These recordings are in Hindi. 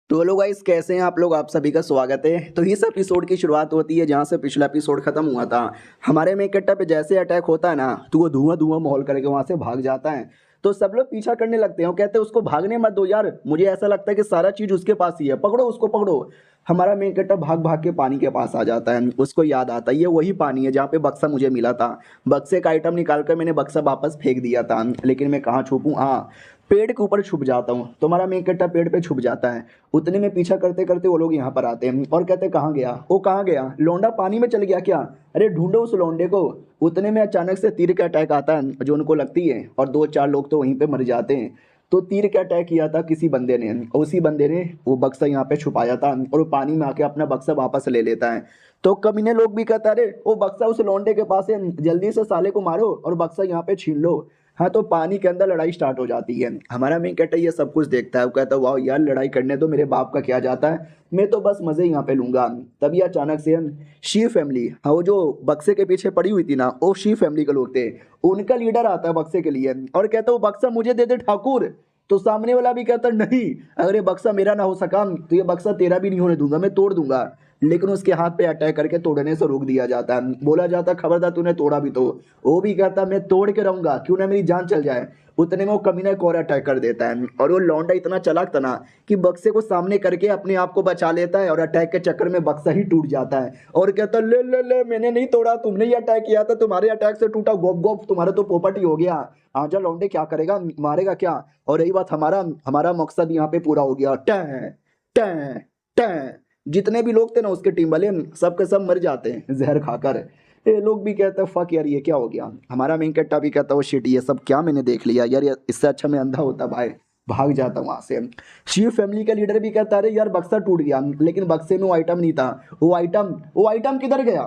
तो हेलो गाइस, कैसे हैं आप लोग। आप सभी का स्वागत है। तो इस एपिसोड की शुरुआत होती है जहां से पिछला एपिसोड खत्म हुआ था। हमारे में कट्टा पे जैसे अटैक होता है ना, तो वो धुआं धुआं माहौल करके वहां से भाग जाता है। तो सब लोग पीछा करने लगते हैं और कहते हैं उसको भागने मत दो यार, मुझे ऐसा लगता है कि सारा चीज उसके पास ही है, पकड़ो उसको पकड़ो। हमारा मेन कट्टा भाग भाग के पानी के पास आ जाता है। उसको याद आता है ये वही पानी है जहाँ पे बक्सा मुझे मिला था। बक्से का आइटम निकाल कर मैंने बक्सा वापस फेंक दिया था, लेकिन मैं कहाँ छुपूं। हाँ, पेड़ के ऊपर छुप जाता हूँ। तो हमारा मेन कट्टा पेड़ पे छुप जाता है। उतने में पीछा करते करते वो लोग यहाँ पर आते हैं और कहते हैं कहाँ गया वो, कहाँ गया लौंडा, पानी में चल गया क्या। अरे ढूंढो उस लौंडे को। उतने में अचानक से तीर का अटैक आता है जो उनको लगती है, और दो चार लोग तो वहीं पे मर जाते हैं। तो तीर का अटैक किया था किसी बंदे ने, उसी बंदे ने वो बक्सा यहाँ पे छुपाया था और वो पानी में आके अपना बक्सा वापस ले लेता है। तो कमीने लोग भी कहते हैं अरे वो बक्सा उस लौंडे के पास है, जल्दी से साले को मारो और बक्सा यहाँ पे छीन लो। हाँ, तो पानी के अंदर लड़ाई स्टार्ट हो जाती है। हमारा मेन कैरेक्टर ये सब कुछ देखता है, वो कहता है वाह यार, लड़ाई करने तो मेरे बाप का क्या जाता है, मैं तो बस मजे यहाँ पे लूंगा। तभी अचानक से शी फैमिली, हाँ वो जो बक्से के पीछे पड़ी हुई थी ना, वो शी फैमिली के लोग थे। उनका लीडर आता है बक्से के लिए और कहता है वो बक्सा मुझे दे दे ठाकुर। तो सामने वाला भी कहता है नहीं, अगर ये बक्सा मेरा ना हो सका तो ये बक्सा तेरा भी नहीं होने दूंगा, मैं तोड़ दूंगा। लेकिन उसके हाथ पे अटैक करके तोड़ने से रोक दिया जाता है। बोला जाता है खबरदार तूने तोड़ा भी तो। वो भी कहता मैं तोड़ के रहूंगा, क्यों ना मेरी जान चल जाए। उतने में वो कमीना एक और अटैक कर देता है और वो लौंडा इतना चालाक था ना कि बक्से को सामने करके अपने आप को बचा लेता है और अटैक के चक्कर में बक्सा ही टूट जाता है। और कहता है ले ले ले, मैंने नहीं तोड़ा, तुमने ही अटैक किया था, तुम्हारे अटैक से टूटा, गोप गोप तुम्हारा तो पोपट ही हो गया। आजा लौंडे, क्या करेगा, मारेगा क्या। और रही बात हमारा हमारा मकसद यहाँ पे पूरा हो गया। टैं टैं टैं, जितने भी लोग थे ना उसके टीम वाले, सब के सब मर जाते हैं जहर खाकर। ये लोग भी कहते हैं फक यार, ये क्या हो गया। हमारा मेन कट्टा भी कहता है वो शिट, ये सब क्या मैंने देख लिया यार, इससे अच्छा मैं अंधा होता भाई, भाग जाता वहां से। शिव फैमिली का लीडर भी कहता है अरे यार बक्सा टूट गया, लेकिन बक्से में वो आइटम नहीं था। वो आइटम किधर गया।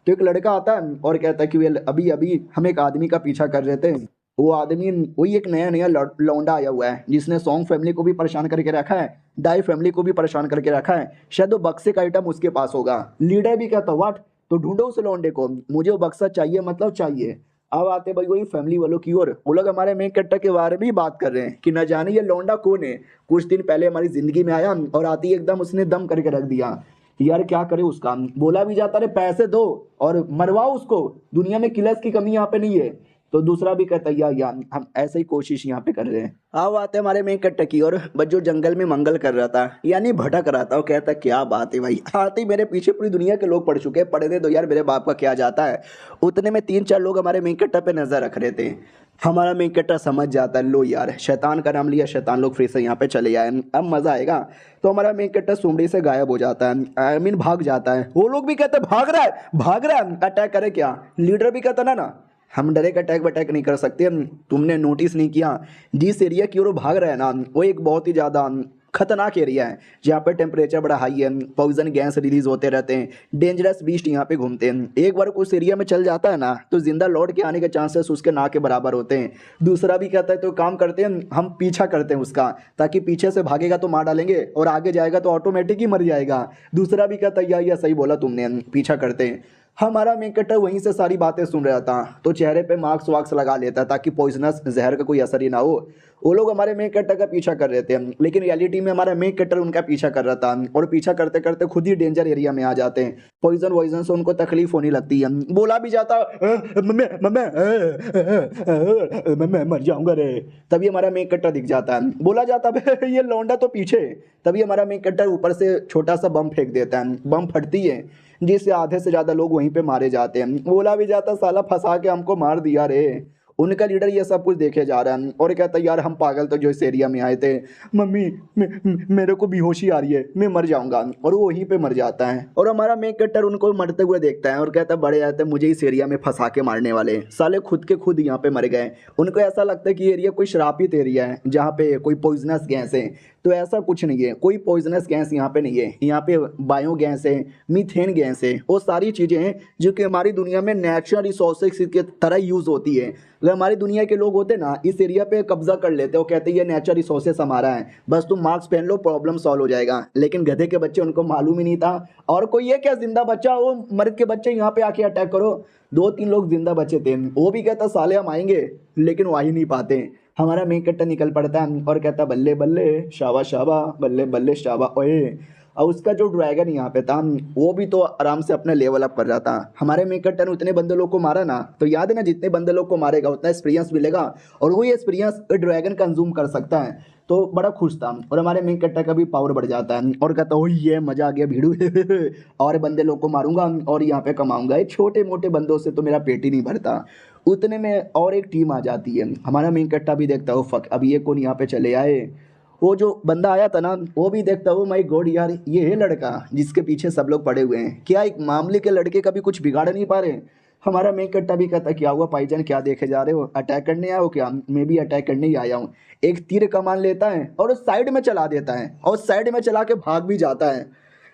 तो एक लड़का आता है और कहता है कि वे अभी अभी हम एक आदमी का पीछा कर रहे थे। वो आदमी वही एक नया नया लौंडा आया हुआ है जिसने सॉन्ग फैमिली को भी परेशान करके रखा है, डाई फैमिली को भी परेशान करके रखा है। शायद वो बक्से का आइटम उसके पास होगा। लीडर भी कहता व्हाट, तो ढूंढो उस लौंडे को, मुझे वो बक्सा चाहिए, मतलब चाहिए। अब आते भाई वही फैमिली वालों की ओर। वो लोग हमारे मेन कट्टा के बारे में ही बात कर रहे हैं कि न जाने ये लौंडा कौन है, कुछ दिन पहले हमारी जिंदगी में आया और आती ही एकदम उसने दम करके रख दिया। यार क्या करे उसका। बोला भी जाता है पैसे दो और मरवाओ उसको, दुनिया में किलर्स की कमी यहाँ पे नहीं है। तो दूसरा भी कहता है यार हम ऐसे ही कोशिश यहाँ पे कर रहे हैं। आओ आते हमारे में कट्टा की, और बस जो जंगल में मंगल कर रहा था यानी भटक रहा था, वो कहता क्या बात है भाई, आते ही मेरे पीछे पूरी दुनिया के लोग पड़ चुके हैं, पढ़ने दो यार, मेरे बाप का क्या जाता है। उतने में तीन चार लोग हमारे मेन कट्टा पे नजर रख रहे थे। हमारा मेन कट्टा समझ जाता है लो यार, शैतान का नाम लिया, शैतान लोग फिर से यहाँ पे चले आए, अब मजा आएगा। तो हमारा मेन कट्टा सुमड़ी से गायब हो जाता है, आई मीन भाग जाता है। वो लोग भी कहते हैं भाग रहा है भाग रहा है, अटैक करे क्या। लीडर भी कहता ना हम डायरेक्ट अटैक वटैक नहीं कर सकते, तुमने नोटिस नहीं किया जिस एरिया की ओर वो भाग रहा है ना, वो एक बहुत ही ज़्यादा खतरनाक एरिया है जहाँ पे टेम्परेचर बड़ा हाई है, पॉइजन गैस रिलीज होते रहते हैं, डेंजरस बीस्ट यहाँ पे घूमते हैं। एक बार उस एरिया में चल जाता है ना तो जिंदा लौट के आने के चांसेस उसके ना के बराबर होते हैं। दूसरा भी कहता है तो काम करते हैं हम पीछा करते हैं उसका, ताकि पीछे से भागेगा तो मार डालेंगे और आगे जाएगा तो ऑटोमेटिक ही मर जाएगा। दूसरा भी कहता है या सही बोला तुमने, पीछा करते हैं। हमारा मेन कट्टर वहीं से सारी बातें सुन रहा था, तो चेहरे पे मार्क्स वाक्स लगा लेता ताकि पॉइजनस जहर का कोई असर ही ना हो। वो लोग हमारे मेन कट्टर का पीछा कर रहे थे, लेकिन रियलिटी में हमारा मेन कट्टर उनका पीछा कर रहा था, और पीछा करते करते खुद ही डेंजर एरिया में आ जाते हैं। पॉइजन वॉइजन से उनको तकलीफ होने लगती है। बोला भी जाता मैं मर जाऊंगा रे। तभी हमारा मेन कट्टर दिख जाता है। बोला जाता है ये लौंडा तो पीछे। तभी हमारा मेन कट्टर ऊपर से छोटा सा बम फेंक देता है, बम फटती है जिससे आधे से ज्यादा लोग वहीं पे मारे जाते हैं। बोला भी जाता साला फंसा के हमको मार दिया रे। उनका लीडर ये सब कुछ देखे जा रहा है और कहता है यार हम पागल तो जो इस एरिया में आए थे, मम्मी मेरे को बेहोशी आ रही है, मैं मर जाऊंगा। और वो वहीं पे मर जाता है और हमारा मेन कट्टर उनको मरते हुए देखता है और कहता है बड़े आते मुझे इस एरिया में फंसा के मारने वाले साले खुद के खुद यहाँ पे मर गए। उनको ऐसा लगता है कि एरिया कोई श्रापित एरिया है जहाँ पे कोई पॉइजनस गैस है, तो ऐसा कुछ नहीं है, कोई पॉइजनस गैस यहाँ पे नहीं है। यहाँ पे बायो गैस है, मीथेन गैस है, वो सारी चीज़ें हैं जो कि हमारी दुनिया में नेचुरल रिसोर्सेज की तरह यूज़ होती है। अगर हमारी दुनिया के लोग होते ना इस एरिया पे कब्जा कर लेते, वो कहते ये नेचुरल रिसोर्सेस हमारा है, बस तुम मास्क पहन लो प्रॉब्लम सॉल्व हो जाएगा। लेकिन गधे के बच्चे उनको मालूम ही नहीं था। और कोई ये क्या जिंदा बच्चा, वो मर्द के बच्चे यहाँ पे आके अटैक करो। दो तीन लोग जिंदा बचे थे, वो भी कहता साले हम आएंगे, लेकिन वो आ ही नहीं पाते। हमारा मेन कट्टा निकल पड़ता है और कहता बल्ले बल्ले शाबा शाबा बल्ले बल्ले शाबा ओए। और उसका जो ड्रैगन यहाँ पे था वो भी तो आराम से अपने लेवल अप कर जाता। हमारे मेन कट्टा ने उतने बंदे लोग को मारा ना, तो याद है ना, जितने बंदे लोग को मारेगा उतना एक्सपीरियंस मिलेगा और वही एक्सपीरियंस ड्रैगन कंज्यूम कर सकता है। तो बड़ा खुश था और हमारे मेन कट्टा का भी पावर बढ़ जाता है और कहता ओ ये मजा आ गया भीड़ू और बंदे लोग को मारूंगा और यहाँ पे कमाऊंगा। ये छोटे मोटे बंदों से तो मेरा पेट ही नहीं भरता। उतने में और एक टीम आ जाती है। हमारा मेन कट्टा भी देखता हो फक अब ये कौन यहाँ पे चले आए। वो जो बंदा आया था ना वो भी देखता हो माय गॉड यार ये है लड़का जिसके पीछे सब लोग पड़े हुए हैं, क्या एक मामले के लड़के का भी कुछ बिगाड़ नहीं पा रहे। हमारा मेन कट्टा भी कहता क्या हुआ भाईजान, क्या देखे जा रहे हो, अटैक करने आए हो क्या। मैं भी अटैक करने ही आया हूँ। एक तीर कमान लेता है और उस साइड में चला देता है और साइड में चला के भाग भी जाता है।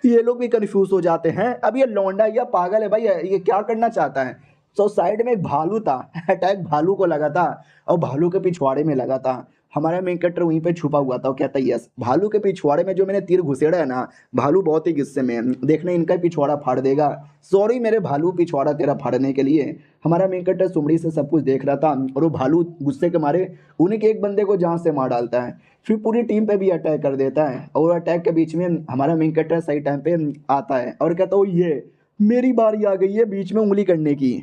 ये लोग भी कंफ्यूज हो जाते हैं अब ये लौंडा या पागल है भाई, ये क्या करना चाहता है। तो साइड में एक भालू था, अटैक भालू को लगा था और भालू के पिछवाड़े में लगा था। हमारा मेन कट्टर वहीं पे छुपा हुआ था और कहता यस भालू के पिछवाड़े में जो मैंने तीर घुसेड़ा है ना, भालू बहुत ही गुस्से में है, देखना इनका पिछवाड़ा फाड़ देगा। सॉरी मेरे भालू पिछवाड़ा तेरा फाड़ने के लिए। हमारा मेन कट्टर सुमड़ी से सब कुछ देख रहा था और वो भालू गुस्से के मारे उन्हीं के एक बंदे को जान से मार डालता है, फिर पूरी टीम पे भी अटैक कर देता है। और अटैक के बीच में हमारा मेन कट्टर सही टाइम पे आता है और कहता ओ ये मेरी बारी आ गई है बीच में उंगली करने की।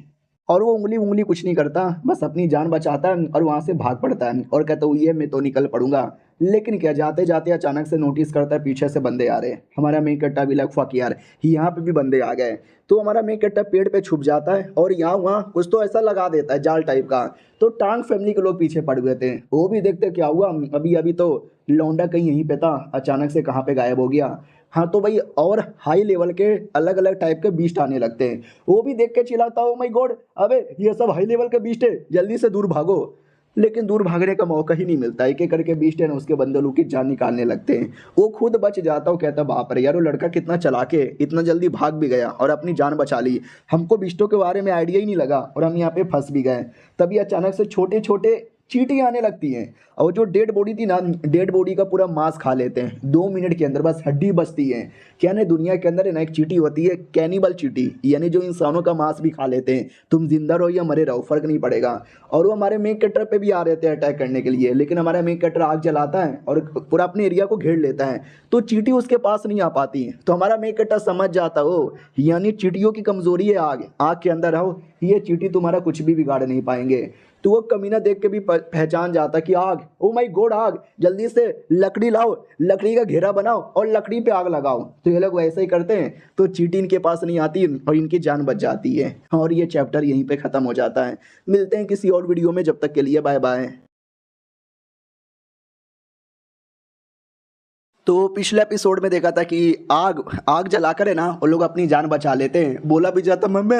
और वो उंगली उंगली कुछ नहीं करता, बस अपनी जान बचाता है और वहाँ से भाग पड़ता है और कहता है ये मैं तो निकल पड़ूंगा। लेकिन क्या जाते जाते अचानक से नोटिस करता है पीछे से बंदे आ रहे हैं। हमारा मेन कट्टा भी लग फक यार यहाँ पे भी बंदे आ गए। तो हमारा मेन कट्टा पेड़ पे छुप जाता है और यहाँ वहाँ कुछ तो ऐसा लगा देता है जाल टाइप का। तो टांग फैमिली के लोग पीछे पड़ गए थे, वो भी देखते क्या हुआ, अभी अभी तो लौंडा कहीं यहीं पे था, अचानक से कहाँ पे गायब हो गया। हाँ तो भाई और हाई लेवल के अलग अलग टाइप के बीस्ट आने लगते हैं। वो भी देख के चिल्लाता ओ माय गॉड अबे ये सब हाई लेवल के बीस्ट है, जल्दी से दूर भागो। लेकिन दूर भागने का मौका ही नहीं मिलता, एक एक करके बीस्ट है ना उसके बंदे लोग की जान निकालने लगते हैं। वो खुद बच जाता हूँ, कहता बाप रे यार वो लड़का कितना चलाके इतना जल्दी भाग भी गया और अपनी जान बचा ली। हमको बिस्टों के बारे में आइडिया ही नहीं लगा और हम यहाँ पे फंस भी गए। तभी अचानक से छोटे छोटे चींटी आने लगती हैं और जो डेड बॉडी थी ना, डेड बॉडी का पूरा मांस खा लेते हैं 2 मिनट के अंदर, बस हड्डी बचती है। क्या ना दुनिया के अंदर है ना एक चींटी होती है कैनिबल चींटी, यानी जो इंसानों का मांस भी खा लेते हैं, तुम जिंदा रहो या मरे रहो फर्क नहीं पड़ेगा। और वो हमारे मेन कटर पे भी आ रहे थे अटैक करने के लिए, लेकिन हमारा मेन कटर आग जलाता है और पूरा अपने एरिया को घेर लेता है, तो चींटी उसके पास नहीं आ पाती। तो हमारा मेन कटर समझ जाता हो यानी चींटियों की कमजोरी है आग, आग के अंदर रहो, ये चींटी तुम्हारा कुछ भी बिगाड़ नहीं पाएंगे। तो वो कमीना देख के भी पहचान जाता कि आग, ओ माय गॉड आग, जल्दी से लकड़ी लाओ, लकड़ी का घेरा बनाओ और लकड़ी पे आग लगाओ। तो ये लोग वैसे ही करते हैं, तो चींटी इनके पास नहीं आती और इनकी जान बच जाती है और ये चैप्टर यहीं पे खत्म हो जाता है। मिलते हैं किसी और वीडियो में, जब तक के लिए बाय बाय। तो पिछले एपिसोड में देखा था कि आग आग जलाकर है ना वो लोग अपनी जान बचा लेते हैं। बोला भी जाता मम्मी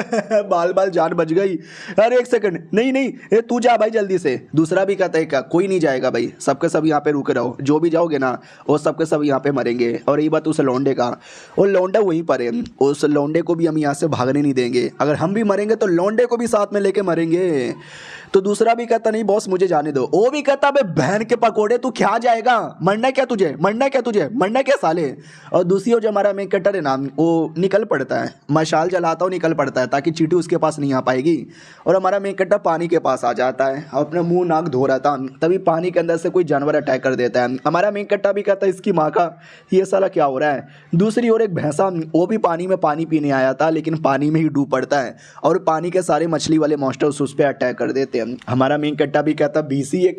बाल बाल जान बच गई। अरे एक सेकंड, नहीं नहीं ए तू जा भाई जल्दी से। दूसरा भी कहता है क्या कोई नहीं जाएगा भाई, सबके सब यहाँ पे रुके रहो, जो भी जाओगे ना वो सबके सब यहाँ पे मरेंगे। और यही बात उस लौंडे का, वो लौंडा वहीं पर है, उस लौंडे को भी हम यहाँ से भागने नहीं देंगे, अगर हम भी मरेंगे तो लौंडे को भी साथ में लेके मरेंगे। तो दूसरा भी कहता नहीं बॉस मुझे जाने दो। वो भी कहता बे बहन के पकोड़े तू क्या जाएगा, मरना क्या तुझे, मरना क्या तुझे, मरना क्या साले। और दूसरी ओर जो हमारा मेन कटर है ना वो निकल पड़ता है, मशाल जलाता हुआ निकल पड़ता है ताकि चींटी उसके पास नहीं आ पाएगी। और हमारा मेन कटर पानी के पास आ जाता है और अपना मुंह नाक धो रहा था, तभी पानी के अंदर से कोई जानवर अटैक कर देता है। हमारा मेन कट्टा भी कहता है इसकी माँ का ये साला क्या हो रहा है। दूसरी ओर एक भैंसा वो भी पानी में पानी पीने आया था, लेकिन पानी में ही डूब पड़ता है और पानी के सारे मछली वाले मॉन्स्टर्स उस पर अटैक कर देते हैं। हमारा मेन कट्टा भी कहता बीसी ये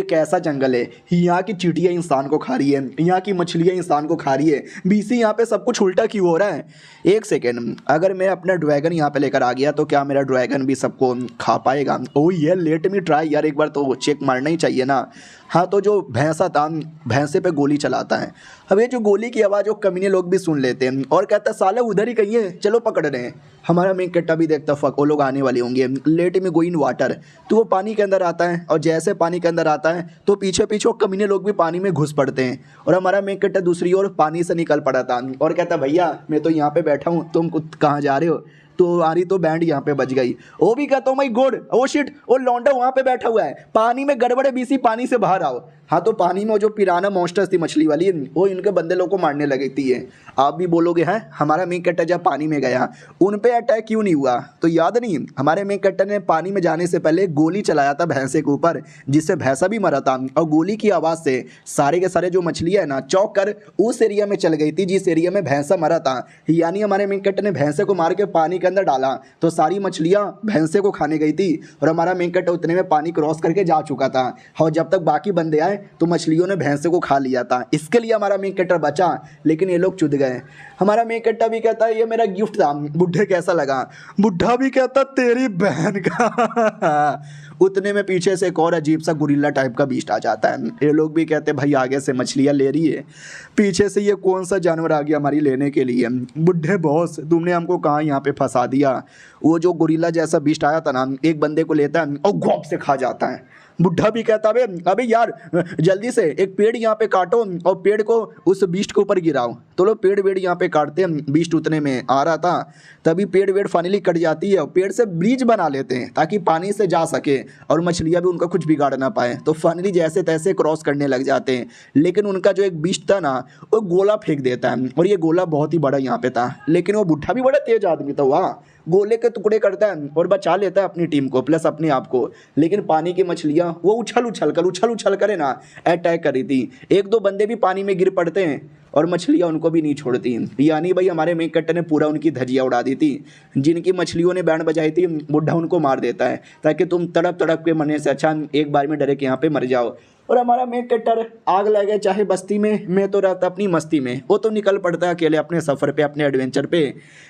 कैसा जंगल है, यहाँ की चींटियाँ इंसान को खा रही है, यहाँ की मछलियाँ इंसान को खा रही है, बीसी यहाँ पे सब कुछ उल्टा क्यों हो रहा है। एक सेकेंड, अगर मैं अपना ड्रैगन यहाँ पे लेकर आ गया तो क्या मेरा ड्रैगन भी सबको खा पाएगा। ओ ये लेट मी ट्राई यार, एक बार तो चेक मारना ही चाहिए ना। हाँ तो जो भैंसा था भैंसे पे गोली चलाता है। अब ये जो गोली की आवाज़ वो कमीने लोग भी सुन लेते हैं और कहता है साले उधर ही कहीं है, चलो पकड़ रहे हैं। हमारा मेन कट्टा भी देखता फक वो लोग आने वाले होंगे, लेट में गोइंग वाटर। तो वो पानी के अंदर आता है और जैसे पानी के अंदर आता है तो पीछे पीछे कमीने लोग भी पानी में घुस पड़ते हैं। और हमारा मेन कट्टा दूसरी ओर पानी से निकल पड़ा था और कहता भैया मैं तो यहाँ पे बैठा हूँ, तुम कहाँ जा रहे हो। तो आ रही तो बैंड यहाँ पे बज गई। वो भी कहता हूँ माय गॉड ओ शिट, वो लौंडा वहाँ पे बैठा हुआ है, पानी में गड़बड़े बीसी, पानी से बाहर आओ। हाँ तो पानी में वो जो पिराना मॉन्स्टर्स थी मछली वाली, वो इनके बंदे लोग को मारने लगी थी। आप भी बोलोगे हैं हमारा मेन कैरेक्टर जब पानी में गया उन पे अटैक क्यों नहीं हुआ, तो याद नहीं हमारे मेन कैरेक्टर ने पानी में जाने से पहले गोली चलाया था भैंसे के ऊपर, जिससे भैंसा भी मरा था। और गोली की आवाज़ से सारे के सारे जो मछलियाँ है ना चौंक कर उस एरिया में चल गई थी जिस एरिया में भैंसा मरा था। यानी हमारे मेन कैरेक्टर ने भैंसे को मार के पानी के अंदर डाला तो सारी मछलियाँ भैंसे को खाने गई थी, और हमारा मेन कैरेक्टर उतने में पानी क्रॉस करके जा चुका था। और जब तक बाकी बंदे आए तो मछलियों ने भैंसे को खा लिया था। इसके लिए हमारा मेन कैरेक्टर बचा, लेकिन ये लोग चुद गए। हमारा मेन कैरेक्टर भी कहता है ये मेरा गिफ्ट था, बुढ़े कैसा लगा, बुढ़ा भी कहता तेरी बहन का। उतने में पीछे से एक और अजीब सा गुरिल्ला टाइप का बीस्ट आ जाता है। ये लोग भी कहते भाई आगे से मछलियाँ ले रही है, पीछे से ये कौन सा जानवर आ गया हमारी लेने के लिए, बुढ़े बॉस तुमने हमको कहाँ यहाँ पे फंसा दिया। वो जो गुरिल्ला जैसा बीस्ट आया था ना, एक बंदे को लेता है और घोप से खा जाता है। बुढ़ा भी कहता है अबे यार जल्दी से एक पेड़ यहाँ पे काटो और पेड़ को उस बीस्ट के ऊपर गिराओ। तो लोग पेड़ वेड़ यहाँ पे काटते हैं, बीस्ट उतने में आ रहा था, तभी पेड़ वेड़ फाइनली कट जाती है और पेड़ से ब्रिज बना लेते हैं ताकि पानी से जा सके और मछलियाँ भी उनका कुछ बिगाड़ ना पाए। तो फाइनली जैसे तैसे क्रॉस करने लग जाते हैं, लेकिन उनका जो एक बीस्ट था ना वो गोला फेंक देता है, और ये गोला बहुत ही बड़ा यहाँ पे था। लेकिन वो बुढ़ा भी बड़ा तेज आदमी था, वहाँ गोले के टुकड़े करता है और बचा लेता है अपनी टीम को प्लस अपने आप को। लेकिन पानी की मछलियाँ वो उछल उछल कर ना अटैक कर रही थी। एक दो बंदे भी पानी में गिर पड़ते हैं और मछलियाँ उनको भी नहीं छोड़ती। यानी भाई हमारे मेन कैरेक्टर ने पूरा उनकी धजिया उड़ा दी थी। जिनकी मछलियों ने बैंड बजाई थी बुढ़ा उनको मार देता है ताकि तुम तड़प तड़प के मरने से अच्छा एक बार में डरे कि यहाँ पे मर जाओ। और हमारा मेन कैरेक्टर आग लगे चाहे बस्ती में, मैं तो रहता अपनी मस्ती में। वो तो निकल पड़ता है अकेले अपने सफ़र पे, अपने एडवेंचर पे।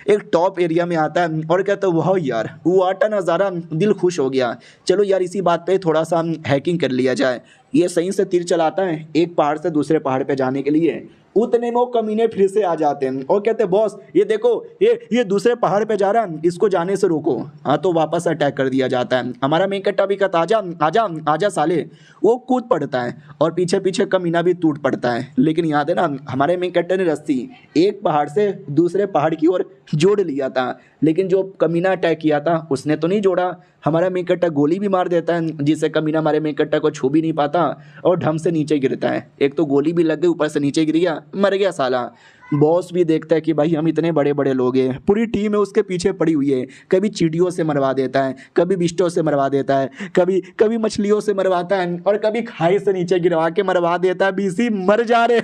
एक टॉप एरिया में आता है और कहता है वाह यार वो आटा नज़ारा, दिल खुश हो गया, चलो यार इसी बात पे थोड़ा सा हैकिंग कर लिया जाए। ये सही से तीर चलाता है एक पहाड़ से दूसरे पहाड़ पे जाने के लिए। उतने में वो कमीने फिर से आ जाते हैं और कहते हैं बॉस ये देखो ये दूसरे पहाड़ पे जा रहा है, इसको जाने से रोको। हाँ तो वापस अटैक कर दिया जाता है। हमारा मेन कैरेक्टर भी कहता आजा आजा आजा साले, वो कूद पड़ता है और पीछे पीछे कमीना भी टूट पड़ता है। लेकिन याद है ना हमारे मेन कैरेक्टर ने रस्सी एक पहाड़ से दूसरे पहाड़ की ओर जोड़ लिया था, लेकिन जो कमीना अटैक किया था उसने तो नहीं जोड़ा। हमारा मेन कैरेक्टर गोली भी मार देता है जिससे कमीना हमारे मेन कैरेक्टर को छू भी नहीं पाता और ढंग से नीचे गिरता है। एक तो गोली भी लग गई, ऊपर से नीचे गिर गया, मर गया साला। बॉस भी देखता है कि भाई हम इतने बड़े बड़े लोग हैं, पूरी टीम है उसके पीछे पड़ी हुई है। कभी चींटियों से मरवा देता है, कभी बिष्टों से मरवा देता है, कभी कभी मछलियों से मरवाता है और कभी खाई से नीचे गिरवा के मरवा देता है। बीसी मर जा रहे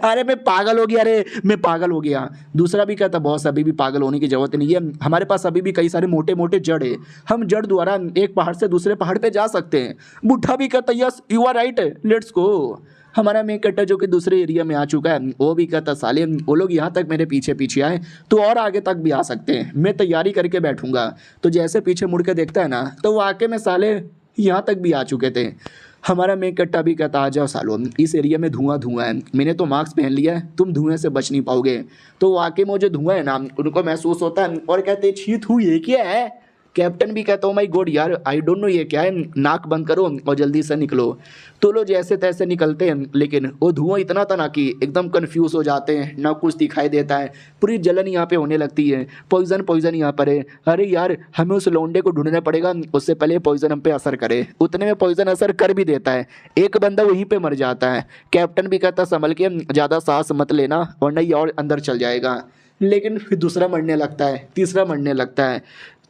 अरे मैं पागल हो गया, अरे मैं पागल हो गया। दूसरा भी कहता बॉस अभी भी पागल होने की जरूरत नहीं है, हमारे पास अभी भी कई सारे मोटे मोटे जड़ है, हम जड़ द्वारा एक पहाड़ से दूसरे पहाड़ पे जा सकते हैं। बुढ़ा भी कहता yes you are right let's go. हमारा मेन कैरेक्टर जो कि दूसरे एरिया में आ चुका है वो भी कहता साले वो लोग यहाँ तक मेरे पीछे पीछे आए तो और आगे तक भी आ सकते हैं, मैं तैयारी करके बैठूंगा। तो जैसे पीछे मुड़ के देखता है ना तो वाकई में साले यहाँ तक भी आ चुके थे। हमारा मेन कैरेक्टर भी कहता आ जाओ सालो इस एरिया में धुआं धुआं है, मैंने तो मास्क पहन लिया है, तुम धुएं से बच नहीं पाओगे। तो वाकई में वो जो धुआं है ना उनको महसूस होता है और कहते छी थू ये क्या है। कैप्टन भी कहता हूँ माई गॉड यार आई डोंट नो ये क्या है, नाक बंद करो और जल्दी से निकलो। तो लोग जैसे तैसे निकलते हैं, लेकिन वो धुआं इतना था ना कि एकदम कंफ्यूज हो जाते हैं, ना कुछ दिखाई देता है, पूरी जलन यहाँ पे होने लगती है। पॉइजन पॉइजन यहाँ पर है, अरे यार हमें उस लौंडे को ढूंढना पड़ेगा उससे पहले पॉइजन हम पे असर करे। उतने में पॉइजन असर कर भी देता है, एक बंदा वहीं पर मर जाता है। कैप्टन भी कहता संभल के ज़्यादा सांस मत लेना वरना ये और अंदर चल जाएगा। लेकिन फिर दूसरा मरने लगता है, तीसरा मरने लगता है,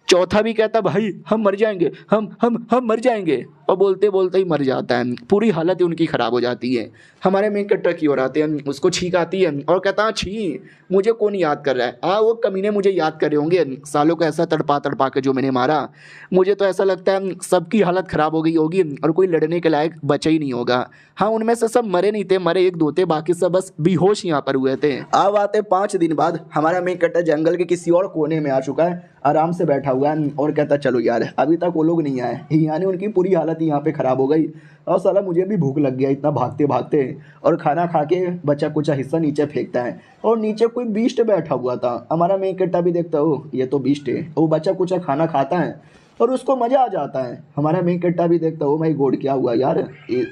चौथा भी कहता भाई हम मर जाएंगे, हम मर जाएंगे, और बोलते बोलते ही मर जाता है। पूरी हालत ही उनकी ख़राब हो जाती है। हमारे मेन कैरेक्टर की ओर आते हैं, उसको छींक आती है और कहता छी मुझे कौन याद कर रहा है, वो कमीने मुझे याद कर रहे होंगे, सालों को ऐसा तड़पा तड़पा के जो मैंने मारा। मुझे तो ऐसा लगता है सबकी हालत ख़राब हो गई होगी और कोई लड़ने के लायक बचा ही नहीं होगा। हाँ उनमें से सब मरे नहीं थे, मरे एक दो थे, बाकी सब बस बेहोश यहाँ पर हुए थे। अब आते 5 दिन बाद हमारा मेन कैरेक्टर जंगल के किसी और कोने में आ चुका है, आराम से बैठा हुआ है और कहता चलो यार अभी तक वो लोग नहीं आए, यानी उनकी पूरी हालत यहाँ पे ख़राब हो गई। और साला मुझे भी भूख लग गया इतना भागते भागते, और खाना खा के बचा कुछ हिस्सा नीचे फेंकता है और नीचे कोई बीस्ट बैठा हुआ था। हमारा मेन कैरेक्टर भी देखता हो ये तो बीस्ट है, वो बचा कुछ खाना खाता है और उसको मज़ा आ जाता है। हमारा मेन कैरेक्टर भी देखता हो माई गॉड क्या हुआ यार,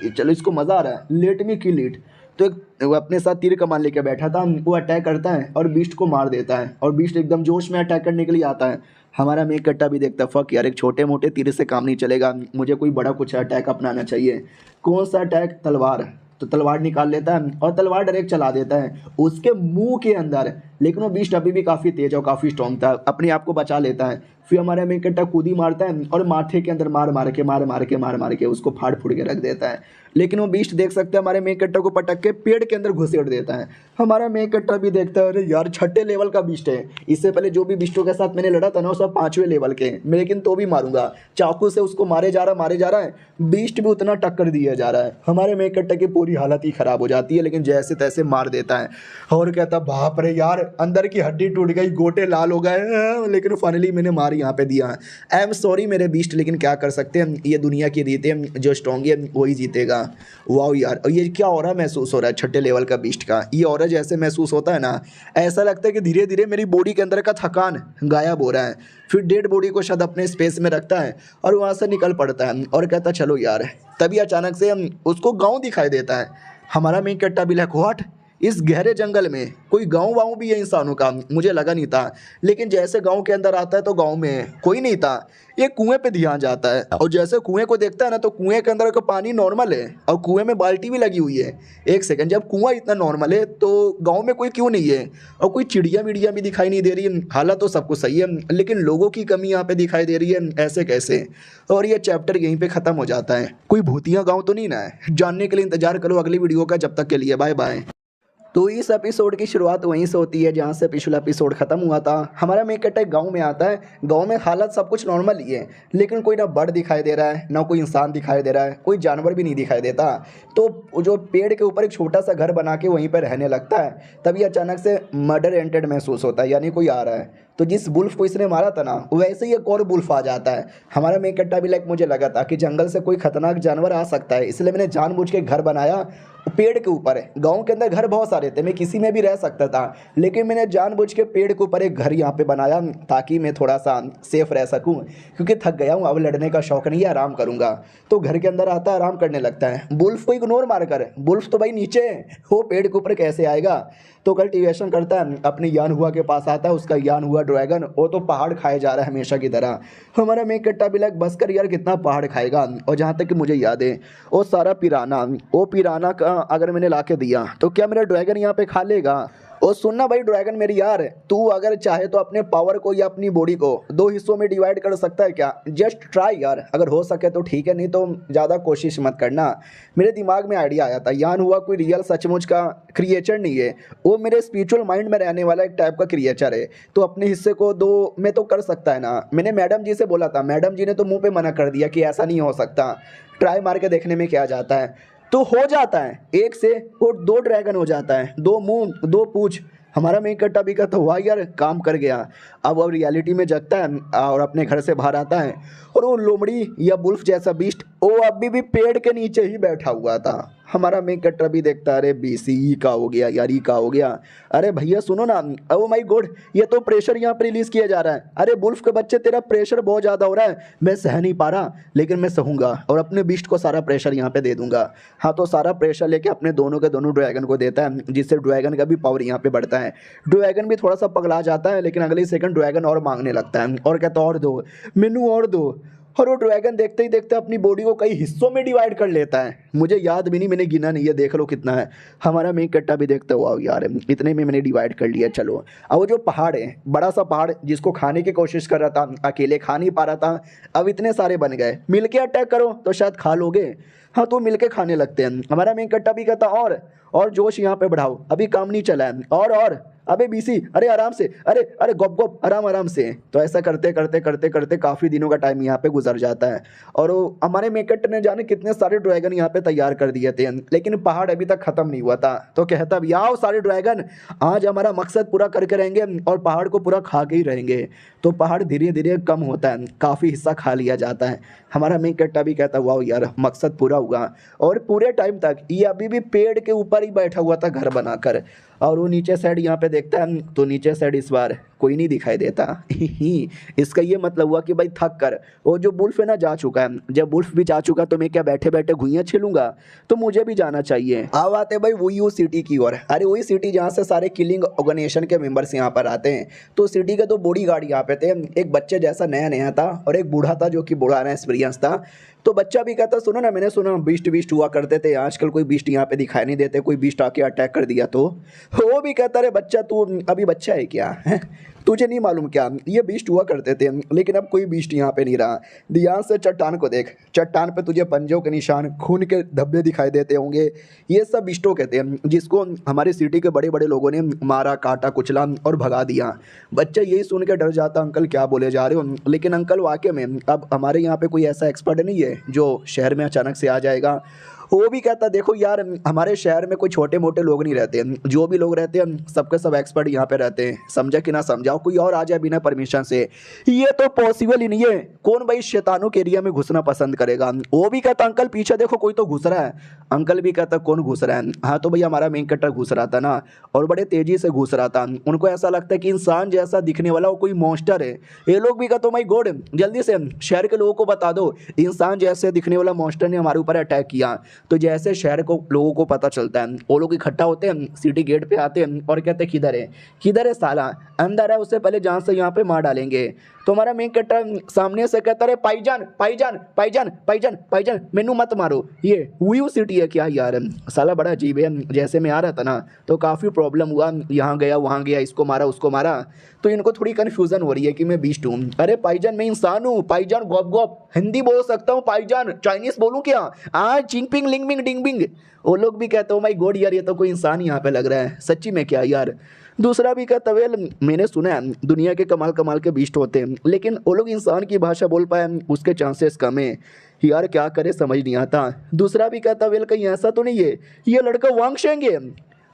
चलो इसको मज़ा आ रहा है, लेट मी किल इट। तो एक वो अपने साथ तीर कमान लेके बैठा था, वो अटैक करता है और बीस्ट को मार देता है और बीस्ट एकदम जोश में अटैक करने के लिए आता है। हमारा मेक कट्टा भी देखता है, फक यार, एक छोटे मोटे तीर से काम नहीं चलेगा, मुझे कोई बड़ा कुछ अटैक अपनाना चाहिए। कौन सा अटैक? तलवार। तो तलवार निकाल लेता है और तलवार डायरेक्ट चला देता है उसके मुंह के अंदर। लेकिन वो बीस्ट अभी भी काफ़ी तेज और काफ़ी स्ट्रॉन्ग था, अपने आप को बचा लेता है। फिर हमारा मेक कट्टा कूदी मारता है और माथे के अंदर मार मार के उसको फाड़ फूड़ के रख देता है। लेकिन वो बीस्ट देख सकते हैं हमारे मेक कट्टा को पटक के पेड़ के अंदर घुसेड़ देता है। हमारा मेक कट्टा भी देखता है, अरे यार 6ठे लेवल का बीस्ट है, इससे पहले जो भी बीस्टों के साथ मैंने लड़ा था ना वो सब 5वें लेवल के, लेकिन तो भी मारूंगा। चाकू से उसको मारे जा रहा है, बीस्ट भी उतना टक्कर दिया जा रहा है। हमारे मेक कट्टा की पूरी हालत ही खराब हो जाती है, लेकिन जैसे तैसे मार देता है और कहता बाप रे यार, अंदर की हड्डी टूट गई, गोटे लाल हो गए, लेकिन फाइनली मैंने मार यहाँ पे दिया। आई एम सॉरी मेरे बीस्ट, लेकिन क्या कर सकते हैं, ये दुनिया की रीत है, जो स्ट्रॉन्ग है वही जीतेगा। वाह यार, और ये क्या ऑरा महसूस हो रहा है 6ठे लेवल का बीस्ट का। ये ऑरा जैसे महसूस होता है ना, ऐसा लगता है कि धीरे धीरे मेरी बॉडी के अंदर का थकान गायब हो रहा है। फिर डेड बॉडी को शायद अपने स्पेस में रखता है और वहाँ से निकल पड़ता है और कहता चलो यार। तभी अचानक से उसको गाँव दिखाई देता है। हमारा मेन कट्टा भी लाइक व्हाट, इस गहरे जंगल में कोई गाँव वाँव भी है इंसानों का? मुझे लगा नहीं था। लेकिन जैसे गाँव के अंदर आता है तो गाँव में कोई नहीं था। ये कुएं पे ध्यान जाता है और जैसे कुएं को देखता है ना, तो कुएं के अंदर का पानी नॉर्मल है और कुएं में बाल्टी भी लगी हुई है। एक सेकंड, जब कुआं इतना नॉर्मल है तो गाँव में कोई क्यों नहीं है? और कोई चिड़िया मिड़िया भी दिखाई नहीं दे रही है। हालत तो सब कुछ सही है, लेकिन लोगों की कमी यहाँ पे दिखाई दे रही है, ऐसे कैसे? और ये चैप्टर यहीं पे ख़त्म हो जाता है। कोई भूतिया गाँव तो नहीं ना है? जानने के लिए इंतजार करो अगली वीडियो का। जब तक के लिए बाय बाय। तो इस एपिसोड की शुरुआत वहीं से होती है जहाँ से पिछला एपिसोड खत्म हुआ था। हमारा मेक कट्टा गांव में आता है। गांव में हालत सब कुछ नॉर्मल ही है, लेकिन कोई ना बर्ड दिखाई दे रहा है, ना कोई इंसान दिखाई दे रहा है, कोई जानवर भी नहीं दिखाई देता। तो जो पेड़ के ऊपर एक छोटा सा घर बना के वहीं पर रहने लगता है। तभी अचानक से मर्डर एंटेड महसूस होता है, यानी कोई आ रहा है। तो जिस बुल्फ को इसने मारा था ना, वैसे ही एक और बुल्फ आ जाता है। हमारा मेक कट्टा भी लाइक मुझे लगा था कि जंगल से कोई खतरनाक जानवर आ सकता है, इसलिए मैंने जानबूझ के घर बनाया पेड़ के ऊपर है। गांव के अंदर घर बहुत सारे थे, मैं किसी में भी रह सकता था, लेकिन मैंने जानबूझ के पेड़ के ऊपर एक घर यहाँ पे बनाया ताकि मैं थोड़ा सा सेफ रह सकूँ, क्योंकि थक गया हूँ, अब लड़ने का शौक नहीं है, आराम करूँगा। तो घर के अंदर आता है, आराम करने लगता है। बुल्फ को इग्नोर मारकर, बुल्फ तो भाई नीचे है, वो पेड़ के ऊपर कैसे आएगा? तो कल्टीवेशन करता है, अपने यान हुआ के पास आता है। उसका यान हुआ ड्रैगन, वो तो पहाड़ खाए जा रहा है हमेशा की तरह। हमारा मेक कट्टा भी लाइक बस कर यार, कितना पहाड़ खाएगा। और जहाँ तक कि मुझे याद है, वो सारा पिराना, वो पिराना का अगर मैंने ला के दिया तो क्या मेरा ड्रैगन यहाँ पे खा लेगा? और सुनना भाई ड्रैगन मेरी यार, तू अगर चाहे तो अपने पावर को या अपनी बॉडी को 2 हिस्सों में डिवाइड कर सकता है क्या? जस्ट ट्राई यार, अगर हो सके तो ठीक है, नहीं तो ज़्यादा कोशिश मत करना। मेरे दिमाग में आइडिया आया था, यान हुआ कोई रियल सचमुच का क्रिएचर नहीं है, वो मेरे स्पिरिचुअल माइंड में रहने वाला एक टाइप का क्रिएचर है। तो अपने हिस्से को 2 में तो कर सकता है ना। मैंने मैडम जी से बोला था, मैडम जी ने तो मुँह पर मना कर दिया कि ऐसा नहीं हो सकता, ट्राई मार के देखने में क्या जाता है। तो हो जाता है, एक से वो 2 ड्रैगन हो जाता है, 2 मुंह 2 पूंछ। हमारा मेक कट्टा भी कहता हुआ यार काम कर गया। अब वो रियलिटी में जगता है और अपने घर से बाहर आता है, और वो लोमड़ी या बुल्फ जैसा बीस्ट वो अभी भी पेड़ के नीचे ही बैठा हुआ था। हमारा मेक कट्टा भी देखता है, अरे बीसी का हो गया यार, का हो गया। अरे भैया सुनो ना, ओ माय गॉड, ये तो प्रेशर यहाँ पर रिलीज़ किया जा रहा है। अरे बुल्फ के बच्चे, तेरा प्रेशर बहुत ज़्यादा हो रहा है, मैं सह नहीं पा रहा, लेकिन मैं सहूँगा और अपने बीस्ट को सारा प्रेशर यहाँ पे दे दूंगा। हाँ, तो सारा प्रेशर लेके अपने दोनों के दोनों ड्रैगन को देता है, जिससे ड्रैगन का भी पावर यहाँ पे बढ़ता है। ड्रैगन भी थोड़ा सा पगला जाता है, लेकिन अगले सेकंड ड्रैगन और मांगने लगता है और कहता और दो मेनू और दो। और वो ड्रैगन देखते ही देखते अपनी बॉडी को कई हिस्सों में डिवाइड कर लेता है। मुझे याद भी नहीं, मैंने गिना नहीं है, देख लो कितना है। हमारा मेक कट्टा भी देखता हुआ यार, इतने में मैंने डिवाइड कर लिया, चलो। अब वो जो पहाड़ है, बड़ा सा पहाड़ जिसको खाने की कोशिश कर रहा था, अकेले खा नहीं पा रहा था, अब इतने सारे बन गए, मिलके अटैक करो तो शायद खा लोगे। हाँ, तो मिलके खाने लगते हैं। हमारा मेक कट्टा भी कहता और जोश यहाँ पे बढ़ाओ, अभी काम नहीं चला है, और अबे बीसी, अरे आराम से, अरे अरे गप गप, आराम से। तो ऐसा करते करते करते करते काफ़ी दिनों का टाइम यहाँ पे गुजर जाता है। और वो हमारे मेक कट्टा ने जाने कितने सारे ड्रैगन यहाँ पे तैयार कर दिए थे, लेकिन पहाड़ अभी तक ख़त्म नहीं हुआ था। तो कहता अब आओ सारे ड्रैगन, आज हमारा मकसद पूरा करके रहेंगे और पहाड़ को पूरा खा के ही रहेंगे। तो पहाड़ धीरे धीरे कम होता है, काफ़ी हिस्सा खा लिया जाता है। हमारा मेक कट्टा भी कहता वाह यार, मकसद पूरा हुआ। और पूरे टाइम तक ये अभी भी पेड़ के ऊपर ही बैठा हुआ था घर बनाकर। और वो नीचे साइड यहाँ पे देखता है तो नीचे साइड इस बार कोई नहीं दिखाई देता। इसका ये मतलब हुआ कि भाई थक कर वो जो वुल्फ है ना जा चुका है। जब वुल्फ भी जा चुका तो मैं क्या बैठे बैठे घुइयां छिलूंगा, तो मुझे भी जाना चाहिए। अब आते भाई वही वो सिटी की ओर। अरे वही सिटी जहाँ से सारे किलिंग ऑर्गेनाइजेशन के मेंबर्स यहाँ पर आते हैं। तो सिटी के 2 बॉडी गार्ड यहाँ पे थे, एक बच्चे जैसा नया नया था और एक बूढ़ा था जो कि पुराना एक्सपीरियंस था। तो बच्चा भी कहता सुनो ना, मैंने सुना बीस्ट बीस्ट हुआ करते थे, आजकल कोई बीस्ट यहाँ पे दिखाई नहीं देते, कोई बीस्ट आके अटैक कर दिया तो। वो भी कहता रे बच्चा तू अभी बच्चा है क्या है? तुझे नहीं मालूम क्या, ये बीस्ट हुआ करते थे लेकिन अब कोई बीस्ट यहाँ पे नहीं रहा। ध्यान से चट्टान को देख, चट्टान पे तुझे पंजों के निशान, खून के धब्बे दिखाई देते होंगे। ये सब बीस्टों कहते हैं जिसको हमारी सिटी के बड़े बड़े लोगों ने मारा, काटा, कुचला और भगा दिया। बच्चा यही सुन के डर जाता, अंकल क्या बोले जा रहे हो? लेकिन अंकल वाकई में अब हमारे यहाँ पे कोई ऐसा एक्सपर्ट नहीं है जो शहर में अचानक से आ जाएगा। वो भी कहता देखो यार हमारे शहर में कोई छोटे मोटे लोग नहीं रहते, जो भी लोग रहते हैं सबके सब एक्सपर्ट यहाँ पे रहते हैं, समझा कि ना समझाओ, कोई और आ जाए बिना परमिशन से ये तो पॉसिबल ही नहीं है। कौन भाई शैतानों के एरिया में घुसना पसंद करेगा? वो भी कहता अंकल पीछे देखो कोई तो घुस रहा है। अंकल भी कहता कौन घुस रहा है? हाँ तो भैया हमारा मेन कट्टर घुस रहा था ना, और बड़े तेजी से घुस रहा था। उनको ऐसा लगता है कि इंसान जैसा दिखने वाला वो कोई मॉन्स्टर है। ये लोग भी कहते माई गॉड जल्दी से शहर के लोगों को बता दो इंसान जैसे दिखने वाला मॉन्स्टर ने हमारे ऊपर अटैक किया। तो जैसे शहर को लोगों को पता चलता है वो लोग इकट्ठा होते हैं, सिटी गेट पे आते हैं और कहते हैं किधर है साला, अंदर है, उससे पहले जान से यहाँ पे मार डालेंगे। तो हमारा मेन कट्टर सामने से कहता है पाईजान पाईजान पाईजान पाईजान पाईजान मैनू मत मारो। ये व्यू सिटी है क्या यार? साला बड़ा अजीब है। जैसे मैं आ रहा था ना तो काफ़ी प्रॉब्लम हुआ, यहाँ गया वहाँ गया, इसको मारा उसको मारा, तो इनको थोड़ी कन्फ्यूज़न हो रही है कि मैं बीस्ट हूँ। अरे पाईजान मैं इंसान हूँ, पाईजान गॉप गॉप हिंदी बोल सकता हूँ, पाईजान चाइनीज़ बोलूँ क्या? चिंग पिंग लिंग बिंग डिंग बिंग। वो लोग भी कहते हो माई गॉड यार ये तो कोई इंसान यहाँ पे लग रहा है, सच्ची में क्या यार? दूसरा भी कहता वेल मैंने सुना है दुनिया के कमाल कमाल के बीस्ट होते हैं लेकिन वो लोग इंसान की भाषा बोल पाए उसके चांसेस कम है। यार क्या करे समझ नहीं आता। दूसरा भी कहता वेल कहीं ऐसा तो नहीं है ये लड़का वांग शेंग है?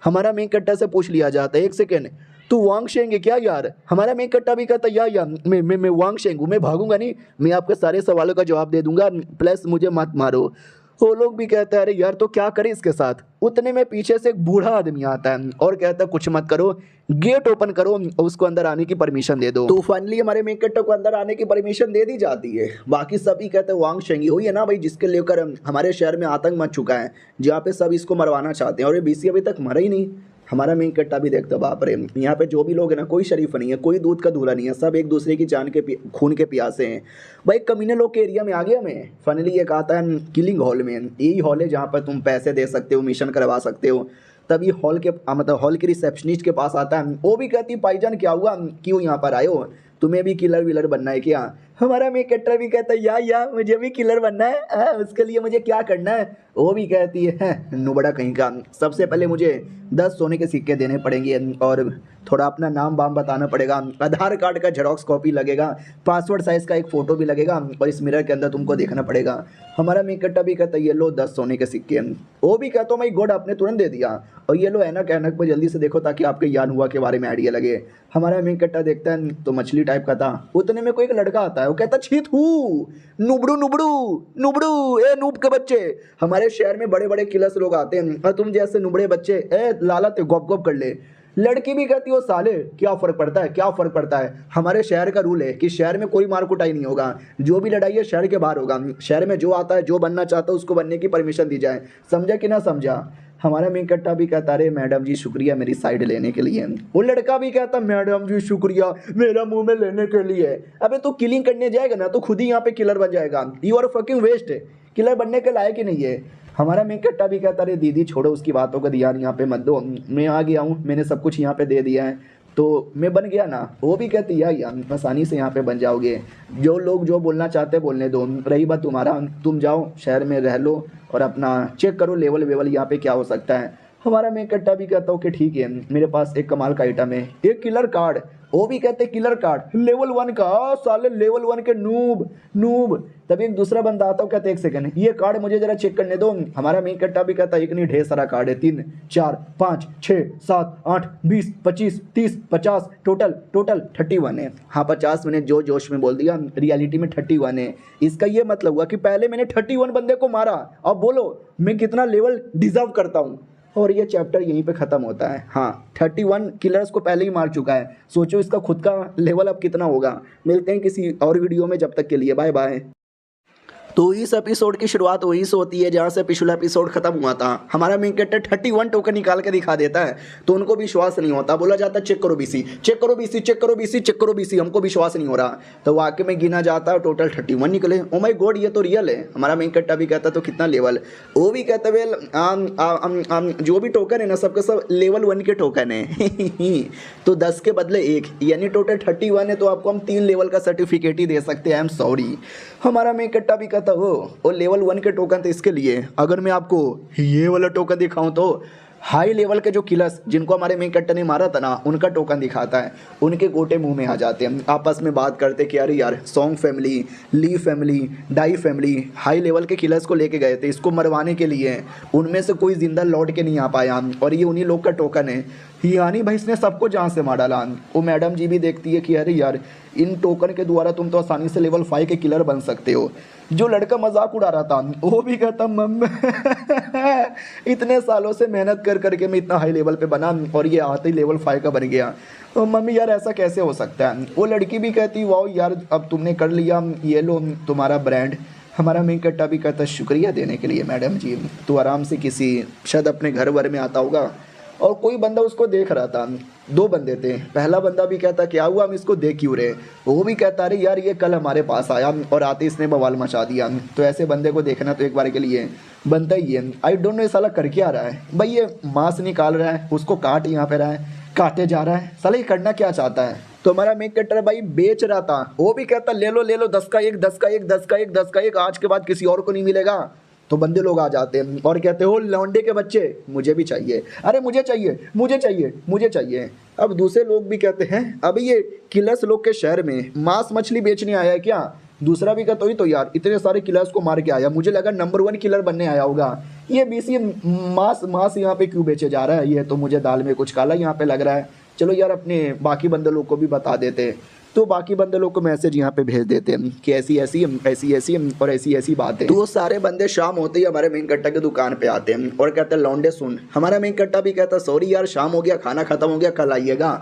हमारा मेन कट्टा से पूछ लिया जाता है एक सेकेंड तू वांग शेंग है क्या यार? हमारा मेन कट्टा भी कहता यार मैं वांग शेंग हूँ, मैं भागूंगा नहीं, मैं आपके सारे सवालों का जवाब दे दूंगा, प्लस मुझे मत मारो। वो लोग भी कहते हैं अरे यार तो क्या करें इसके साथ? उतने में पीछे से एक बूढ़ा आदमी आता है और कहता है कुछ मत करो, गेट ओपन करो, उसको अंदर आने की परमिशन दे दो। तो फाइनली हमारे मेन कट्टर को अंदर आने की परमिशन दे दी जाती है। बाकी सभी कहते हैं वांग शेंगी हुई है ना भाई जिसके लेकर हमारे शहर में आतंक मच चुका है, जहाँ पे सब इसको मरवाना चाहते हैं और ये बीसी अभी तक मरा ही नहीं। हमारा मेन कट्टा भी देखता बाप रे यहाँ पे जो भी लोग हैं ना कोई शरीफ नहीं है, कोई दूध का दूल्हा नहीं है, सब एक दूसरे की जान के खून के प्यासे हैं। भाई कमीने लोग के एरिया में आ गया हमें। फाइनली एक आता है किलिंग हॉल में, यही हॉल है जहाँ पर तुम पैसे दे सकते हो, मिशन करवा सकते हो। तभी हॉल के मतलब हॉल के रिसेप्शनिस्ट के पास आता है, वो भी कहती भाईजान क्या हुआ, क्यों यहाँ पर आए हो, तुम्हें भी किलर विलर बनना है क्या? हमारा मेन कट्टर भी कहता है या मुझे भी किलर बनना है, उसके लिए मुझे क्या करना है? वो भी कहती है नुबड़ा कहीं का, सबसे पहले मुझे 10 सोने के सिक्के देने पड़ेंगे और थोड़ा अपना नाम वाम बताना पड़ेगा, आधार कार्ड का जेरोक्स कॉपी लगेगा, पासवर्ड साइज़ का एक फ़ोटो भी लगेगा और इस मिरर के अंदर तुमको देखना पड़ेगा। हमारा मेन कट्टा भी कहता है ये लो 10 सोने के सिक्के। वो भी कहता हूँ माई गॉड आपने तुरंत दे दिया, और ये लो ऐनक ऐनक पर जल्दी से देखो ताकि आपके यान हुआ के बारे में आइडिया लगे। हमारा मेन कट्टा देखता है तो मछली टाइप का था। उतने में कोई एक लड़का आता है, वो कहता छीत हूँ नुबड़ू नुबड़ू नुबड़ू ए नूब के बच्चे। हमारे शहर में बड़े बड़े किलर्स लोग आते हैं और तुम जैसे नुबड़े बच्चे ए लाला ते गॉप गॉप कर ले। लड़की भी कहती हो साले क्या फ़र्क पड़ता है, क्या फ़र्क पड़ता है? हमारे शहर का रूल है कि शहर में कोई मार कुटाई नहीं होगा, जो भी लड़ाई है शहर के बाहर होगा। शहर में जो आता है जो बनना चाहता है उसको बनने की परमिशन दी जाए, समझा कि ना समझा? हमारा मेन कट्टा भी कहता अरे मैडम जी शुक्रिया मेरी साइड लेने के लिए। वो लड़का भी कहता मैडम जी शुक्रिया मेरा मुंह में लेने के लिए। अबे तू किलिंग करने जाएगा ना तो खुद ही यहाँ पे किलर बन जाएगा, you are fucking waste, killer बनने के लायक ही नहीं है। हमारा मेन कट्टा भी कहता अरे दीदी छोड़ो उसकी बातों का ध्यान यहाँ पे मत दो, मैं आ गया हूँ, मैंने सब कुछ यहाँ पे दे दिया है तो मैं बन गया ना। वो भी कहती है यार आसानी से यहाँ पे बन जाओगे, जो लोग जो बोलना चाहते बोलने दो, रही बात तुम्हारा तुम जाओ शहर में रह लो और अपना चेक करो लेवल वेवल यहाँ पे क्या हो सकता है। हमारा मैं कट्टा भी कहता हूँ कि ठीक है मेरे पास एक कमाल का आइटम है, एक किलर कार्ड। वो भी कहते किलर कार्ड लेवल 1 का, साले लेवल 1 के नूब। तभी एक दूसरा बंदा आता हूँ, कहते एक सेकंड ये कार्ड मुझे जरा चेक करने दो। हमारा मेन कट्टा भी कहता एक नहीं ढेर सारा कार्ड है, 3 4 5 6 7 8 20 25 30 50 टोटल 31 है। हाँ 50 मैंने जो जोश में बोल दिया, रियलिटी में 31 है। इसका ये मतलब हुआ कि पहले मैंने 31 बंदे को मारा। अब बोलो मैं कितना लेवल डिजर्व करता हूँ। और ये चैप्टर यहीं पे ख़त्म होता है। हाँ, 31 किलर्स को पहले ही मार चुका है। सोचो इसका खुद का लेवल अब कितना होगा। मिलते हैं किसी और वीडियो में, जब तक के लिए बाय बाय। तो इस एपिसोड की शुरुआत वहीं से होती है जहाँ से पिछला एपिसोड खत्म हुआ था। हमारा मेन कैरेक्टर 31 टोकन निकाल के दिखा देता है, तो उनको विश्वास नहीं होता। बोला जाता है चेक करो बीसी, चेक करो बीसी, चेक करो बीसी, चेक करो बीसी, हमको विश्वास नहीं हो रहा। तो वाकई में गिना जाता है, टोटल 31 निकले। ओ माय गॉड, ये तो रियल है। हमारा मेन कैरेक्टर भी कहता तो कितना लेवल, वो भी कहता वेल जो भी टोकन है ना, सबके सब लेवल 1 के टोकन है। तो 10 के बदले 1, यानी टोटल 31 है, तो आपको हम 3 लेवल का सर्टिफिकेट ही दे सकते हैं। I am sorry. हमारा मेन कैरेक्टर भी कहता हो वो लेवल 1 के टोकन थे इसके लिए। अगर मैं आपको ये वाला टोकन दिखाऊं तो हाई लेवल के जो किलर्स जिनको हमारे मेन कैरेक्टर ने मारा था ना, उनका टोकन दिखाता है। उनके गोटे मुंह में आ जाते हैं, आपस में बात करते कि अरे यार Song family, Li family, Dai family high level के किलर्स को लेके गए थे इसको मरवाने के लिए। उनमें से कोई जिंदा लौट के नहीं आ पाया और ये उन्हीं लोग का टोकन है। यानी भाई इसने सबको जान से मार डाला। वो मैडम जी भी देखती है कि अरे यार इन टोकन के द्वारा तुम तो आसानी से लेवल 5 के किलर बन सकते हो। जो लड़का मजाक उड़ा रहा था वो भी कहता मम्मी इतने सालों से मेहनत कर करके मैं इतना हाई लेवल पे बना और ये आते ही लेवल 5 का बन गया। तो मम्मी यार ऐसा कैसे हो सकता है। वो लड़की भी कहती वाओ यार अब तुमने कर लिया, ये लो तुम्हारा ब्रांड। हमारा मेन कैरेक्टर भी कहता शुक्रिया देने के लिए मैडम जी। तो आराम से किसी शायद अपने घर वर में आता होगा और कोई बंदा उसको देख रहा था। 2 बंदे थे। पहला बंदा भी कहता क्या हुआ, हम इसको देख क्यों रहे। वो भी कहता अरे यार ये कल हमारे पास आया और आते इसने बवाल मचा दिया। तो ऐसे बंदे को देखना तो एक बार के लिए बनता ही है। आई डोंट नो ये साला कर क्या रहा है भाई। ये मांस निकाल रहा है, उसको काट यहाँ पे रहा है, काटे जा रहा है। साला ये करना क्या चाहता है। तो हमारा मेन कैरेक्टर भाई बेच रहा था। वो भी कहता ले लो ले लो, 10 का 1, 10 का 1, 10 का 1, 10 का 1, आज के बाद किसी और को नहीं मिलेगा। तो बंदे लोग आ जाते हैं और कहते हो लौंडे के बच्चे मुझे भी चाहिए, अरे मुझे चाहिए, मुझे चाहिए, मुझे चाहिए। अब दूसरे लोग भी कहते हैं अभी ये किलर्स लोग के शहर में मांस मछली बेचने आया है क्या। दूसरा भी कहता ही तो यार इतने सारे किलर्स को मार के आया, मुझे लगा नंबर 1 किलर बनने आया होगा। ये बीसी मांस यहाँ पे क्यों बेचे जा रहा है, ये तो मुझे दाल में कुछ काला यहाँ पे लग रहा है। चलो यार अपने बाकी बंदे लोग को भी बता देते। तो बाकी बंदे लोग को मैसेज यहाँ पे भेज देते हैं कि ऐसी ऐसी और ऐसी ऐसी बात है। तो वो सारे बंदे शाम होते ही हमारे मेन कट्टा की दुकान पे आते हैं और कहते हैं लौंडे सुन। हमारा मेन कट्टा भी कहता सॉरी यार शाम हो गया, खाना खत्म हो गया, कल आइएगा।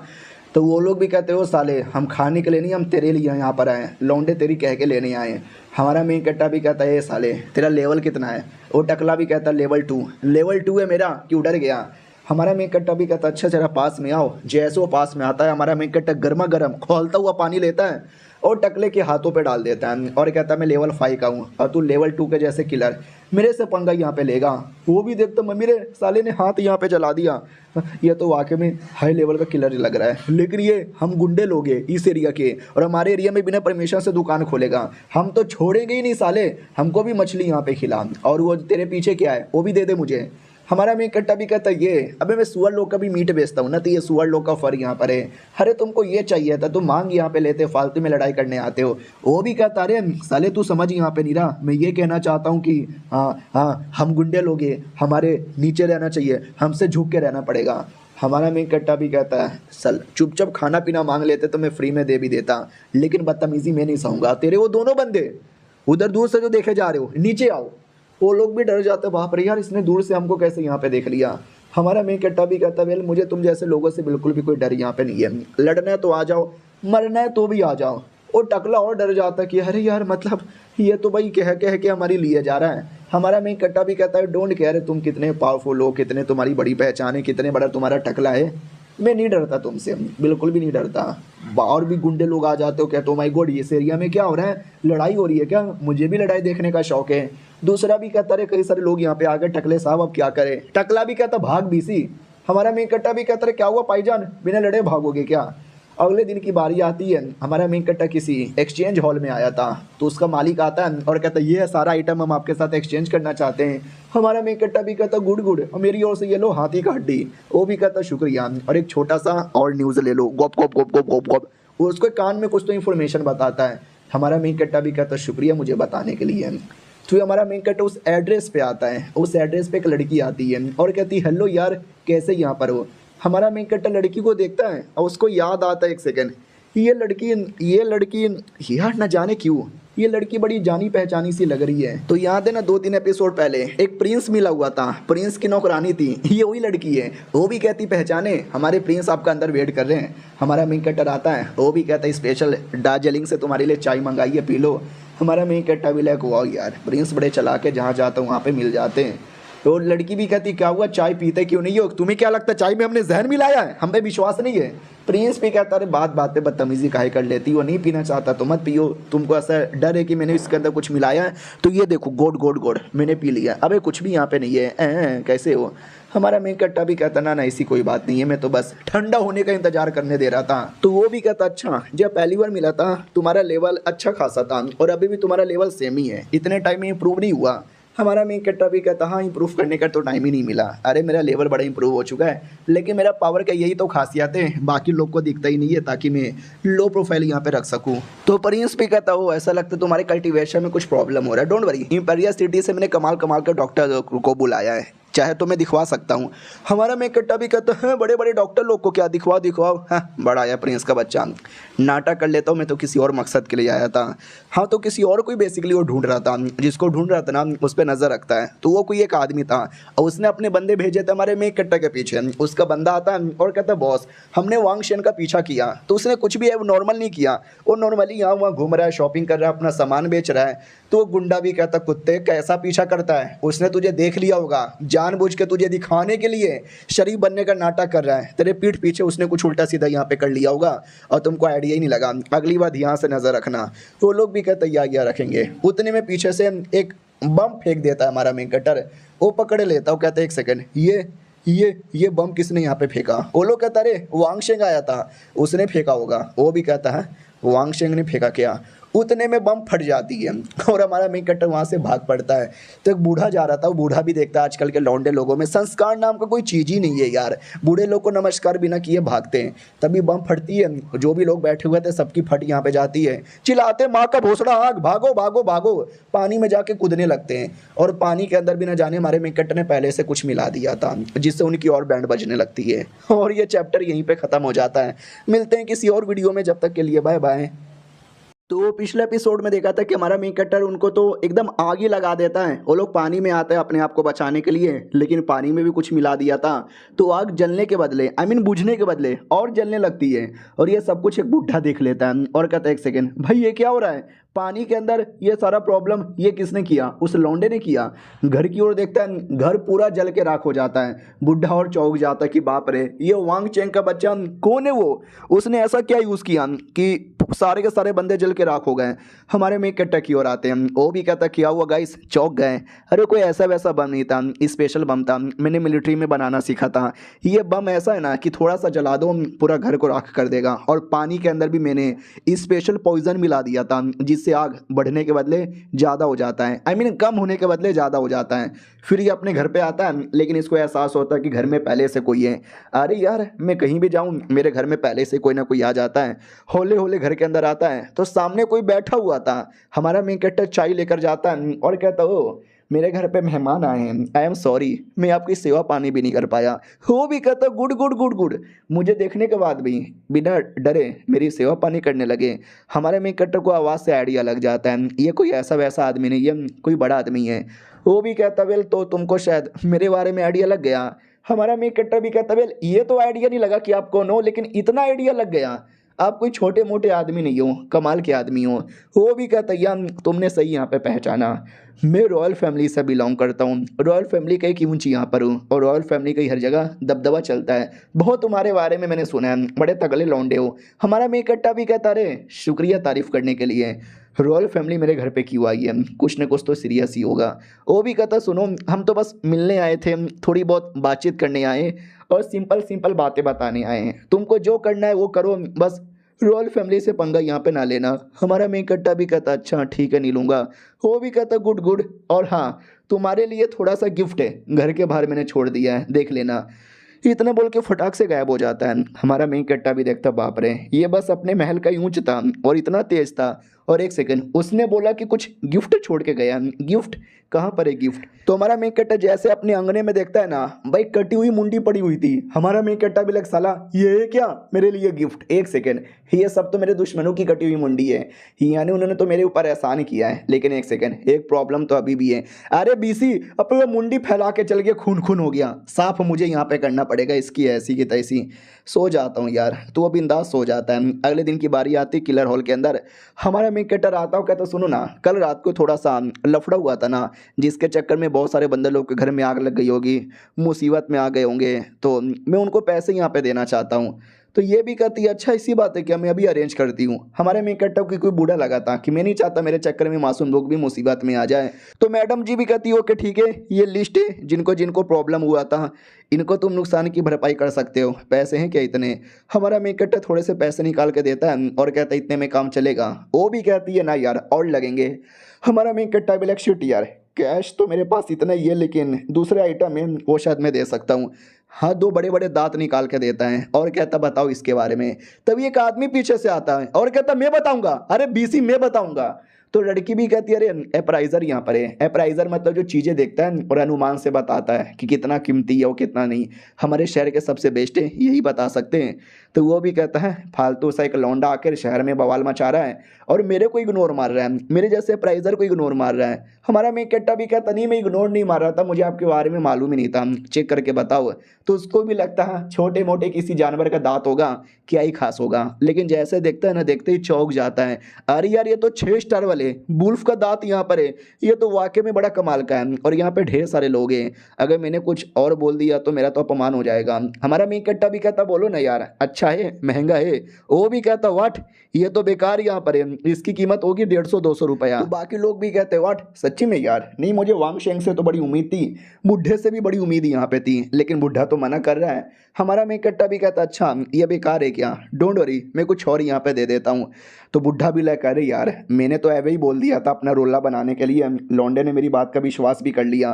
तो वो लोग भी कहते हो साले हम खाने के लिए नहीं, हम तेरे लिए यहाँ पर आए, लौंडे तेरी कह के लेने आए। हमारा मेन कट्टा भी कहता है साले तेरा लेवल कितना है। वो टकला भी कहता है लेवल 2, लेवल 2 है मेरा, क्यों डर गया। हमारा मेन कट्टा भी कहता अच्छा जरा पास में आओ। जैसे वो पास में आता है हमारा मेन कट्टा गर्मा गर्म खोलता हुआ पानी लेता है और टकले के हाथों पे डाल देता है और कहता है मैं लेवल 5 का हूँ और तू लेवल 2 के जैसे किलर, मेरे से पंगा यहाँ पे लेगा। वो भी देखता मम्मी रे साले ने हाथ यहाँ पे चला दिया, ये तो वाकई में हाई लेवल का किलर लग रहा है। लेकिन ये हम गुंडे लोग हैं इस एरिया के और हमारे एरिया में बिना परमिशन से दुकान खोलेगा, हम तो छोड़ेंगे ही नहीं साले, हमको भी मछली यहाँ पे खिला। और वो तेरे पीछे क्या है वो भी दे दे मुझे। हमारा मेन कट्टा भी कहता है ये अबे मैं सुअर लोग का भी मीट बेचता हूँ ना, तो ये सुअर लोग का फर यहाँ पर है। अरे तुमको ये चाहिए था, तुम मांग यहाँ पे लेते, फालतू में लड़ाई करने आते हो। वो भी कहता अरे साले तू समझ यहाँ पे नहीं रहा, मैं ये कहना चाहता हूँ कि हाँ हम गुंडे लोग हैं, हमारे नीचे रहना चाहिए, हमसे झुक के रहना पड़ेगा। हमारा मेन कट्टा भी कहता है सल चुपचाप खाना पीना मांग लेते तो मैं फ्री में दे भी देता, लेकिन बदतमीजी मैं नहीं सहूँगा। तेरे वो दोनों बंदे उधर दूर से जो देखे जा रहे हो नीचे आओ। वो लोग भी डर जाते बाप रे यार इसने दूर से हमको कैसे यहाँ पे देख लिया। हमारा मेन कट्टा भी कहता वेल मुझे तुम जैसे लोगों से बिल्कुल भी कोई डर यहाँ पे नहीं है, लड़ना है तो आ जाओ, मरना है तो भी आ जाओ। वो टकला और डर जाता कि अरे यार मतलब ये तो भाई कह कह के हमारी लिए जा रहा है। हमारा मेन कट्टा भी कहता है डोंट केयर तुम कितने पावरफुल हो, कितने तुम्हारी बड़ी पहचान है, कितने बड़ा तुम्हारा टकला है, मैं नहीं डरता तुमसे, बिल्कुल भी नहीं डरता। और भी गुंडे लोग आ जाते हो कहते हो माय गॉड इस एरिया में क्या हो रहा है, लड़ाई हो रही है क्या, मुझे भी लड़ाई देखने का शौक है। दूसरा भी कहता रहे कई सारे लोग यहाँ पे आ गए, टकले साहब अब क्या करें। टकला भी कहता भाग बीसी। हमारा मेन कट्टा भी कहता रहे क्या हुआ भाईजान बिना लड़े भागोगे क्या। अगले दिन की बारी आती है, हमारा मेन कट्टा किसी एक्सचेंज हॉल में आया था, तो उसका मालिक आता है और कहता है ये सारा आइटम हम आपके साथ एक्सचेंज करना चाहते हैं। हमारा मेन कट्टा भी कहता गुड गुड, मेरी ओर से ये लो हाथी का हड्डी। वो भी कहता शुक्रिया और एक छोटा सा और न्यूज़ ले लो, गोप गोप गोप गोप गोप गोप। वो उसके कान में कुछ तो इन्फॉर्मेशन बताता है। हमारा मेन कट्टा भी कहता शुक्रिया मुझे बताने के लिए। तो हमारा मेन कट्टा उस एड्रेस पे आता है, उस एड्रेस पे एक लड़की आती है और कहती हेलो यार कैसे यहाँ पर हो। हमारा मेन कट्टा लड़की को देखता है और उसको याद आता है एक सेकंड ये लड़की यार न जाने क्यों ये लड़की बड़ी जानी पहचानी सी लग रही है। तो याद है ना 2-3 एपिसोड पहले एक प्रिंस मिला हुआ था, प्रिंस की नौकरानी थी, ये वही लड़की है। वो भी कहती पहचाने हमारे प्रिंस आपका अंदर वेट कर रहे हैं। हमारा मेन कैरेक्टर आता है, वो भी कहता है स्पेशल दार्जिलिंग से तुम्हारे लिए चाय मंगाई है, पी लो। हमारा मेन कैरेक्टर भी लाइक वाह यार प्रिंस बड़े चला के, जहाँ जाता हूँ वहाँ पे मिल जाते हैं। तो लड़की भी कहती क्या हुआ चाय पीते क्यों नहीं हो, तुम्हें क्या लगता है चाय में हमने जहर मिलाया है, हम पे विश्वास नहीं है। प्रिंस भी कहता अरे बात पे बदतमीजी काहे कर लेती हो, नहीं पीना चाहता तो मत पियो, तुमको ऐसा डर है कि मैंने इसके अंदर कुछ मिलाया है, तो ये देखो गोड गोड गोड मैंने पी लिया, अबे कुछ भी यहाँ पे नहीं है, कैसे हो। हमारा मेन कट्टा भी कहता ना ऐसी कोई बात नहीं है, मैं तो बस ठंडा होने का इंतजार करने दे रहा था। तो वो भी कहता अच्छा जब पहली बार मिला था तुम्हारा लेवल अच्छा खासा था और अभी भी तुम्हारा लेवल सेम ही है, इतने टाइम में इम्प्रूव नहीं हुआ। हमारा मेन कैरेक्टर भी कहता हाँ इंप्रूव करने का तो टाइम ही नहीं मिला, अरे मेरा लेवल बड़ा इंप्रूव हो चुका है, लेकिन मेरा पावर का यही तो खासियत है, बाकी लोग को दिखता ही नहीं है ताकि मैं लो प्रोफाइल यहाँ पे रख सकूँ। तो प्रिंस भी कहता हो ऐसा लगता है तुम्हारे कल्टीवेशन में कुछ प्रॉब्लम हो रहा है, डोंट वरी इंपेरियल सिटी से मैंने कमाल कमाल के डॉक्टर को बुलाया है, चाहे तो मैं दिखवा सकता हूँ। हमारा मेन कैरेक्टर भी कहता है बड़े बड़े डॉक्टर लोग को क्या दिखवाओ। हाँ बड़ा आया प्रिंस का बच्चा, नाटक कर लेता हूँ, मैं तो किसी और मकसद के लिए आया था। हाँ तो किसी और को ही बेसिकली वो ढूंढ रहा था, जिसको ढूंढ रहा था ना उस पर नज़र रखता है, तो वो कोई एक आदमी था और उसने अपने बंदे भेजे थे हमारे मेन कैरेक्टर के पीछे। उसका बंदा आता है और कहता है बॉस हमने वांग शेन का पीछा किया, तो उसने कुछ भी नॉर्मल नहीं किया, वो नॉर्मली यहाँ वहाँ घूम रहा है, शॉपिंग कर रहा है, अपना सामान बेच रहा है। तो गुंडा भी कहता कुत्ते कैसा पीछा करता है, उसने तुझे देख लिया होगा, जानबूझ के तुझे दिखाने के लिए शरीफ बनने का नाटक कर रहा है, तेरे पीठ पीछे उसने कुछ उल्टा सीधा यहाँ पे कर लिया होगा और तुमको आइडिया ही नहीं लगा, अगली बार ध्यान से नजर रखना। वो लोग भी कहते या रखेंगे। उतने में पीछे से एक बम फेंक देता है हमारा मेन कैरेक्टर, वो पकड़ लेता है, कहते एक सेकंड ये बम किसने यहाँ पे फेंका। वो लोग कहता अरे वांगशेंग आया था उसने फेंका होगा, वो भी कहता है वांगशेंग ने फेंका क्या। उतने में बम फट जाती है और हमारा मेन कैरेक्टर वहाँ से भाग पड़ता है। तो एक बूढ़ा जा रहा था, वो बूढ़ा भी देखता है आजकल के लौंडे लोगों में संस्कार नाम का कोई चीज़ ही नहीं है यार, बूढ़े लोग को नमस्कार बिना किए भागते हैं। तभी बम फटती है, जो भी लोग बैठे हुए थे सबकी फट यहाँ पे जाती है, चिल्लाते माँ का भोसड़ा आग, भागो भागो भागो, पानी में जाके कूदने लगते हैं। और पानी के अंदर भी न जाने हमारे मेन कैरेक्टर ने पहले से कुछ मिला दिया था जिससे उनकी और बैंड बजने लगती है। और ये चैप्टर यहीं पर ख़त्म हो जाता है। मिलते हैं किसी और वीडियो में, जब तक के लिए बाय बाय। तो पिछले एपिसोड में देखा था कि हमारा मेन कैरेक्टर उनको तो एकदम आग ही लगा देता है, वो लोग पानी में आते हैं अपने आप को बचाने के लिए, लेकिन पानी में भी कुछ मिला दिया था, तो आग जलने के बदले बुझने के बदले और जलने लगती है। और ये सब कुछ एक बूढ़ा देख लेता है और कहता है एक सेकेंड भाई ये क्या हो रहा है, पानी के अंदर ये सारा प्रॉब्लम ये किसने किया, उस लौंडे ने किया। घर की ओर देखता है, घर पूरा जल के राख हो जाता है। बुढ़ा और चौंक जाता है कि बाप रे ये वांग चेंग का बच्चा कौन है, वो उसने ऐसा क्या यूज़ किया कि सारे के सारे बंदे जल के राख हो गए। हमारे मेन कैरेक्टर की ओर आते हैं, वो भी कहता किया हुआ गाइस, चौंक गए। अरे कोई ऐसा वैसा बम नहीं था, स्पेशल बम था, मैंने मिलिट्री में बनाना सीखा था। ये बम ऐसा है ना कि थोड़ा सा जला दो पूरा घर को राख कर देगा। और पानी के अंदर भी मैंने स्पेशल पॉइजन मिला दिया था जिससे आग बढ़ने के बदले ज़्यादा हो जाता है, कम होने के बदले ज़्यादा हो जाता है। फिर ये अपने घर पे आता है, लेकिन इसको एहसास होता है कि घर में पहले से कोई है। अरे यार मैं कहीं भी जाऊँ मेरे घर में पहले से कोई ना कोई आ जाता है। होले होले घर के अंदर आता है तो सामने कोई बैठा हुआ था। हमारा मेन कैरेक्टर चाय लेकर जाता है और कहता हो मेरे घर पे मेहमान आए हैं, आई एम सॉरी मैं आपकी सेवा पानी भी नहीं कर पाया। वो भी कहता गुड गुड गुड गुड, मुझे देखने के बाद भी बिना डरे मेरी सेवा पानी करने लगे। हमारे मेन कैरेक्टर को आवाज़ से आइडिया लग जाता है ये कोई ऐसा वैसा आदमी नहीं, ये कोई बड़ा आदमी है। वो भी कहता वेल तो तुमको शायद मेरे बारे में आइडिया लग गया। हमारा मेन कैरेक्टर भी कहता वेल ये तो आइडिया नहीं लगा कि आप कौन हो, लेकिन इतना आइडिया लग गया, आप कोई छोटे मोटे आदमी नहीं हो, कमाल के आदमी हो। वो भी कहता यार तुमने सही यहाँ पे पहचाना, मैं रॉयल फैमिली से बिलोंग करता हूँ, रॉयल फैमिली का ही ऊँची यहाँ पर हूँ और रॉयल फैमिली का ही हर जगह दबदबा चलता है। बहुत तुम्हारे बारे में मैंने सुना है, बड़े तगड़े लौंडे हो। हमारा मेन कैरेक्टर भी कहता रे शुक्रिया तारीफ़ करने के लिए, रॉयल फैमिली मेरे घर पे क्यों आई है, कुछ न कुछ तो सीरियस ही होगा। वो भी कहता सुनो हम तो बस मिलने आए थे, थोड़ी बहुत बातचीत करने आए और सिंपल बातें बताने आए हैं, तुमको जो करना है वो करो, बस रॉयल फैमिली से पंगा यहाँ पे ना लेना। हमारा मेन कैरेक्टर भी कहता अच्छा ठीक है नहीं लूँगा। वो भी कहता गुड गुड, और हाँ तुम्हारे लिए थोड़ा सा गिफ्ट है, घर के बाहर मैंने छोड़ दिया है देख लेना। इतना बोल के फटाक से गायब हो जाता है। हमारा मेन कैरेक्टर भी देखता बाप रे ये बस अपने महल का ही ऊंच था और इतना तेज था, और एक सेकंड, उसने बोला कि कुछ गिफ्ट छोड़ के गया। गिफ्ट कहाँ पर है गिफ्ट? तो हमारा मेन कट्टा जैसे अपने अंगने में देखता है ना भाई, कटी हुई मुंडी पड़ी हुई थी। हमारा मेन कट्टा भी लग, साला ये है क्या मेरे लिए गिफ्ट? एक सेकंड, ये सब तो मेरे दुश्मनों की कटी हुई मुंडी है, यानी उन्होंने तो मेरे ऊपर एहसान किया है। लेकिन एक सेकंड, एक प्रॉब्लम तो अभी भी है। अरे बीसी, अब वो मुंडी फैला के चल गया, खून खून हो गया, साफ मुझे यहाँ पे करना पड़ेगा इसकी ऐसी की तैसी। सो जाता हूँ यार, तो वो बिंदास सो जाता है। अगले दिन की बारी आती किलर हॉल के अंदर। हमारा मेन कट्टर आता हूँ, कहता सुनो ना, कल रात को थोड़ा सा लफड़ा हुआ था ना, जिसके चक्कर में बहुत सारे बंदर लोग के घर में आग लग गई होगी, मुसीबत में आ गए होंगे, तो मैं उनको पैसे यहाँ पे देना चाहता हूँ। तो ये भी कहती है अच्छा इसी बात है क्या, मैं अभी अरेंज करती हूँ। हमारे में कट्टा की कोई बूढ़ा लगा था कि मैं नहीं चाहता मेरे चक्कर में मासूम लोग भी मुसीबत में आ जाए। तो मैडम जी भी कहती है ओके ठीक है, ये लिस्ट है जिनको जिनको प्रॉब्लम हुआ था, इनको तुम नुकसान की भरपाई कर सकते हो। पैसे हैं क्या इतने? हमारा मेन कट्टा थोड़े से पैसे निकाल के देता है और कहता है इतने में काम चलेगा। वो भी कहती है ना यार और लगेंगे। हमारा मेन कट्टा भी लग शिट यार, कैश तो मेरे पास इतना ही है, लेकिन दूसरे आइटम है वो शायद मैं दे सकता हूँ। हाँ, दो बड़े बड़े दांत निकाल के देता है और कहता बताओ इसके बारे में। तभी एक आदमी पीछे से आता है और कहता मैं बताऊंगा। अरे बीसी मैं बताऊंगा। तो लड़की भी कहती है अरे अप्राइजर यहाँ पर है। अप्राइजर मतलब जो चीज़ें देखता है और अनुमान से बताता है कि कितना कीमती है और कितना नहीं। हमारे शहर के सबसे बेस्ट है, यही बता सकते हैं। तो वो भी कहता है फालतू सा एक लौंडा आकर शहर में बवाल मचा रहा है और मेरे को इग्नोर मार रहा है, मेरे जैसे अप्राइजर को इग्नोर मार रहा है। हमारा मेन कट्टा भी कहता नहीं मैं इग्नोर नहीं मार रहा था, मुझे आपके बारे में मालूम ही नहीं था, चेक करके बताओ। तो उसको भी लगता है छोटे मोटे किसी जानवर का दांत होगा, क्या ही खास होगा। लेकिन जैसे देखता है ना, देखते ही चौंक जाता है। अरे यार ये तो 6 स्टार वाले वुल्फ का दांत यहाँ पर है, ये तो वाकई में बड़ा कमाल का है और यहाँ पे ढेर सारे लोग हैं। अगर मैंने कुछ और बोल दिया तो मेरा तो अपमान हो जाएगा। हमारा मेन कट्टा भी कहता बोलो ना यार, अच्छा है महंगा है। वो भी कहता वाट, ये तो बेकार यहाँ पर है, इसकी कीमत होगी 150-200 रुपया। तो बाकी लोग भी कहते वाट सच्ची में यार, नहीं मुझे वांग शेंग से तो बड़ी उम्मीद थी, बुढ़े से भी बड़ी उम्मीद यहाँ पे थी, लेकिन बुढ़ा तो मना कर रहा है। हमारा मेन कट्टा भी कहता अच्छा ये बेकार है क्या, डोंट वरी मैं कुछ और यहाँ पे दे देता हूँ। तो बुढ़ा भी लगा अरे यार मैंने तो ऐवे ही बोल दिया था अपना रोला बनाने के लिए, लौंडे ने मेरी बात का विश्वास भी कर लिया।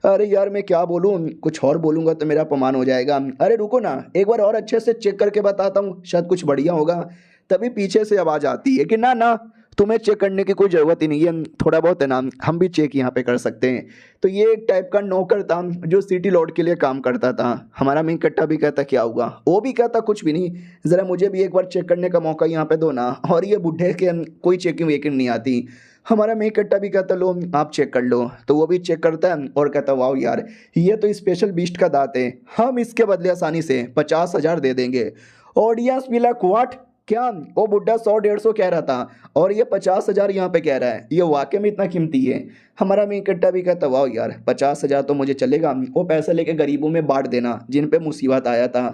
अरे यार मैं क्या बोलूँ, कुछ और बोलूँगा तो मेरा अपमान हो जाएगा। अरे रुको ना, एक बार और अच्छे से चेक करके बताता हूँ, शायद कुछ बढ़िया होगा। तभी पीछे से आवाज़ आती है कि ना ना तुम्हें चेक करने की कोई ज़रूरत ही नहीं है, थोड़ा बहुत है ना हम भी चेक यहाँ पे कर सकते हैं। तो ये एक टाइप का नौकर था जो सिटी लॉर्ड के लिए काम करता था। हमारा मेन कट्टा भी कहता क्या हुआ, वो भी कहता कुछ भी नहीं, ज़रा मुझे भी एक बार चेक करने का मौका यहाँ पे दो ना। और ये बुढ़े के कोई चेकिंग वेकिंग नहीं आती। हमारा मेन कट्टा भी कहता लो आप चेक कर लो। तो वो भी चेक करता है और कहता वाह यार ये तो स्पेशल बीस्ट का दांत है, हम इसके बदले आसानी से 50,000 दे देंगे। ऑडियंस भी लाइक व्हाट, क्या वो बुढ़ा 100-150 कह रहा था और ये 50,000 यहाँ पे कह रहा है, ये वाकई में इतना कीमती है। हमारा मेन कट्टा भी कहता वाह यार 50,000 तो मुझे चलेगा, वो पैसे लेके गरीबों में बांट देना जिन पे मुसीबत आया था।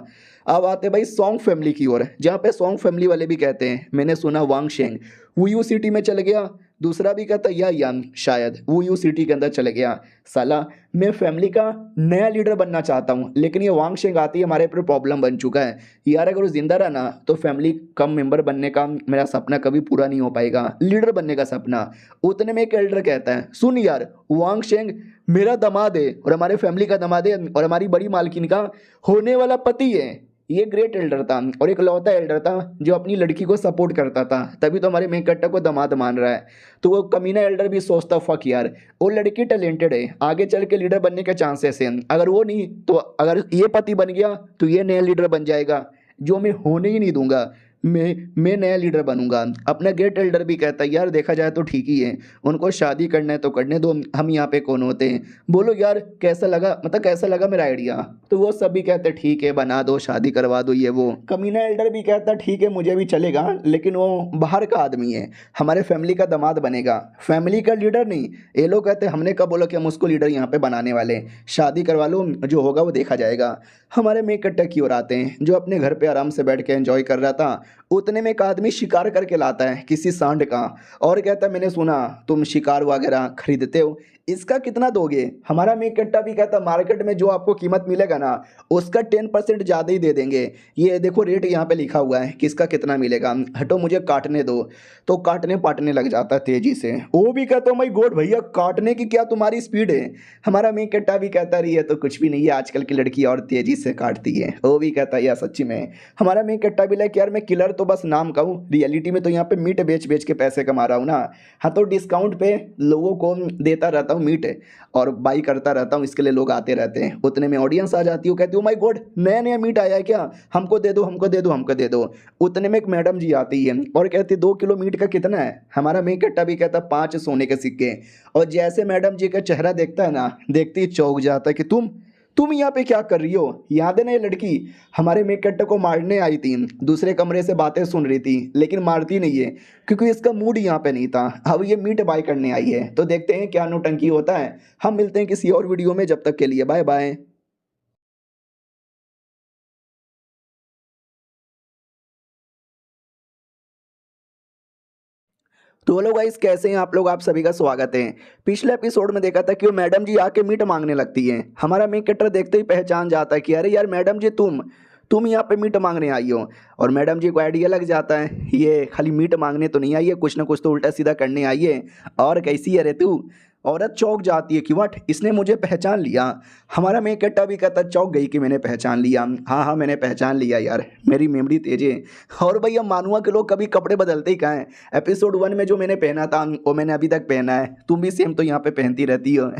अब आते भाई सॉन्ग फैमिली की ओर, जहाँ पे सॉन्ग फैमिली वाले भी कहते हैं मैंने सुना वांग शेंग वुयू सिटी में चल गया। दूसरा भी कहता या यान शायद वुयू सिटी के अंदर चल गया। साला मैं फैमिली का नया लीडर बनना चाहता हूँ, लेकिन ये वांग शेंग आती है हमारे पर प्रॉब्लम बन चुका है यार। अगर वो जिंदा रहा ना तो फैमिली कम मेंबर बनने का मेरा सपना कभी पूरा नहीं हो पाएगा, लीडर बनने का सपना। उतने में एक एल्डर कहता है सुन यार वांग शेंग मेरा दामाद है और हमारे फैमिली का दामाद है और हमारी बड़ी मालकिन का होने वाला पति है। ये ग्रेट एल्डर था और एक लौता एल्डर था जो अपनी लड़की को सपोर्ट करता था, तभी तो हमारे मेन कट्टा को दामाद मान रहा है। तो वो कमीना एल्डर भी सोचता फक यार वो लड़की टैलेंटेड है, आगे चल के लीडर बनने के चांसेस हैं, अगर वो नहीं तो अगर ये पति बन गया तो ये नया लीडर बन जाएगा, जो मैं होने ही नहीं दूंगा। मैं नया लीडर बनूंगा। अपना ग्रेट एल्डर भी कहता है यार देखा जाए तो ठीक ही है, उनको शादी करना है तो करने दो, हम यहाँ पे कौन होते हैं। बोलो यार कैसा लगा, मतलब कैसा लगा मेरा आइडिया। तो वो सब भी कहते ठीक है बना दो शादी करवा दो ये वो। कमीना एल्डर भी कहता ठीक है मुझे भी चलेगा, लेकिन वो बाहर का आदमी है, हमारे फैमिली का दामाद बनेगा, फैमिली का लीडर नहीं। ये लोग कहते हमने कब बोला कि हम उसको लीडर यहाँ पे बनाने वाले, शादी करवा लो जो होगा वो देखा जाएगा। हमारे मेन कट्टा की ओर आते हैं जो अपने घर पे आराम से बैठ के एंजॉय कर रहा था। उतने में एक आदमी शिकार करके लाता है किसी सांड का और कहता है मैंने सुना तुम शिकार वगैरह खरीदते हो, इसका कितना दोगे? हमारा मेक कट्टा भी कहता मार्केट में जो आपको कीमत मिलेगा ना उसका 10% ज़्यादा ही दे देंगे। ये देखो रेट यहाँ पे लिखा हुआ है किसका कितना मिलेगा। हटो मुझे काटने दो। तो काटने पाटने लग जाता है तेजी से। वो भी कहता माय गॉड भैया काटने की क्या तुम्हारी स्पीड है? हमारा मेक कट्टा भी कहता रही है तो कुछ भी नहीं है, आजकल की लड़की और तेजी से काटती है। वो भी कहता है यार सच्ची में। हमारा मेक कट्टा भी लाइक यार मैं किलर तो बस नाम का हूँ, रियलिटी में तो यहाँ पे मीट बेच बेच के पैसे कमा रहा हूँ ना। हाँ तो डिस्काउंट पे लोगों को देता रहता हूँ मीट और बाई करता रहता हूँ, इसके लिए लोग आते रहते हैं। उतने में ऑडियंस आ जाती है, कहती हूँ माय गॉड नया नया मीट आया है क्या, हमको दे दो हमको दे दो हमको दे दो। उतने में एक मैडम जी आती है और कहती 2 किलो मीट का कितना है? हमारा मेक कट्टा भी कहता 5 सोने के सिक्के। और जैसे मैडम जी का चेहरा देखता है ना, देखते ही चौंक जाता है कि तुम यहाँ पे क्या कर रही हो? याद है ना ये लड़की हमारे मेक कट्टे को मारने आई थी, दूसरे कमरे से बातें सुन रही थी लेकिन मारती नहीं है क्योंकि इसका मूड यहाँ पे नहीं था। अब ये मीट बाय करने आई है तो देखते हैं क्या नौटंकी होता है। हम मिलते हैं किसी और वीडियो में, जब तक के लिए बाय बाय। तो हेलो गाइस कैसे हैं आप लोग, आप सभी का स्वागत है। पिछले एपिसोड में देखा था कि वो मैडम जी आके मीट मांगने लगती है। हमारा मेक कटर देखते ही पहचान जाता है कि अरे यार मैडम जी तुम यहाँ पे मीट मांगने आई हो। और मैडम जी को आइडिया लग जाता है ये खाली मीट मांगने तो नहीं आई है, कुछ ना कुछ तो उल्टा सीधा करने आई है। और कैसी है रे तू? औरत चौंक जाती है कि वट इसने मुझे पहचान लिया। हमारा मेक कट्टा भी कहता चौंक गई कि मैंने पहचान लिया। हाँ हाँ मैंने पहचान लिया यार, मेरी मेमोरी तेज है। और भैया मानुआ के लोग कभी कपड़े बदलते ही कहाँ हैं। एपिसोड 1 में जो मैंने पहना था वो मैंने अभी तक पहना है, तुम भी सेम तो यहाँ पे पहनती रहती हो।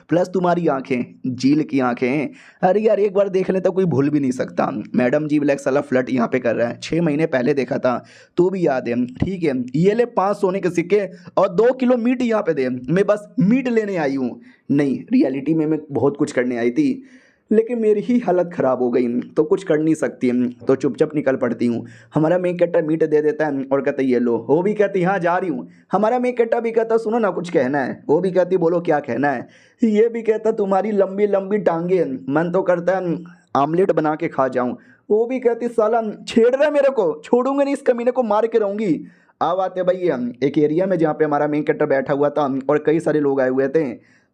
प्लस तुम्हारी आंखें झील की आंखें हैं। अरे यार एक बार देख ले तो कोई भूल भी नहीं सकता। मैडम जी ब्लैक साला फ्लर्ट यहाँ पे कर रहा है, 6 महीने पहले देखा था तो भी याद है। ठीक है ये ले 5 सोने के सिक्के और 2 किलो मीट यहाँ पे दे, मैं बस मीट लेने आई हूँ। नहीं रियलिटी में मैं बहुत कुछ करने आई थी लेकिन मेरी ही हालत ख़राब हो गई तो कुछ कर नहीं सकती तो चुपचाप निकल पड़ती हूँ। हमारा मेक कट्टा मीट दे देता है और कहता है ये लो। वो भी कहती हाँ जा रही हूँ। हमारा मेक कट्टा भी कहता सुनो ना कुछ कहना है। वो भी कहती बोलो क्या कहना है। ये भी कहता तुम्हारी लंबी लंबी टांगे, मन तो करता है आमलेट बना के खा जाऊँ। वो भी कहती साला छेड़ रहा है मेरे को, छोड़ूंगा नहीं, इस कमीने को मार के रहूँगी। अब आते भाई हम एक एरिया में जहाँ पे हमारा मेन कट्टर बैठा हुआ था और कई सारे लोग आए हुए थे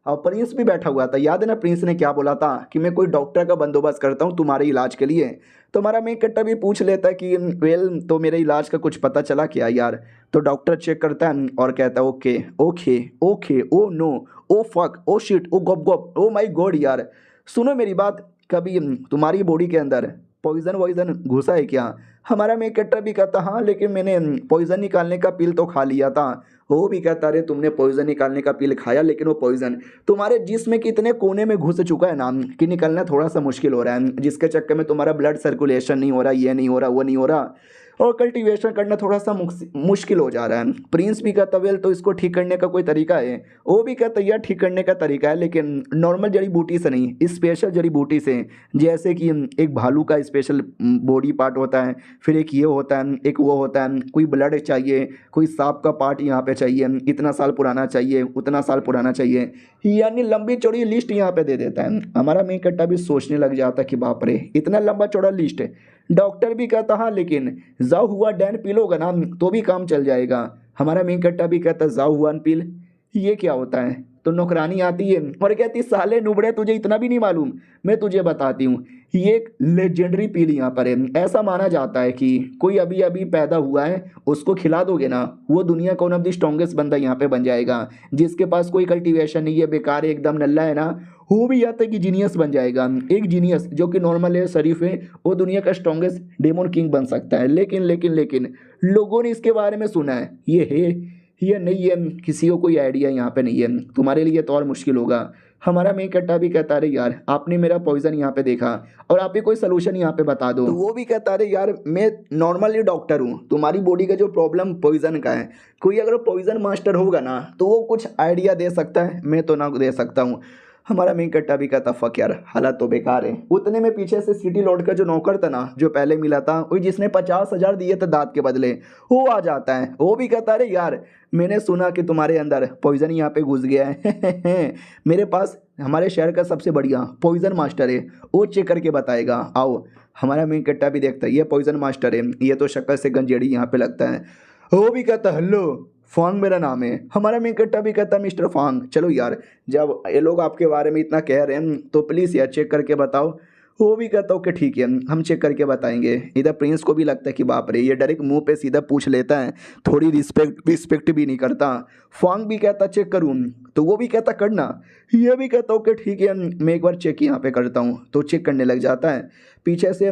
और प्रिंस भी बैठा हुआ था। याद है ना प्रिंस ने क्या बोला था कि मैं कोई डॉक्टर का बंदोबस्त करता हूँ तुम्हारे इलाज के लिए। तो हमारा मेन कट्टर भी पूछ लेता है कि वेल तो मेरे इलाज का कुछ पता चला क्या यार? तो डॉक्टर चेक करता है और कहता है okay okay okay oh no oh fuck oh shit oh गप गप ओ माई गॉड। यार सुनो मेरी बात, कभी तुम्हारी बॉडी के अंदर पॉइजन वॉइजन घुसा है क्या? हमारा मेक कट्टर भी कहता हाँ लेकिन मैंने पॉइजन निकालने का पिल तो खा लिया था। वो भी कहता अरे तुमने पॉइजन निकालने का पिल खाया लेकिन वो पॉइजन तुम्हारे जिस्म के इतने कोने में घुस चुका है ना कि निकलना थोड़ा सा मुश्किल हो रहा है, जिसके चक्कर में तुम्हारा ब्लड सर्कुलेशन नहीं हो रहा, ये नहीं हो रहा वो नहीं हो रहा और कल्टीवेशन करना थोड़ा सा मुश्किल हो जा रहा है। प्रिंस भी कहता वेल तो इसको ठीक करने का कोई तरीका है? वो भी कहता यार ठीक करने का तरीका है लेकिन नॉर्मल जड़ी बूटी से नहीं, स्पेशल जड़ी बूटी से। जैसे कि एक भालू का स्पेशल बॉडी पार्ट होता है, फिर एक ये होता है, एक वो होता है, कोई ब्लड चाहिए, कोई सांप का पार्ट यहाँ पे चाहिए, इतना साल पुराना चाहिए, उतना साल पुराना चाहिए, यानी लंबी चौड़ी लिस्ट यहाँ पे दे देता है। हमारा मेन कट्टा भी सोचने लग जाता कि बाप रे इतना लंबा चौड़ा लिस्ट है। डॉक्टर भी कहता हाँ लेकिन जाओ हुआ डैन पी लोगा ना तो भी काम चल जाएगा। हमारा मेन कट्टा भी कहता जाओ हुआ पील, ये क्या होता है? तो नौकरानी आती है और कहती साले नुबड़े तुझे इतना भी नहीं मालूम, मैं तुझे बताती हूँ। ये एक लेजेंडरी पील यहाँ पर है। ऐसा माना जाता है कि कोई अभी अभी पैदा हुआ है उसको खिला दोगे ना वो दुनिया का वन ऑफ द स्ट्रॉन्गेस्ट बंदा यहाँ पे बन जाएगा। जिसके पास कोई कल्टीवेशन नहीं है, बेकार है, एकदम नल्ला है ना, वो भी यहाँ तक कि जीनियस बन जाएगा। एक जीनियस जो कि नॉर्मल है, शरीफ है, वो दुनिया का स्ट्रॉन्गेस्ट डेमन किंग बन सकता है। लेकिन लेकिन लेकिन लोगों ने इसके बारे में सुना है, ये नहीं है, किसी को कोई आइडिया यहाँ पे नहीं है। तुम्हारे लिए तो और मुश्किल होगा। हमारा मेन कट्टा भी कहता रहे यार आपने मेरा पॉइजन यहाँ पे देखा और आप ही कोई सोल्यूशन यहाँ पे बता दो। तो वो भी कहता रहे यार मैं नॉर्मली डॉक्टर हूँ, तुम्हारी बॉडी का जो प्रॉब्लम पॉइजन का है, कोई अगर पॉइजन मास्टर होगा ना तो वो कुछ आइडिया दे सकता है, मैं तो ना दे सकता हूँ। हमारा मेन कट्टा भी कहता फक यार हालत तो बेकार है। उतने में पीछे से सिटी लॉर्ड का जो नौकर था ना जो पहले मिला था, वही जिसने 50,000 दिए थे दांत के बदले, वो आ जाता है। वो भी कहता है यार मैंने सुना कि तुम्हारे अंदर पॉइजन यहाँ पे घुस गया है। मेरे पास हमारे शहर का सबसे बढ़िया पॉइजन मास्टर है, वो चेक करके बताएगा, आओ। हमारा मेन कट्टा भी देखता है ये पॉइजन मास्टर है, ये तो शक्ल से गंजेड़ी यहाँ पे लगता है। वो भी कहता हेलो फांग मेरा नाम है। हमारा मेन कट्टा भी कहता है मिस्टर फांग। चलो यार, जब ये लोग आपके बारे में इतना कह रहे हैं तो प्लीज़ यार चेक करके बताओ। वो भी कहता हूँ कि ठीक है, हम चेक करके बताएंगे। इधर प्रिंस को भी लगता है कि बाप रे, ये डायरेक्ट मुंह पे सीधा पूछ लेता है, थोड़ी रिस्पेक्ट भी नहीं करता। फांग भी कहता चेक करूँ, तो वो भी कहता करना। ये भी कहता हूँ कि ठीक है, मैं एक बार चेक यहाँ पे करता हूँ। तो चेक करने लग जाता है। पीछे से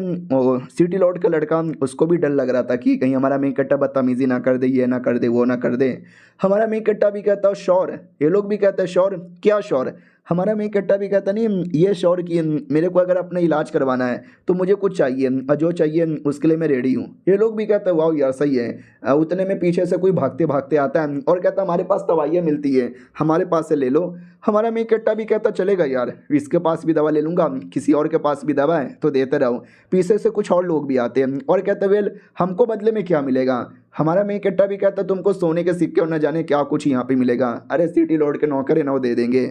सिटी लॉर्ड का लड़का, उसको भी डर लग रहा था कि कहीं हमारा मेन कट्टा बदतमीजी ना कर दे, ये ना कर दे, वो ना कर दे। हमारा मेन कट्टा भी कहता है श्योर। ये लोग भी कहते हैं श्योर। क्या श्योर? हमारा मेन कट्टा भी कहता नहीं, ये श्योर कि मेरे को अगर अपना इलाज करवाना है तो मुझे कुछ चाहिए और जो चाहिए उसके लिए मैं रेडी हूँ। ये लोग भी कहते हैं वाह यार सही है। उतने में पीछे से कोई भागते भागते आता है और कहता हमारे पास दवाइयाँ मिलती है, हमारे पास से ले लो। हमारा मेन कट्टा भी कहता चलेगा यार, इसके पास भी दवा ले लूँगा, किसी और के पास भी दवा है तो देते रहो। पीछे से कुछ और लोग भी आते हैं और कहते वेल हमको बदले में क्या मिलेगा? हमारा मेन कट्टा भी कहता तुमको सोने के सिक्के और न जाने क्या कुछ यहाँ पे मिलेगा। अरे सिटी लॉर्ड के नौकर है ना, वो दे देंगे।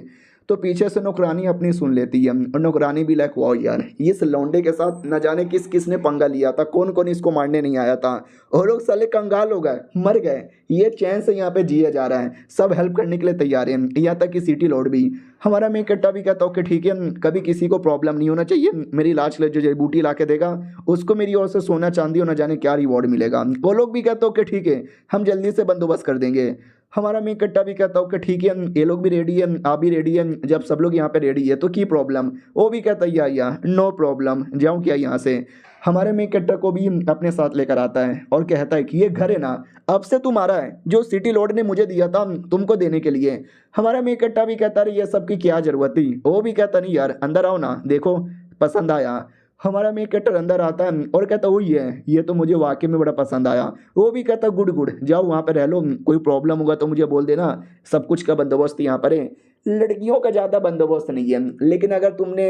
तो पीछे से नौकरानी अपनी सुन लेती है और नौकरानी भी लाइक वाह यार, इस लौंडे के साथ न जाने किस किस ने पंगा लिया था, कौन कौन इसको मारने नहीं आया था। और लोग साले कंगाल हो गए, मर गए, ये चैन से यहाँ पे जिया जा रहा है, सब हेल्प करने के लिए तैयार हैं, यहाँ तक कि सिटी लॉर्ड भी। हमारा मेन कट्टा भी कहता हूँ कि ठीक है, कभी किसी को प्रॉब्लम नहीं होना चाहिए। मेरी इलाज के लिए जो जड़ी बूटी ला के देगा उसको मेरी ओर से सोना चांदी और न जाने क्या रिवॉर्ड मिलेगा। वो लोग भी कहते हो कि ठीक है, हम जल्दी से बंदोबस्त कर देंगे। हमारा मेन कट्टा भी कहता हूँ कि ठीक है, ये लोग भी रेडी है, आप भी रेडी है। जब सब लोग यहाँ पे रेडी है तो की प्रॉब्लम? वो भी कहता है या नो प्रॉब्लम, जाऊँ क्या यहाँ से? हमारे मेन कट्टा को भी अपने साथ लेकर आता है और कहता है कि ये घर है ना, अब से तुम्हारा है, जो सिटी लॉर्ड ने मुझे दिया था तुमको देने के लिए। हमारा मेन कट्टा भी कहता है ये सब की क्या जरूरत थी? वो भी कहता नहीं यार, अंदर आओ ना, देखो पसंद आया। हमारा मेन कैरेक्टर अंदर आता है और कहता वही है, ये तो मुझे वाकई में बड़ा पसंद आया। वो भी कहता गुड गुड, जाओ वहाँ पे रह लो, कोई प्रॉब्लम होगा तो मुझे बोल देना, सब कुछ का बंदोबस्त यहाँ पर है। लड़कियों का ज़्यादा बंदोबस्त नहीं है, लेकिन अगर तुमने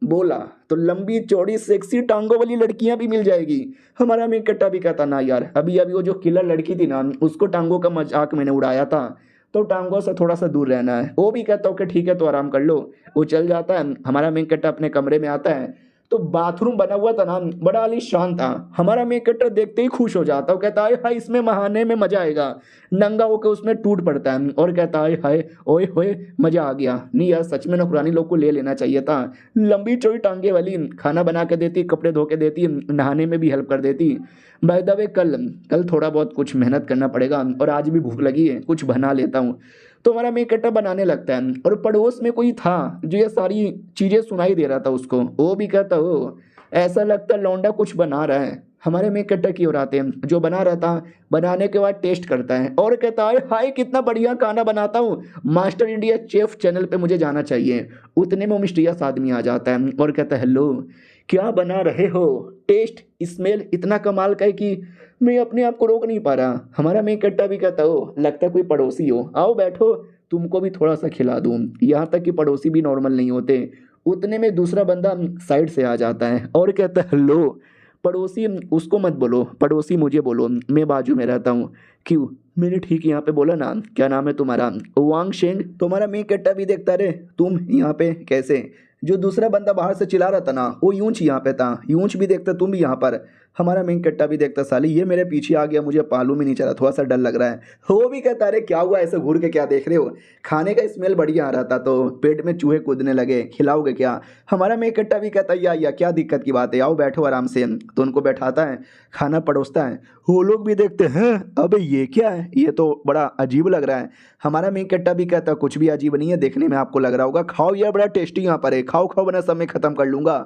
बोला तो लंबी चौड़ी सेक्सी टांगों वाली लड़कियां भी मिल जाएगी। हमारा मेन कट्टा भी कहता ना यार, अभी अभी वो जो किलर लड़की थी ना, उसको टांगों का मजाक मैंने उड़ाया था, तो टांगों से थोड़ा सा दूर रहना है। वो भी कहता हूँ कि ठीक है तो आराम कर लो। वो चल जाता है। हमारा मेन कट्टा अपने कमरे में आता है तो बाथरूम बना हुआ था ना, बड़ा आलीशान था। हमारा मेन कट्टर देखते ही खुश हो जाता है, कहता है हाय इसमें नहाने में मजा आएगा। नंगा होकर उसमें टूट पड़ता है और कहता है हाय ओए होए मजा आ गया। नहीं यार सच में नौकरानी लोग को ले लेना चाहिए था, लंबी चौड़ी टांगे वाली, खाना बना के देती, कपड़े धो के देती, नहाने में भी हेल्प कर देती। बाय द वे कल कल थोड़ा बहुत कुछ मेहनत करना पड़ेगा और आज भी भूख लगी है, कुछ बना लेता हूँ। तो हमारा मेन कट्टा बनाने लगता है और पड़ोस में कोई था जो ये सारी चीजें सुनाई दे रहा था उसको। वो भी कहता हो ऐसा लगता लौंडा कुछ बना रहा है। हमारे मेन कट्टा की ओर आते हैं, जो बना रहा था बनाने के बाद टेस्ट करता है और कहता है हाय कितना बढ़िया खाना बनाता हूँ, मास्टर इंडिया शेफ चैनल पे मुझे जाना चाहिए। उतने में वो मिस्टीरियस आदमी आ जाता है और कहता है हेलो क्या बना रहे हो? टेस्ट स्मेल इतना कमाल का है कि मैं अपने आप को रोक नहीं पा रहा। हमारा मेन कट्टा भी कहता हो लगता कोई पड़ोसी हो, आओ बैठो तुमको भी थोड़ा सा खिला दूं। यहाँ तक कि पड़ोसी भी नॉर्मल नहीं होते। उतने में दूसरा बंदा साइड से आ जाता है और कहता है हेलो पड़ोसी उसको मत बोलो, पड़ोसी मुझे बोलो, मैं बाजू में रहता हूँ। क्यों? मैंने ठीक यहाँ पे बोला ना। क्या नाम है तुम्हारा? वांग शेंग। तुम्हारा मेन कट्टा भी देखता रे, तुम यहाँ पे कैसे? जो दूसरा बंदा बाहर से चिल्ला रहा था ना, वो यूंच यहाँ पे था। यूंच भी देखता तुम भी यहाँ पर। हमारा मेन कट्टा भी देखता साली ये मेरे पीछे आ गया, मुझे मालूम ही नहीं चला, थोड़ा सा डर लग रहा है। वो भी कहता अरे क्या हुआ, ऐसे घूर के क्या देख रहे हो? खाने का स्मेल बढ़िया आ रहा था तो पेट में चूहे कूदने लगे, खिलाओगे क्या? हमारा मेन कट्टा भी कहता या क्या दिक्कत की बात है, आओ बैठो आराम से। तो उनको बैठाता है, खाना परोसता है। वो लोग भी देखते हैं अबे ये क्या है, ये तो बड़ा अजीब लग रहा है। हमारा मेन कट्टा भी कहता कुछ भी अजीब नहीं है, देखने में आपको लग रहा होगा, खाओ यार बड़ा टेस्टी यहाँ पर है, खाओ खाओ वरना सब मैं खत्म कर लूंगा।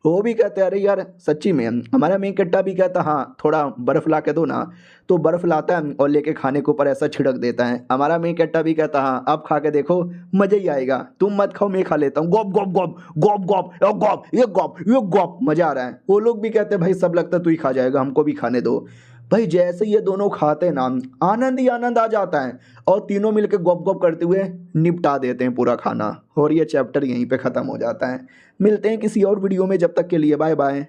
वो भी कहते हैं अरे यार सच्ची में। हमारा मेन कट्टा भी कहता हाँ थोड़ा बर्फ ला के दो ना। तो बर्फ लाता है और लेके खाने के ऊपर ऐसा छिड़क देता है। हमारा मेन कट्टा भी कहता हाँ अब खा के देखो मजा ही आएगा, तुम मत खाओ मैं खा लेता हूँ, गॉप गॉप गॉप गॉप गॉप गॉप ये गॉप मजा आ रहा है। वो लोग भी कहते हैं भाई सब लगता है तू ही खा जाएगा, हमको भी खाने दो। भाई जैसे ये दोनों खाते हैं ना, आनंद ही आनंद आ जाता है और तीनों मिलकर गॉप गॉप करते हुए निपटा देते हैं पूरा खाना और ये चैप्टर यहीं पे ख़त्म हो जाता है। मिलते हैं किसी और वीडियो में, जब तक के लिए बाय बाय।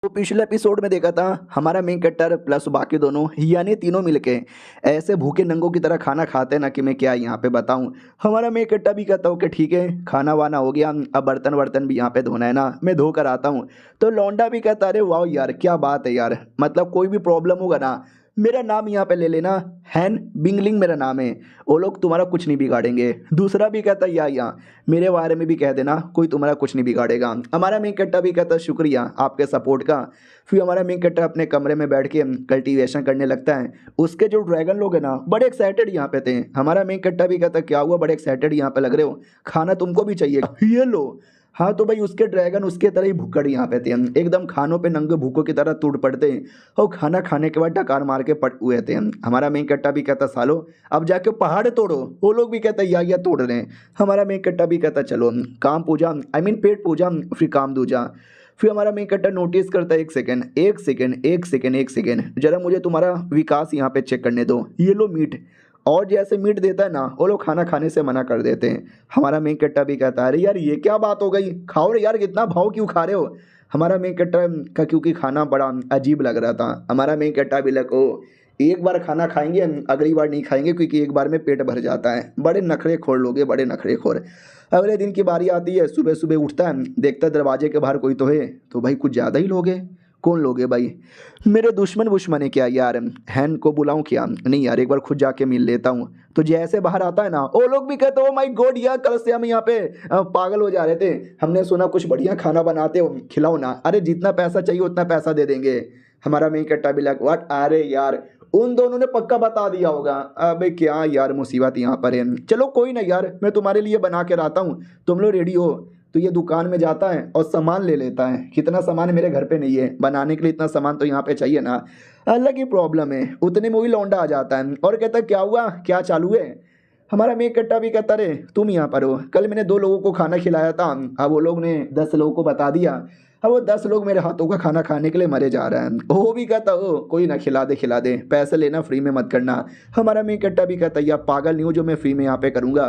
तो पिछले एपिसोड में देखा था हमारा मेन कैरेक्टर प्लस बाकी दोनों यानी तीनों मिलके ऐसे भूखे नंगों की तरह खाना खाते हैं ना कि मैं क्या यहाँ पे बताऊँ। हमारा मेन कैरेक्टर भी कहता हूँ कि ठीक है खाना वाना हो गया, अब बर्तन वर्तन भी यहाँ पे धोना है ना, मैं धो कर आता हूँ। तो लौंडा भी कहता अरे वाह यार क्या बात है यार, मतलब कोई भी प्रॉब्लम होगा ना मेरा नाम यहाँ पे ले लेना, हैन बिंगलिंग मेरा नाम है। वो लोग तुम्हारा कुछ नहीं बिगाड़ेंगे। दूसरा भी कहता या यहाँ मेरे बारे में भी कह देना, कोई तुम्हारा कुछ नहीं बिगाड़ेगा। हमारा मेन कट्टा भी कहता शुक्रिया आपके सपोर्ट का। फिर हमारा मेन कट्टा अपने कमरे में बैठ के कल्टीवेशन करने लगता है। उसके जो ड्रैगन लोग हैं ना बड़े एक्साइटेड यहाँ पे थे। हमारा मेन कट्टा भी कहता क्या हुआ, बड़े एक्साइटेड यहाँ पे लग रहे हो, खाना तुमको भी चाहिए, ये लो। हाँ तो भाई उसके ड्रैगन उसके तरह ही भुक्कड़ यहाँ पे थे, एकदम खानों पे नंगे भूखों की तरह टूट पड़ते और खाना खाने के बाद डकार मार के पट हुए थे। हमारा मेन कट्टा भी कहता सालो अब जाके पहाड़ तोड़ो। वो लोग भी कहता या तोड़ रहे हैं। हमारा मेन कट्टा भी कहता चलो काम पूजा आई मीन पेट पूजा फिर काम दूजा। फिर हमारा मेन कट्टा नोटिस करता है, एक सेकेंड जरा मुझे तुम्हारा विकास यहाँ पे चेक करने दो। ये लो मीट, और जैसे मीट देता है ना वो लोग खाना खाने से मना कर देते हैं। हमारा मेन कट्टा भी कहता है अरे यार ये क्या बात हो गई, खाओ रे यार, कितना भाव क्यों खा रहे हो। हमारा मेन कट्टा का क्योंकि खाना बड़ा अजीब लग रहा था। हमारा मेन कट्टा भी लग ओ एक बार खाना खाएंगे अगली बार नहीं खाएंगे क्योंकि एक बार में पेट भर जाता है। बड़े नखरे खोर लोगे, बड़े नखरे खोर। अगले दिन की बारी आती है, सुबह सुबह उठता है, देखता है दरवाजे के बाहर कोई तो है। तो भाई कुछ ज़्यादा ही लोग हैं। कौन लोग है भाई, मेरे दुश्मन है क्या यार, हैन को बुलाऊं क्या, नहीं यार एक बार खुद जाके मिल लेता हूँ। तो जैसे बाहर आता है ना वो लोग भी कहते हो माय गॉड यार कल से हम यहाँ पे पागल हो जा रहे थे, हमने सुना कुछ बढ़िया खाना बनाते हो, खिलाओ ना। अरे जितना पैसा चाहिए उतना पैसा दे देंगे। हमारा मेन कट्टा भी लग व्हाट, अरे यार उन दोनों ने पक्का बता दिया होगा। अबे क्या यार मुसीबत यहाँ पर है, चलो कोई ना यार मैं तुम्हारे लिए बना के लाता हूँ, तुम लोग रेडी हो। तो ये दुकान में जाता है और सामान ले लेता है। कितना सामान मेरे घर पे नहीं है, बनाने के लिए इतना सामान तो यहाँ पे चाहिए ना। अलग ही प्रॉब्लम है। उतने में वही लौंडा आ जाता है और कहता है क्या हुआ, क्या चालू है। हमारा मेन कट्टा भी कहता रे तुम यहाँ पर हो, कल मैंने 2 लोगों को खाना खिलाया था, अब वो लोग ने 10 लोगों को बता दिया, अब वो 10 लोग मेरे हाथों का खाना खाने के लिए मरे जा रहे हैं। वो भी कहता हो कोई ना खिला दे, पैसे लेना फ्री में मत करना। हमारा मेन कट्टा भी कहता या पागल नहीं हो जो मैं फ्री में यहाँ पे करूँगा।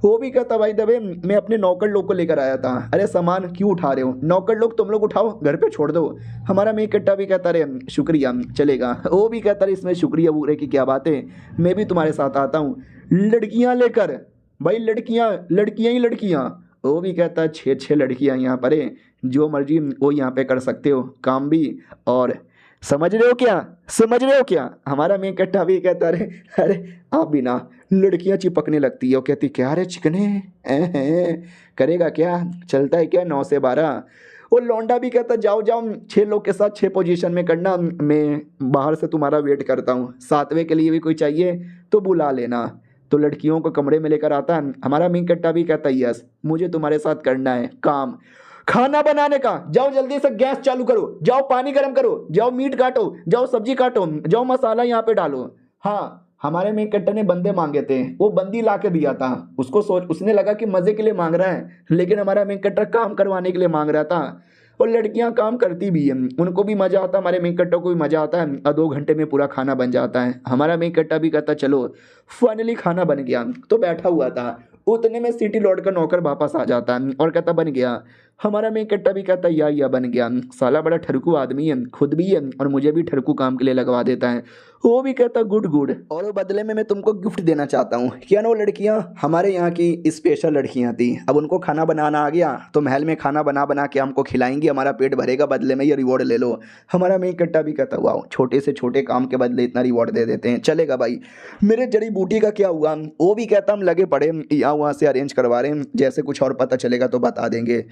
वो भी कहता भाई दबे मैं अपने नौकर लोग को लेकर आया था। अरे सामान क्यों उठा रहे हो, नौकर लोग तुम लोग उठाओ घर पे छोड़ दो। हमारा मेन कट्टा भी कहता रे शुक्रिया चलेगा। वो भी कहता रे इसमें शुक्रिया बुरे की क्या बात है, मैं भी तुम्हारे साथ आता हूँ लड़कियाँ लेकर। भाई लड़कियाँ ही लड़कियाँ। वो भी कहता है 6 लड़कियाँ यहाँ पर है, जो मर्जी वो यहाँ पे कर सकते हो काम भी, और समझ रहे हो क्या। हमारा मेन कट्टा भी कहता अरे आप भी ना, लड़कियाँ चिपकने लगती है। वो कहती क्या रे चिकने करेगा क्या, चलता है क्या 9 से 12। वो लौंडा भी कहता जाओ 6 लोग के साथ 6 पोजीशन में करना, मैं बाहर से तुम्हारा वेट करता हूँ, 7वें के लिए भी कोई चाहिए तो बुला लेना। तो लड़कियों को कमरे में लेकर आता है। हमारा मेन कट्टा भी कहता है यस मुझे तुम्हारे साथ करना है काम, खाना बनाने का। जाओ जल्दी से गैस चालू करो, जाओ पानी गर्म करो, जाओ मीट काटो, जाओ सब्जी काटो, जाओ मसाला यहाँ पे डालो। हाँ हमारे मेन कट्टा ने बंदे मांगे थे, वो बंदी ला के दिया था। उसने लगा कि मजे के लिए मांग रहा है, लेकिन हमारा मेन कट्टा काम करवाने के लिए मांग रहा था। और लड़कियां काम करती भी हैं, उनको भी मजा आता है, हमारे मेन कट्टा को भी मजा आता है। और 2 घंटे में पूरा खाना बन जाता है। हमारा मेन कट्टा भी कहता चलो फाइनली खाना बन गया। तो बैठा हुआ था, उतने में सिटी लॉर्ड का नौकर वापस आ जाता है और कहता बन गया। हमारा मेन कट्टा भी कहता या बन गया, साला बड़ा ठरकू आदमी है, खुद भी है और मुझे भी ठरकू काम के लिए लगवा देता है। वो भी कहता गुड। और वो बदले में मैं तुमको गिफ्ट देना चाहता हूँ। क्या ना वो लड़कियाँ हमारे यहाँ की स्पेशल लड़कियाँ थी, अब उनको खाना बनाना आ गया तो महल में खाना बना के हमको खिलाएंगी, हमारा पेट भरेगा, बदले में ये रिवॉर्ड ले लो। हमारा मेन कट्टा भी कहता वाह छोटे से छोटे काम के बदले इतना रिवॉर्ड दे देते हैं, चलेगा भाई। मेरे जड़ी बूटी का क्या हुआ, वो भी कहता हम लगे पड़े यहाँ वहाँ से अरेंज करवा रहे हैं, जैसे कुछ और पता चलेगा तो बता देंगे।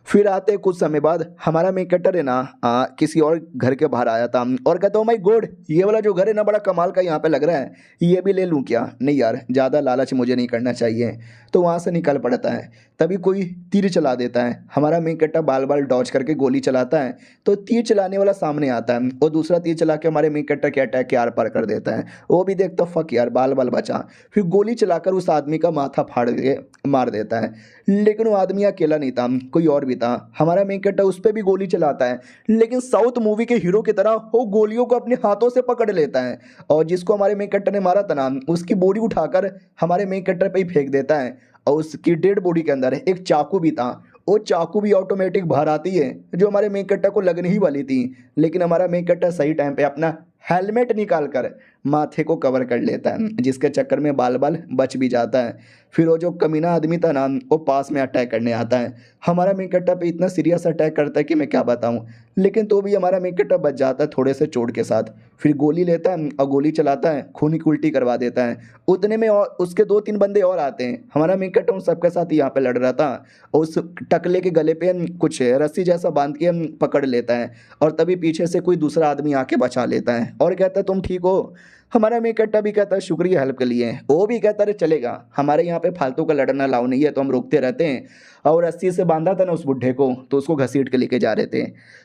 फिर आते कुछ समय बाद हमारा मेन कट्टा है ना किसी और घर के बाहर आया था और कहता हूँ माय गॉड ये वाला जो घर है ना बड़ा कमाल का यहाँ पे लग रहा है, ये भी ले लूँ क्या। नहीं यार ज़्यादा लालच मुझे नहीं करना चाहिए। तो वहाँ से निकल पड़ता है, तभी कोई तीर चला देता है। हमारा मेन कट्टा बाल डॉज करके गोली चलाता है, तो तीर चलाने वाला सामने आता है और दूसरा तीर चला के हमारे मेन कट्टा के अटैक के आर पार कर देता है। वो भी देखता फक यार बाल बचा। फिर गोली चलाकर उस आदमी का माथा फाड़ के मार देता है, लेकिन वो आदमी अकेला नहीं था, कोई और भी था। हमारा मेन कट्टा उस पर भी गोली चलाता है, लेकिन साउथ मूवी के हीरो की तरह वो गोलियों को अपने हाथों से पकड़ लेता है और जिसको हमारे मेन कट्टा ने मारा था ना उसकी बॉडी उठाकर हमारे मेन कट्टा पे ही फेंक देता है। और उसकी डेड बॉडी के अंदर एक चाकू भी था, वो चाकू भी ऑटोमेटिक बाहर आती है जो हमारे मेन कट्टा को लगने ही वाली थी, लेकिन हमारा मेन कट्टा सही टाइम पे अपना हेलमेट निकाल कर माथे को कवर कर लेता है, जिसके चक्कर में बाल बाल बच भी जाता है। फिर वो जो कमीना आदमी था ना, वो पास में अटैक करने आता है। हमारा मेन कट्टा पे इतना सीरियस अटैक करता है कि मैं क्या बताऊं, लेकिन तो भी हमारा मेन कट्टा बच जाता है थोड़े से चोट के साथ। फिर गोली लेता है और गोली चलाता है, खून की उल्टी करवा देता है। उतने में और उसके 2-3 बंदे और आते हैं। हमारा मेन कट्टा उन सबके साथ यहाँ पे लड़ रहा था। उस टकले के गले पे कुछ रस्सी जैसा बांध के पकड़ लेता है, और तभी पीछे से कोई दूसरा आदमी आके बचा लेता है और कहता है तुम ठीक हो। हमारा मेन कट्टा भी कहता है शुक्रिया हेल्प के लिए। वो भी कहता है चलेगा, हमारे यहाँ पे फालतू का लड़ना लाओ नहीं है, तो हम रुकते रहते हैं। और रस्सी से बांधा था ना उस बुढ़े को, तो उसको घसीट के लेके जा रहे थे।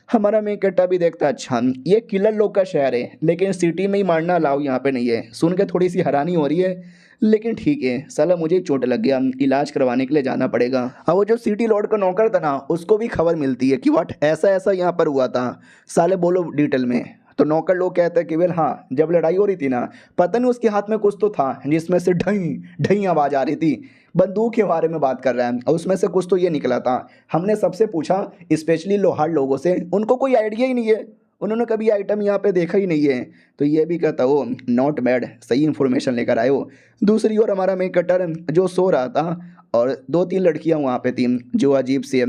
हमारा मेन कट्टा भी देखता है अच्छा ये किलर लोग का शहर है, लेकिन सिटी में ही मारना अलाउ यहाँ पे नहीं है। सुन के थोड़ी सी हैरानी हो रही है, लेकिन ठीक है, साला मुझे चोट लग गया, इलाज करवाने के लिए जाना पड़ेगा। और वो जो सिटी लॉर्ड का नौकर था ना, उसको भी खबर मिलती है कि व्हाट ऐसा ऐसा यहाँ पर हुआ था, साले बोलो डिटेल में। तो नौकर लोग कहते हैं कि वेल हाँ, जब लड़ाई हो रही थी ना, पता नहीं उसके हाथ में कुछ तो था जिसमें से ढई ढई आवाज़ आ रही थी। बंदूक के बारे में बात कर रहा है, और उसमें से कुछ तो ये निकला था। हमने सबसे पूछा, स्पेशली लोहार लोगों से, उनको कोई आइडिया ही नहीं है, उन्होंने कभी आइटम यहाँ पे देखा ही नहीं है। तो ये भी कहता वो नॉट बैड, सही इन्फॉर्मेशन लेकर आए हो। दूसरी ओर हमारा मेन कटर जो सो रहा था, और 2-3 लड़कियाँ वहाँ पे थी जो अजीब सी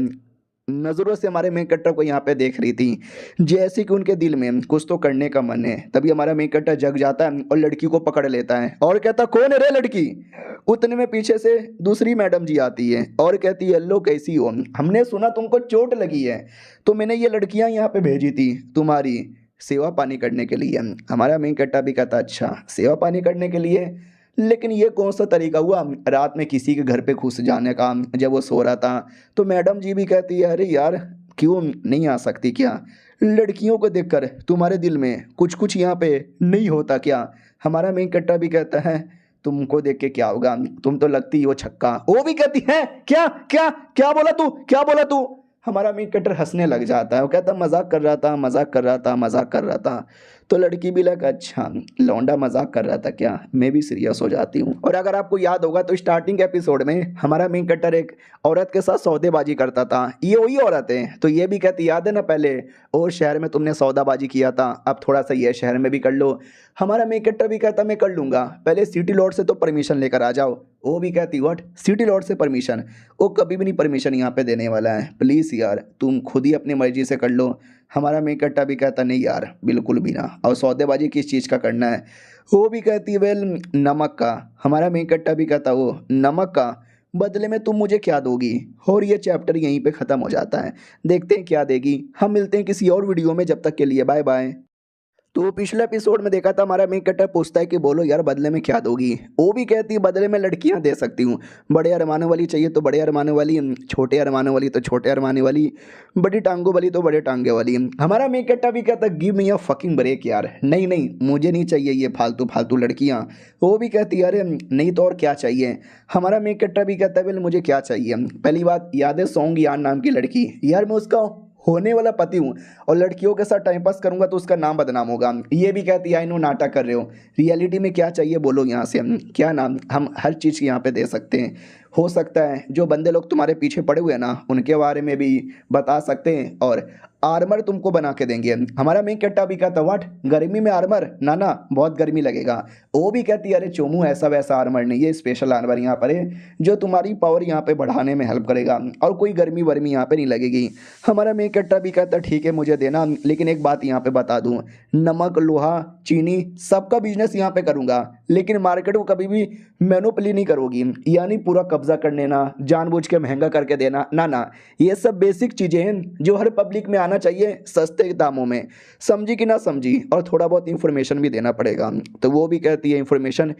नज़रों से हमारे मेन कट्टर को यहाँ पे देख रही थी, जैसे कि उनके दिल में कुछ तो करने का मन है। तभी हमारा मेन कट्टर जग जाता है और लड़की को पकड़ लेता है और कहता कौन है रे लड़की। उतने में पीछे से दूसरी मैडम जी आती है और कहती है लो कैसी हो, हमने सुना तुमको चोट लगी है, तो मैंने ये लड़कियां यहाँ पे भेजी थी तुम्हारी सेवा पानी करने के लिए। हमारा मेन कट्टा भी कहता अच्छा सेवा पानी करने के लिए, लेकिन ये कौन सा तरीका हुआ रात में किसी के घर पे घुस जाने का जब वो सो रहा था। तो मैडम जी भी कहती है अरे यार क्यों नहीं आ सकती क्या, लड़कियों को देखकर तुम्हारे दिल में कुछ कुछ यहाँ पे नहीं होता क्या। हमारा मेन कट्टा भी कहता है तुमको देख के क्या होगा, तुम तो लगती हो छक्का। वो भी कहती है क्या क्या क्या बोला तू, क्या बोला तू। हमारा मेन कटर हंसने लग जाता है, वो कहता मजाक कर रहा था, मजाक कर रहा था, मजाक कर रहा था। तो लड़की भी लगा अच्छा लौंडा मजाक कर रहा था क्या, मैं भी सीरियस हो जाती हूँ। और अगर आपको याद होगा तो स्टार्टिंग एपिसोड में हमारा मेन कटर एक औरत के साथ सौदेबाजी करता था, ये वही औरत है। तो ये भी कहती याद है ना पहले और शहर में तुमने सौदाबाजी किया था, अब थोड़ा सा ये शहर में भी कर लो। हमारा मेन कटर भी कहता मैं कर लूँगा, पहले सिटी लॉर्ड से तो परमिशन लेकर आ जाओ। वो भी कहती व्हाट सिटी लॉर्ड से परमिशन, वो कभी भी नहीं परमिशन यहाँ पे देने वाला है, प्लीज़ यार तुम खुद ही अपनी मर्जी से कर लो। हमारा मेन कट्टा भी कहता नहीं यार बिल्कुल भी ना, और सौदेबाजी किस चीज़ का करना है। वो भी कहती है वेल नमक का। हमारा मेन कट्टा भी कहता वो नमक का बदले में तुम मुझे क्या दोगी। और ये चैप्टर यहीं पे ख़त्म हो जाता है, देखते हैं क्या देगी। हम मिलते हैं किसी और वीडियो में, जब तक के लिए बाय बाय। तो पिछले एपिसोड में देखा था हमारा मेन कट्टर पूछता है कि बोलो यार बदले में क्या दोगी। वो भी कहती है बदले में लड़कियां दे सकती हूँ, बड़े अरमानों वाली चाहिए तो बड़े अरमानों वाली, छोटे अरमानों वाली तो छोटे अरमाने वाली, बड़ी टांगों वाली तो बड़े टांगे वाली। हमारा मेन कट्टर भी कहता है give me a fucking break यार, नहीं नहीं मुझे नहीं चाहिए ये फालतू फालतू लड़कियाँ। वो भी कहती है अरे नहीं तो और क्या चाहिए। हमारा मेन कट्टर भी कहता है वेल मुझे क्या चाहिए, पहली बात याद है सॉन्ग यार नाम की लड़की, यार मैं उसका होने वाला पति हूँ और लड़कियों के साथ टाइम पास करूंगा तो उसका नाम बदनाम होगा। ये भी कहती है आई नो नाटक कर रहे हो, रियलिटी में क्या चाहिए बोलो यहाँ से, क्या नाम हम हर चीज़ यहाँ पे दे सकते हैं। हो सकता है जो बंदे लोग तुम्हारे पीछे पड़े हुए हैं ना उनके बारे में भी बता सकते हैं, और आर्मर तुमको बना के देंगे। हमारा मेन कट्टा भी कहता व्हाट गर्मी में आर्मर, ना ना बहुत गर्मी लगेगा। वो भी कहती है अरे चोमू ऐसा वैसा आर्मर नहीं है, स्पेशल आर्मर यहाँ पर है जो तुम्हारी पावर यहाँ पे बढ़ाने में हेल्प करेगा और कोई गर्मी वर्मी यहाँ पे नहीं लगेगी। हमारा मेन कट्टा भी कहता ठीक है मुझे देना, लेकिन एक बात यहाँ पे बता दूँ, नमक लोहा चीनी सबका बिजनेस यहाँ पे करूँगा, लेकिन मार्केट को कभी भी मोनोपोली नहीं करोगी, यानी पूरा कब्जा कर लेना, जानबूझ के महंगा करके देना, ना ना ये सब बेसिक चीज़ें हैं जो हर पब्लिक में आना चाहिए सस्ते दामों में, समझी कि ना समझी। और थोड़ा बहुत इंफॉर्मेशन भी देना पड़ेगा। तो वो भी कहती है इंफॉर्मेशन,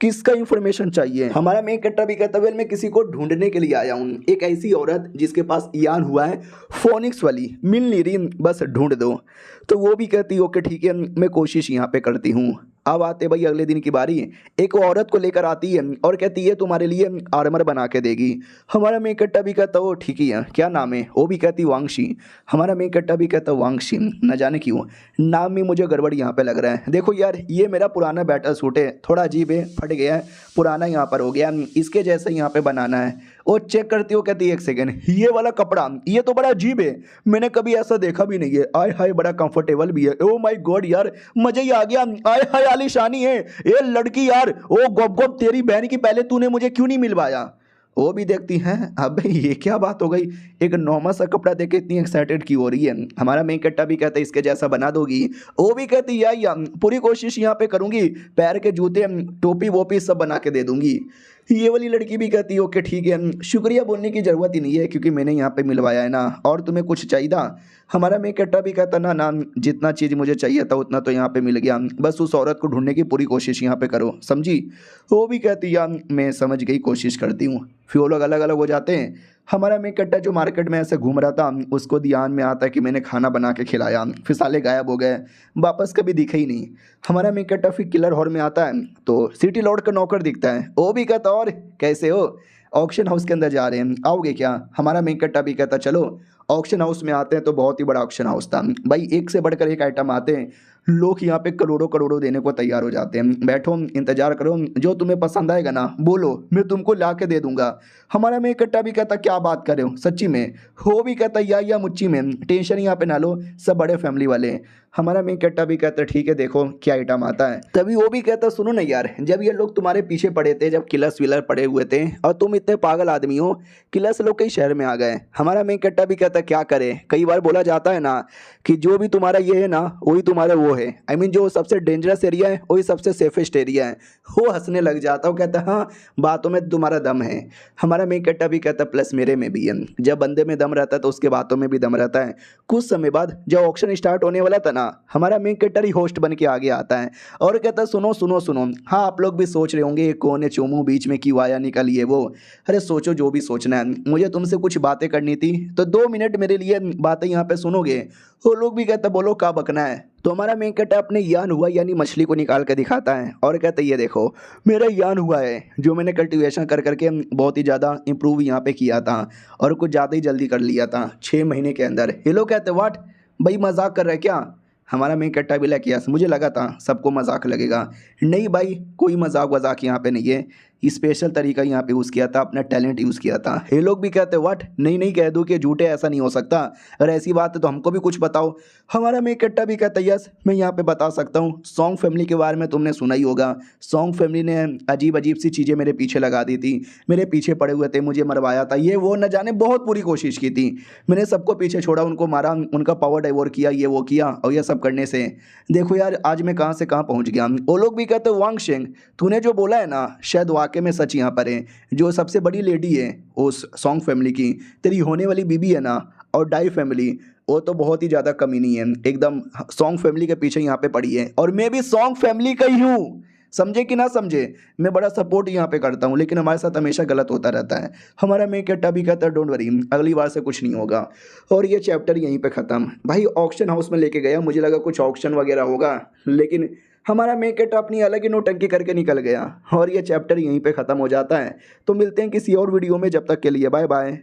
किसका इंफॉर्मेशन चाहिए। हमारा मेन कट्टा भी कहता है मैं किसी को ढूंढने के लिए आया हूँ, एक ऐसी औरत जिसके पास यान हुआ है फोनिक्स वाली, मिल नहीं रही, बस ढूंढ दो। तो वो भी कहती है ओके ठीक है मैं कोशिश यहाँ पे करती हूँ। अब आते भाई अगले दिन की बारी, एक औरत को लेकर आती है और कहती है तुम्हारे लिए आर्मर बना के देगी। हमारा मेन कट्टा भी कहता वो ठीक ही है, क्या नाम है। वो भी कहती वांगशी। हमारा मेन कट्टा भी कहता वांगशी, न जाने क्यों नाम में मुझे गड़बड़ यहाँ पे लग रहा है। देखो यार ये मेरा पुराना बैटल सूट है, थोड़ा अजीब है, फट गया है, पुराना यहाँ पर हो गया, इसके जैसे यहाँ पे बनाना है। वो चेक करती हो, कहती है एक सेकेंड, ये वाला कपड़ा ये तो बड़ा अजीब है, मैंने कभी ऐसा देखा भी नहीं है, आय हाय बड़ा कंफर्टेबल भी है, ओ माय गॉड यार मजा ही आ गया, आय हाय आलीशानी है, ये लड़की यार, ओ गॉप गॉप तेरी बहन की, पहले तूने मुझे क्यों नहीं मिलवाया। वो भी देखती हैं, अबे ये क्या बात हो गई, एक नॉर्मल सा कपड़ा देख के इतनी एक्साइटेड क्यों हो रही है। हमारा मेन कट्टा भी कहता है इसके जैसा बना दोगी। वो भी कहती है या पूरी कोशिश यहाँ पे करूंगी, पैर के जूते टोपी वोपी सब बना के दे दूंगी। ये वाली लड़की भी कहती है ओके ठीक है, शुक्रिया बोलने की ज़रूरत ही नहीं है क्योंकि मैंने यहाँ पे मिलवाया है ना, और तुम्हें कुछ चाहिए था। हमारा मेन कट्टा भी कहता ना ना, जितना चीज़ मुझे चाहिए था उतना तो यहाँ पे मिल गया, बस उस औरत को ढूंढने की पूरी कोशिश यहाँ पे करो, समझी। वो भी कहती यार मैं समझ गई, कोशिश करती हूँ। फिर वो लोग अलग अलग हो जाते हैं। हमारा मेन कट्टा जो मार्केट में ऐसे घूम रहा था, उसको ध्यान में आता है कि मैंने खाना बना के खिलाया, फिर साले गायब हो गए, वापस कभी दिखे ही नहीं। हमारा मेन कट्टा फिर किलर हॉल में आता है तो सिटी लॉर्ड का नौकर दिखता है। वो भी कहता और कैसे हो, ऑक्शन हाउस के अंदर जा रहे हैं, आओगे क्या। हमारा मेन कट्टा भी कहता चलो। ऑक्शन हाउस में आते हैं तो बहुत ही बड़ा ऑक्शन हाउस था भाई, एक से बढ़कर एक आइटम आते हैं, लोग यहाँ पे करोड़ों करोड़ों देने को तैयार हो जाते हैं। बैठो इंतजार करो, जो तुम्हें पसंद आएगा ना बोलो, मैं तुमको ला के दे दूंगा। हमारा मेन कट्टा भी कहता क्या बात कर रहे हो सच्ची में। हो भी कहता या मुच्ची में, टेंशन यहाँ पे ना लो, सब बड़े फैमिली वाले हैं। हमारा मेन कट्टा भी कहता ठीक है देखो क्या आइटम आता है। तभी वो भी कहता सुनो ना यार, जब ये लोग तुम्हारे पीछे पड़े थे, जब किलर्स विलर पड़े हुए थे और तुम इतने पागल आदमी हो, किलर्स लोग कई शहर में आ गए। हमारा मेन कट्टा भी कहता क्या करे, कई बार बोला जाता है ना कि जो भी तुम्हारा ये है ना वही तुम्हारा वो है, आई मीन जो सबसे डेंजरस एरिया है वही सबसे सेफेस्ट एरिया है। वो हंसने लग जाता, वो कहता हाँ बातों में तुम्हारा दम है। हमारा मेन कट्टा भी कहता प्लस मेरे में भी है, जब बंदे में दम रहता है तो उसके बातों में भी दम रहता है। कुछ समय बाद जब ऑक्शन स्टार्ट होने वाला था ना, हमारा मेन कट्टर ही होस्ट बन के आगे आता है और कहता सुनो सुनो सुनो, हाँ आप लोग भी सोच रहे होंगे कौन है चोमू बीच में क्यों आया, निकलिए वो। अरे सोचो जो भी सोचना है, मुझे तुमसे कुछ बातें करनी थी तो 2 मिनट मेरे लिए बातें यहाँ पे सुनोगे। वो लोग भी कहते बोलो क्या बकना है। तो हमारा मेन कट्टा अपने यान हुआ यानी मछली को निकाल कर दिखाता है और कहता है ये देखो मेरा यान हुआ है, जो मैंने कल्टीवेशन कर करके बहुत ही ज़्यादा इंप्रूव यहाँ पे किया था और कुछ ज़्यादा ही जल्दी कर लिया था 6 महीने के अंदर। ये लोग कहते वाट भाई मजाक कर रहे हैं क्या। हमारा मेन कट्टा भी लग गया, मुझे लगा था सबको मजाक लगेगा, नहीं भाई कोई मजाक वजाक यहाँ पे नहीं है, स्पेशल तरीका यहाँ पे यूज़ किया था, अपना टैलेंट यूज़ किया था। ये लोग भी कहते व्हाट, नहीं नहीं कह दो कि झूठे, ऐसा नहीं हो सकता, अगर ऐसी बात है तो हमको भी कुछ बताओ। हमारा मेन कट्टा भी कहता यस मैं यहाँ पे बता सकता हूँ। सॉन्ग फैमिली के बारे में तुमने सुना ही होगा, सॉन्ग फैमिली ने अजीब अजीब सी चीज़ें मेरे पीछे लगा दी थी, मेरे पीछे पड़े हुए थे, मुझे मरवाया था, ये वो न जाने बहुत पूरी कोशिश की थी, मैंने सबको पीछे छोड़ा, उनको मारा, उनका पावर डाइवर्ट किया, ये वो किया, और ये सब करने से देखो यार आज मैं कहाँ से कहाँ पहुँच गया। वो लोग भी कहते वांग शेंग तूने जो बोला है ना शायद वाकई में सच यहाँ पर है, जो सबसे बड़ी लेडी है उस सॉन्ग फैमिली की, तेरी होने वाली बीबी है ना और डाई फैमिली, वो तो बहुत ही ज़्यादा कमी नहीं है, एकदम सॉन्ग फैमिली के पीछे यहाँ पे पड़ी है, और मैं भी सॉन्ग फैमिली का ही हूँ, समझे कि ना समझे। मैं बड़ा सपोर्ट यहाँ पे करता हूँ लेकिन हमारे साथ हमेशा गलत होता रहता है। हमारा मेन कट्टा भी कहता है डोंट वरी अगली बार से कुछ नहीं होगा। और ये चैप्टर यहीं पे ख़त्म। भाई ऑक्शन हाउस में लेके गया, मुझे लगा कुछ ऑक्शन वगैरह होगा, लेकिन हमारा मेन कट्टा अपनी अलग ही नोटंकी करके निकल गया और ये चैप्टर यहीं पे ख़त्म हो जाता है। तो मिलते हैं किसी और वीडियो में, जब तक के लिए बाय बाय।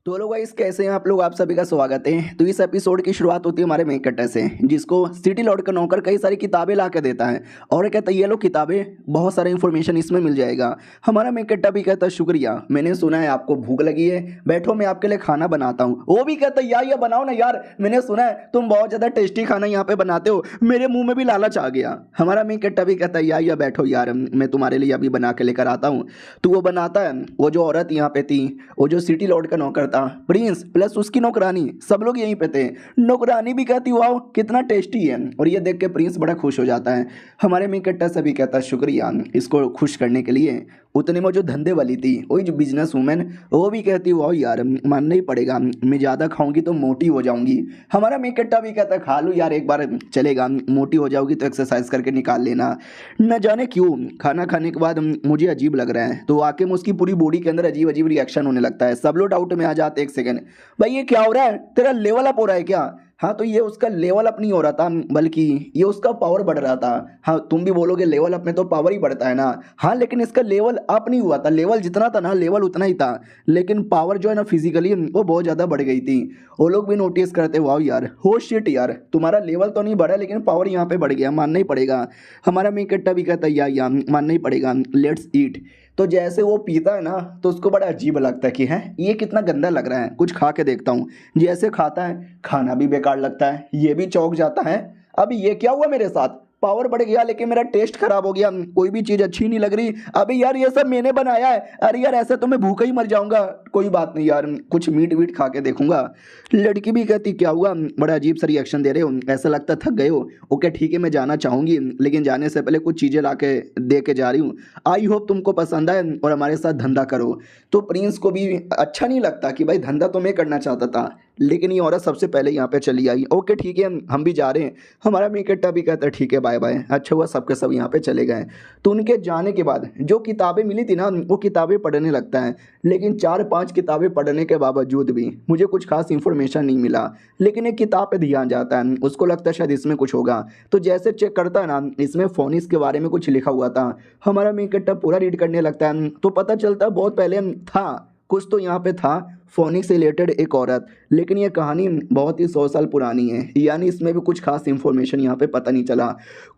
तो लोग गाइस कैसे हैं आप लोग, आप सभी का स्वागत है। तो इस एपिसोड की शुरुआत होती है हमारे मेन कट्टे से, जिसको सिटी लॉर्ड का नौकर कई सारी किताबें ला के देता है और कहता है ये लो किताबें, बहुत सारा इन्फॉर्मेशन इसमें मिल जाएगा। हमारा मेन कट्टा भी कहता है शुक्रिया, मैंने सुना है आपको भूख लगी है, बैठो मैं आपके लिए खाना बनाता हूँ। वो भी कहता है यार ये बनाओ ना यार, मैंने सुना है तुम बहुत ज़्यादा टेस्टी खाना यहाँ पे बनाते हो, मेरे मुँह में भी लालच आ गया। हमारा मेन कट्टा भी कहता है यार बैठो यार मैं तुम्हारे लिए अभी बना के लेकर आता हूँ। तो वो बनाता है, वो जो औरत यहाँ पे थी, वो जो सिटी लॉर्ड का नौकर था प्रिंस प्लस उसकी नौकरानी, सब लोग यहीं पे थे। नौकरानी भी कहती वाओ कितना टेस्टी है, और ये देख के प्रिंस बड़ा खुश हो जाता है। हमारे मेन कट्टा से भी कहता है शुक्रिया इसको खुश करने के लिए। उतने में जो धंधे वाली थी, वही जो बिजनेस वूमेन, वो भी कहती वाओ यार मानना ही पड़ेगा, मैं ज़्यादा खाऊंगी तो मोटी हो जाऊंगी। हमारा मेन कट्टा भी कहता खा लो यार एक बार चलेगा, मोटी हो जाओगी तो एक्सरसाइज करके निकाल लेना। न जाने क्यों खाना खाने के बाद मुझे अजीब लग रहा है, तो आके उसकी पूरी बॉडी के अंदर अजीब अजीब रिएक्शन होने लगता है। सब लोग डाउट में आ जाते एक सेकंड, भाई ये क्या हो रहा है, तेरा लेवल अप हो रहा है क्या। हाँ तो ये उसका लेवल अप नहीं हो रहा था, बल्कि ये उसका पावर बढ़ रहा था। हाँ तुम भी बोलोगे लेवल अप में तो पावर ही बढ़ता है ना, हाँ लेकिन इसका लेवल अप नहीं हुआ था, लेवल जितना था ना लेवल उतना ही था, लेकिन पावर जो है ना फिजिकली वो बहुत ज़्यादा बढ़ गई थी। वो लोग भी नोटिस करते वाओ यार हो शिट यार तुम्हारा लेवल तो नहीं बढ़ा लेकिन पावर यहाँ पे बढ़ गया, मानना ही पड़ेगा। हमारा मेन कट्टा भी कहता है या मानना ही पड़ेगा, लेट्स ईट। तो जैसे वो पीता है ना तो उसको बड़ा अजीब लगता है कि है ये कितना गंदा लग रहा है, कुछ खा के देखता हूँ। जैसे खाता है खाना भी बेकार लगता है, ये भी चौंक जाता है, अभी ये क्या हुआ मेरे साथ, पावर बढ़ गया लेकिन मेरा टेस्ट खराब हो गया, कोई भी चीज़ अच्छी नहीं लग रही, अभी यार ये सब मैंने बनाया है, अरे यार ऐसे तो मैं भूखा ही मर जाऊंगा, कोई बात नहीं यार कुछ मीट वीट खा के देखूंगा। लड़की भी कहती क्या हुआ, बड़ा अजीब सा रिएक्शन दे रहे हो, ऐसा लगता थक गए हो। ओके ठीक है मैं जाना चाहूँगी लेकिन जाने से पहले कुछ चीज़ें ला के दे के जा रही हूँ, आई होप तुमको पसंद आए और हमारे साथ धंधा करो। तो प्रिंस को भी अच्छा नहीं लगता कि भाई धंधा तो मैं करना चाहता था, लेकिन ये औरत सबसे पहले यहाँ पे चली आई। ओके ठीक है हम भी जा रहे हैं। हमारा मिकट्टा भी कहता है ठीक है बाय बाय। अच्छा हुआ सबके सब यहाँ पे चले गए। तो उनके जाने के बाद जो किताबें मिली थी ना वो किताबें पढ़ने लगता है, लेकिन 4-5 किताबें पढ़ने के बावजूद भी मुझे कुछ खास इन्फॉर्मेशन नहीं मिला। लेकिन एक किताब पे ध्यान जाता है, उसको लगता है शायद इसमें कुछ होगा, तो जैसे चेक करता है ना इसमें फोनिक्स के बारे में कुछ लिखा हुआ था। हमारा मिकट्टा पूरा रीड करने लगता है तो पता चलता है बहुत पहले था कुछ तो यहाँ पे था फोनिक्स से रिलेटेड एक औरत, लेकिन ये कहानी बहुत ही 100 साल पुरानी है, यानी इसमें भी कुछ खास इन्फॉर्मेशन यहाँ पे पता नहीं चला।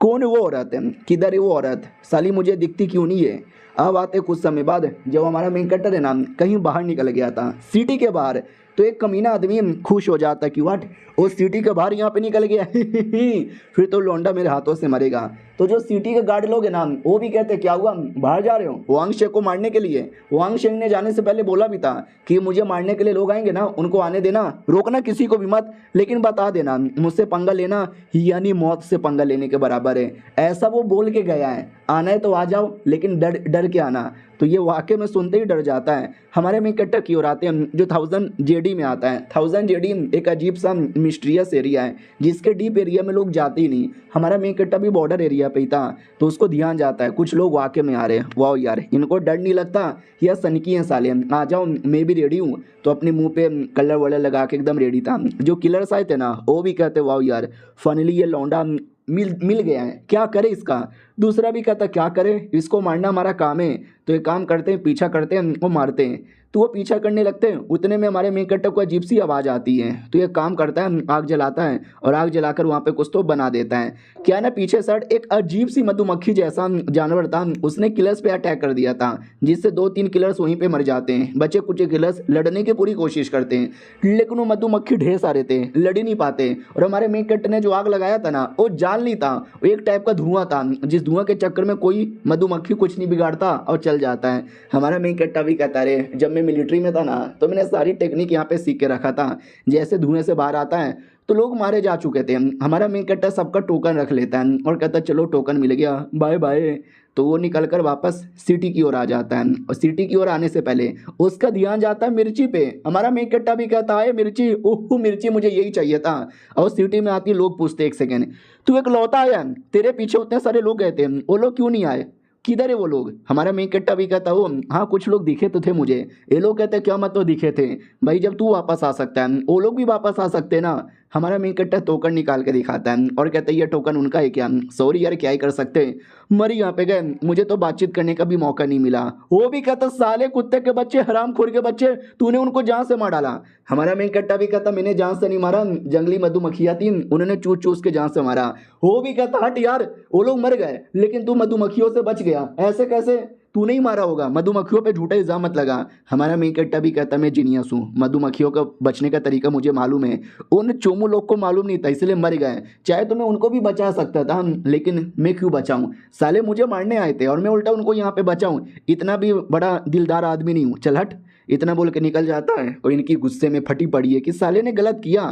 कौन वो औरत है, किधर है वो औरत, साली मुझे दिखती क्यों नहीं है। अब आते कुछ समय बाद जब हमारा मेन कैरेक्टर है ना कहीं बाहर निकल गया था सिटी के बाहर, तो एक कमीना आदमी खुश हो जाता कि वाट वो सिटी के बाहर यहाँ पे निकल गया फिर तो लौंडा मेरे हाथों से मरेगा। तो जो सिटी के गार्ड लोग हैं ना वो भी कहते क्या हुआ बाहर जा रहे हो वांग शेख को मारने के लिए। वांग शेख ने जाने से पहले बोला भी था कि मुझे मारने के लिए लोग आएंगे ना उनको आने देना, रोकना किसी को भी मत, लेकिन बता देना मुझसे पंगा लेना यानी मौत से पंगा लेने के बराबर है, ऐसा वो बोल के गया है। आना है तो आ जाओ लेकिन डर डर के आना। तो ये वाकई में सुनते ही डर जाता है। हमारे में इकट्ठा की ओर आते हैं जो 1000 जेडी में आता है। 1000 जेडी एक अजीब सा मिस्टीरियस एरिया है जिसके डीप एरिया में लोग जाते ही नहीं। हमारा में इकट्ठा भी बॉर्डर एरिया पे ही था तो उसको ध्यान जाता है कुछ लोग वाकई में आ रहे हैं, वाह यार इनको डर नहीं लगता या सनकी हैं साले, आ जाओ मैं भी रेडी हूँ। तो अपने मुंह पे कलर वलर लगा के एकदम रेडी था। जो किलर्स आए थे ना वो भी कहते वाह यार फाइनली ये लौंडा मिल गया है, क्या करे इसका। दूसरा भी कहता क्या करे इसको मारना हमारा काम है, तो एक काम करते हैं पीछा करते हैं वो मारते हैं। तो वो पीछा करने लगते हैं उतने में हमारे मेन कैरेक्टर को अजीब सी आवाज़ आती है, तो ये काम करता है आग जलाता है और आग जलाकर वहाँ पे कुछ तो बना देता है। क्या ना पीछे साइड एक अजीब सी मधुमक्खी जैसा जानवर था, उसने किलर्स पे अटैक कर दिया था जिससे 2-3 किलर्स वहीं पे मर जाते हैं। बचे कुछ किलर्स लड़ने की पूरी कोशिश करते हैं लेकिन वो मधुमक्खी ढेर सारे थे लड़ ही नहीं पाते। और हमारे मेन कैरेक्टर ने जो आग लगाया था ना वो जाल नहीं था, वो एक टाइप का धुआं था जिस धुआं के चक्कर में कोई मधुमक्खी कुछ नहीं बिगाड़ता और चल जाता है। हमारा मेन कैरेक्टर भी कहता है जब मैं मिलिट्री में था ना तो मैंने सारी टेक्निक यहाँ पे सीख के रखा था, जैसे धुएं से बाहर आता है तो लोग मारे जा चुके थे। हमारा मेन कैरेक्टर सबका टोकन रख लेता है और कहता है चलो टोकन मिल गया बाय बाय। तो वो निकल कर वापस सिटी की ओर आ जाता है और सिटी की ओर आने से पहले उसका ध्यान जाता है मिर्ची पे। हमारा मेन कैरेक्टर भी कहता है मिर्ची, ओह मिर्ची मुझे यही चाहिए था। और सिटी में आती लोग पूछते एक सेकेंड तू एक लौता आया, तेरे पीछे उतने सारे लोग गए थे वो लोग क्यों नहीं आए, किधर है वो लोग। हमारा मेन कैरेक्टर भी कहता हो हाँ कुछ लोग दिखे तो थे मुझे। ये लोग कहते क्या मतलब दिखे थे, भाई जब तू वापस आ सकता है वो लोग भी वापस आ सकते हैं ना। हमारा मेन कैरेक्टर टोकन निकाल के दिखाता है और कहता है ये टोकन उनका है क्या, सॉरी यार क्या ही कर सकते हैं, मर यहाँ पे गए, मुझे तो बातचीत करने का भी मौका नहीं मिला। वो भी कहता साले कुत्ते के बच्चे हरामखोर के बच्चे तूने उनको जान से मार डाला। हमारा मेन कैरेक्टर भी कहता मैंने जान से नहीं मारा, जंगली मधुमक्खियाँ थी उन्होंने चूस चूस के जान से मारा। वो भी कहता हट यार वो लोग मर गए लेकिन तू मधुमक्खियों से बच गया, ऐसे कैसे, तू नहीं मारा होगा, मधुमक्खियों पे झूठा इल्जाम मत लगा। हमारा मेन कैरेक्टर भी कहता मैं जीनियस हूँ, मधुमक्खियों का बचने का तरीका मुझे मालूम है, उन चोमू लोग को मालूम नहीं था इसलिए मर गए, चाहे तो मैं उनको भी बचा सकता था लेकिन मैं क्यों बचाऊं, साले मुझे मारने आए थे और मैं उल्टा उनको यहाँ पे बचाऊं, इतना भी बड़ा दिलदार आदमी नहीं हूँ, चल हट। इतना बोल के निकल जाता है और इनकी गुस्से में फटी पड़ी है कि साले ने गलत किया।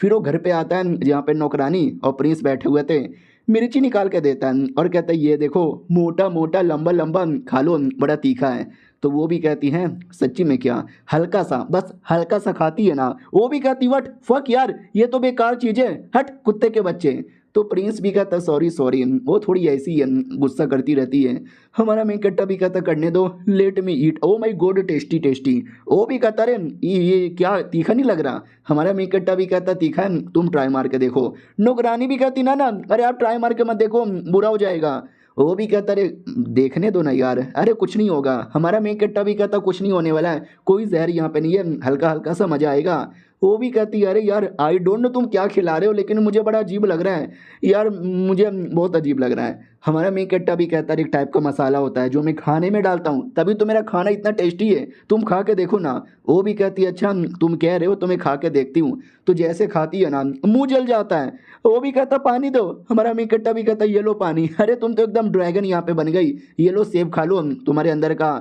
फिर वो घर पे आता है जहाँ पे नौकरानी और प्रिंस बैठे हुए थे, मिर्ची निकाल के देता है और कहता है ये देखो मोटा मोटा लंबा लंबा खा लो बड़ा तीखा है। तो वो भी कहती हैं सच्ची में क्या, हल्का सा बस हल्का सा खाती है ना। वो भी कहती वट फक यार ये तो बेकार चीज़ है, हट कुत्ते के बच्चे। तो प्रिंस भी कहता सॉरी सॉरी, वो थोड़ी ऐसी है गुस्सा करती रहती है। हमारा मेन कैरेक्टर भी कहता करने दो let me eat, oh my God tasty tasty. वो भी कहता रे ये क्या तीखा नहीं लग रहा। हमारा मेन कैरेक्टर भी कहता तीखा है तुम ट्राई मार के देखो। नौकरानी भी कहती ना ना अरे आप ट्राई मार के मत देखो बुरा हो जाएगा। वो भी कहता अरे देखने दो ना यार, अरे कुछ नहीं होगा। हमारा मेन कैरेक्टर भी कहता कुछ नहीं होने वाला है, कोई जहर यहाँ पे नहीं है, हल्का हल्का सा मजा आएगा। वो भी कहती है अरे यार आई डोंट नो तुम क्या खिला रहे हो, लेकिन मुझे बड़ा अजीब लग रहा है यार, मुझे बहुत अजीब लग रहा है। हमारा मेन कट्टा भी कहता है एक टाइप का मसाला होता है जो मैं खाने में डालता हूँ, तभी तो मेरा खाना इतना टेस्टी है, तुम खा के देखो ना। वो भी कहती है अच्छा तुम कह रहे हो तो मैं खा के देखती हूँ। तो जैसे खाती है ना मुंह जल जाता है। वो भी कहता पानी दो, हमारा मेन कट्टा भी कहता ये लो पानी। अरे तुम तो एकदम ड्रैगन यहाँ पे बन गई, ये लो सेब खा लो, तुम्हारे अंदर का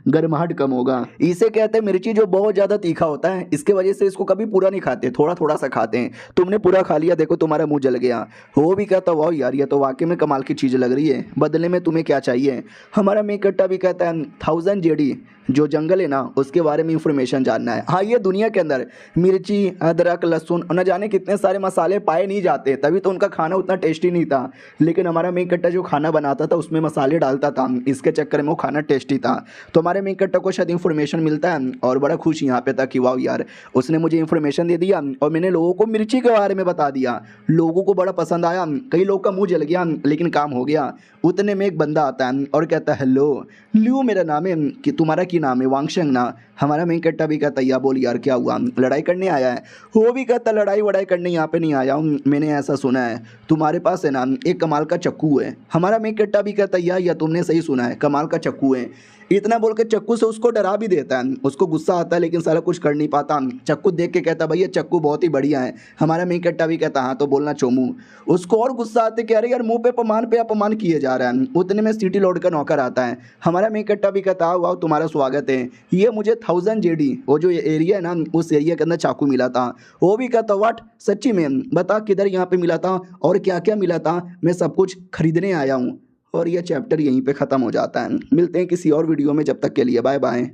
गर्माहट कम होगा। इसे कहते हैं मिर्ची जो बहुत ज़्यादा तीखा होता है, इसके वजह से इसको कभी पूरा नहीं खाते, थोड़ा थोड़ा सा खाते हैं। तुमने पूरा खा लिया, देखो तुम्हारा मुंह जल गया। वो भी कहता वाह यार ये तो वाकई में कमाल की चीज़ लग रही है, बदले में तुम्हें क्या चाहिए। हमारा मेन कट्टा भी कहता है 1000 जेडी जो जंगल है ना उसके बारे में इंफॉर्मेशन जानना है। हाँ ये दुनिया के अंदर मिर्ची अदरक लहसुन न जाने कितने सारे मसाले पाए नहीं जाते, तभी तो उनका खाना उतना टेस्टी नहीं था। लेकिन हमारा मेन कट्टा जो खाना बनाता था उसमें मसाले डालता था, इसके चक्कर में वो खाना टेस्टी था। तो हमारे मेन कट्टा को शायद इन्फॉर्मेशन मिलता है और बड़ा खुश यहाँ पे था कि वाह यार उसने मुझे इन्फॉर्मेशन दे दिया और मैंने लोगों को मिर्ची के बारे में बता दिया। लोगों को बड़ा पसंद आया, कई लोग का मुंह जल गया लेकिन काम हो गया। उतने में एक बंदा आता है और कहता है हेलो लियो मेरा नाम है, कि तुम्हारा की नाम है, वांगशंग ना। हमारा मेन कट्टा भी कहता या बोल यार क्या हुआ, लड़ाई करने आया है। वो भी कहता लड़ाई वड़ाई करने यहाँ पे नहीं आया हूँ, मैंने ऐसा सुना है तुम्हारे पास है ना एक कमाल का चक्कू है। हमारा मेन कट्टा भी कहता या तुमने सही सुना है, कमाल का चक्कू है। इतना बोल के चक्कू से उसको डरा भी देता है, उसको गुस्सा आता है लेकिन सारा कुछ कर नहीं पाता। चक्कू देख के कहता भैया चक्कू बहुत ही बढ़िया है। हमारा मेन कट्टा भी कहता हाँ तो बोलना चोमू। उसको और गुस्सा आते कह रहे यार मुंह पे अपमान किए जा रहा है। उतने में सिटी लॉर्ड का नौकर आता है। हमारा मेन कट्टा भी कहता आओ आओ तुम्हारा स्वागत है, ये मुझे 1000 जेडी वो जो एरिया है ना उस एरिया के अंदर चाकू मिला था। वो भी कहता वाट सच्ची में, बता किधर यहाँ पे मिला था और क्या क्या मिला था, मैं सब कुछ खरीदने आया हूँ। और यह चैप्टर यहीं पे ख़त्म हो जाता है। मिलते हैं किसी और वीडियो में, जब तक के लिए बाय बाय।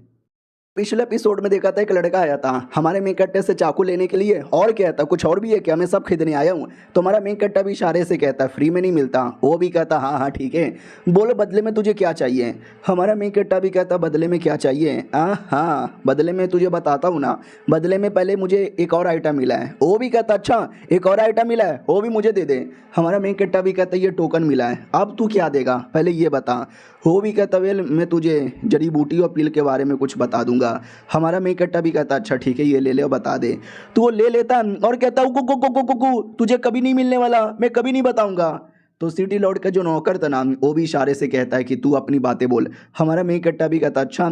पिछले एपिसोड में देखा था एक लड़का आया था हमारे मेन कट्टे से चाकू लेने के लिए, और कहता कुछ और भी है क्या, मैं सब खरीदने आया हूँ। तो हमारा मेन कट्टा भी इशारे से कहता फ्री में नहीं मिलता। वो भी कहता हाँ हाँ ठीक है, बोलो बदले में तुझे क्या चाहिए। हमारा मेन कट्टा भी कहता बदले में क्या चाहिए, हाँ बदले में तुझे बताता हूँ ना, बदले में पहले मुझे एक और आइटम मिला है। वो भी कहता अच्छा एक और आइटम मिला है, वो भी मुझे दे दे। हमारा मेन कट्टा भी कहता ये टोकन मिला है, अब तू क्या देगा पहले ये बता। वो भी कहता वेल मैं तुझे जड़ी बूटी और पील के बारे में कुछ बता दूंगा। हमारा मेन कट्टा भी कहता अच्छा ठीक है ये ले ले और बता दे। तो वो ले लेता और कहता तुझे कभी नहीं मिलने वाला, मैं कभी नहीं बताऊंगा। तो सिटी लॉर्ड का जो नौकर था ना वो भी इशारे से कहता है कि तू अपनी बातें बोल। हमारा मेन कट्टा भी कहता अच्छा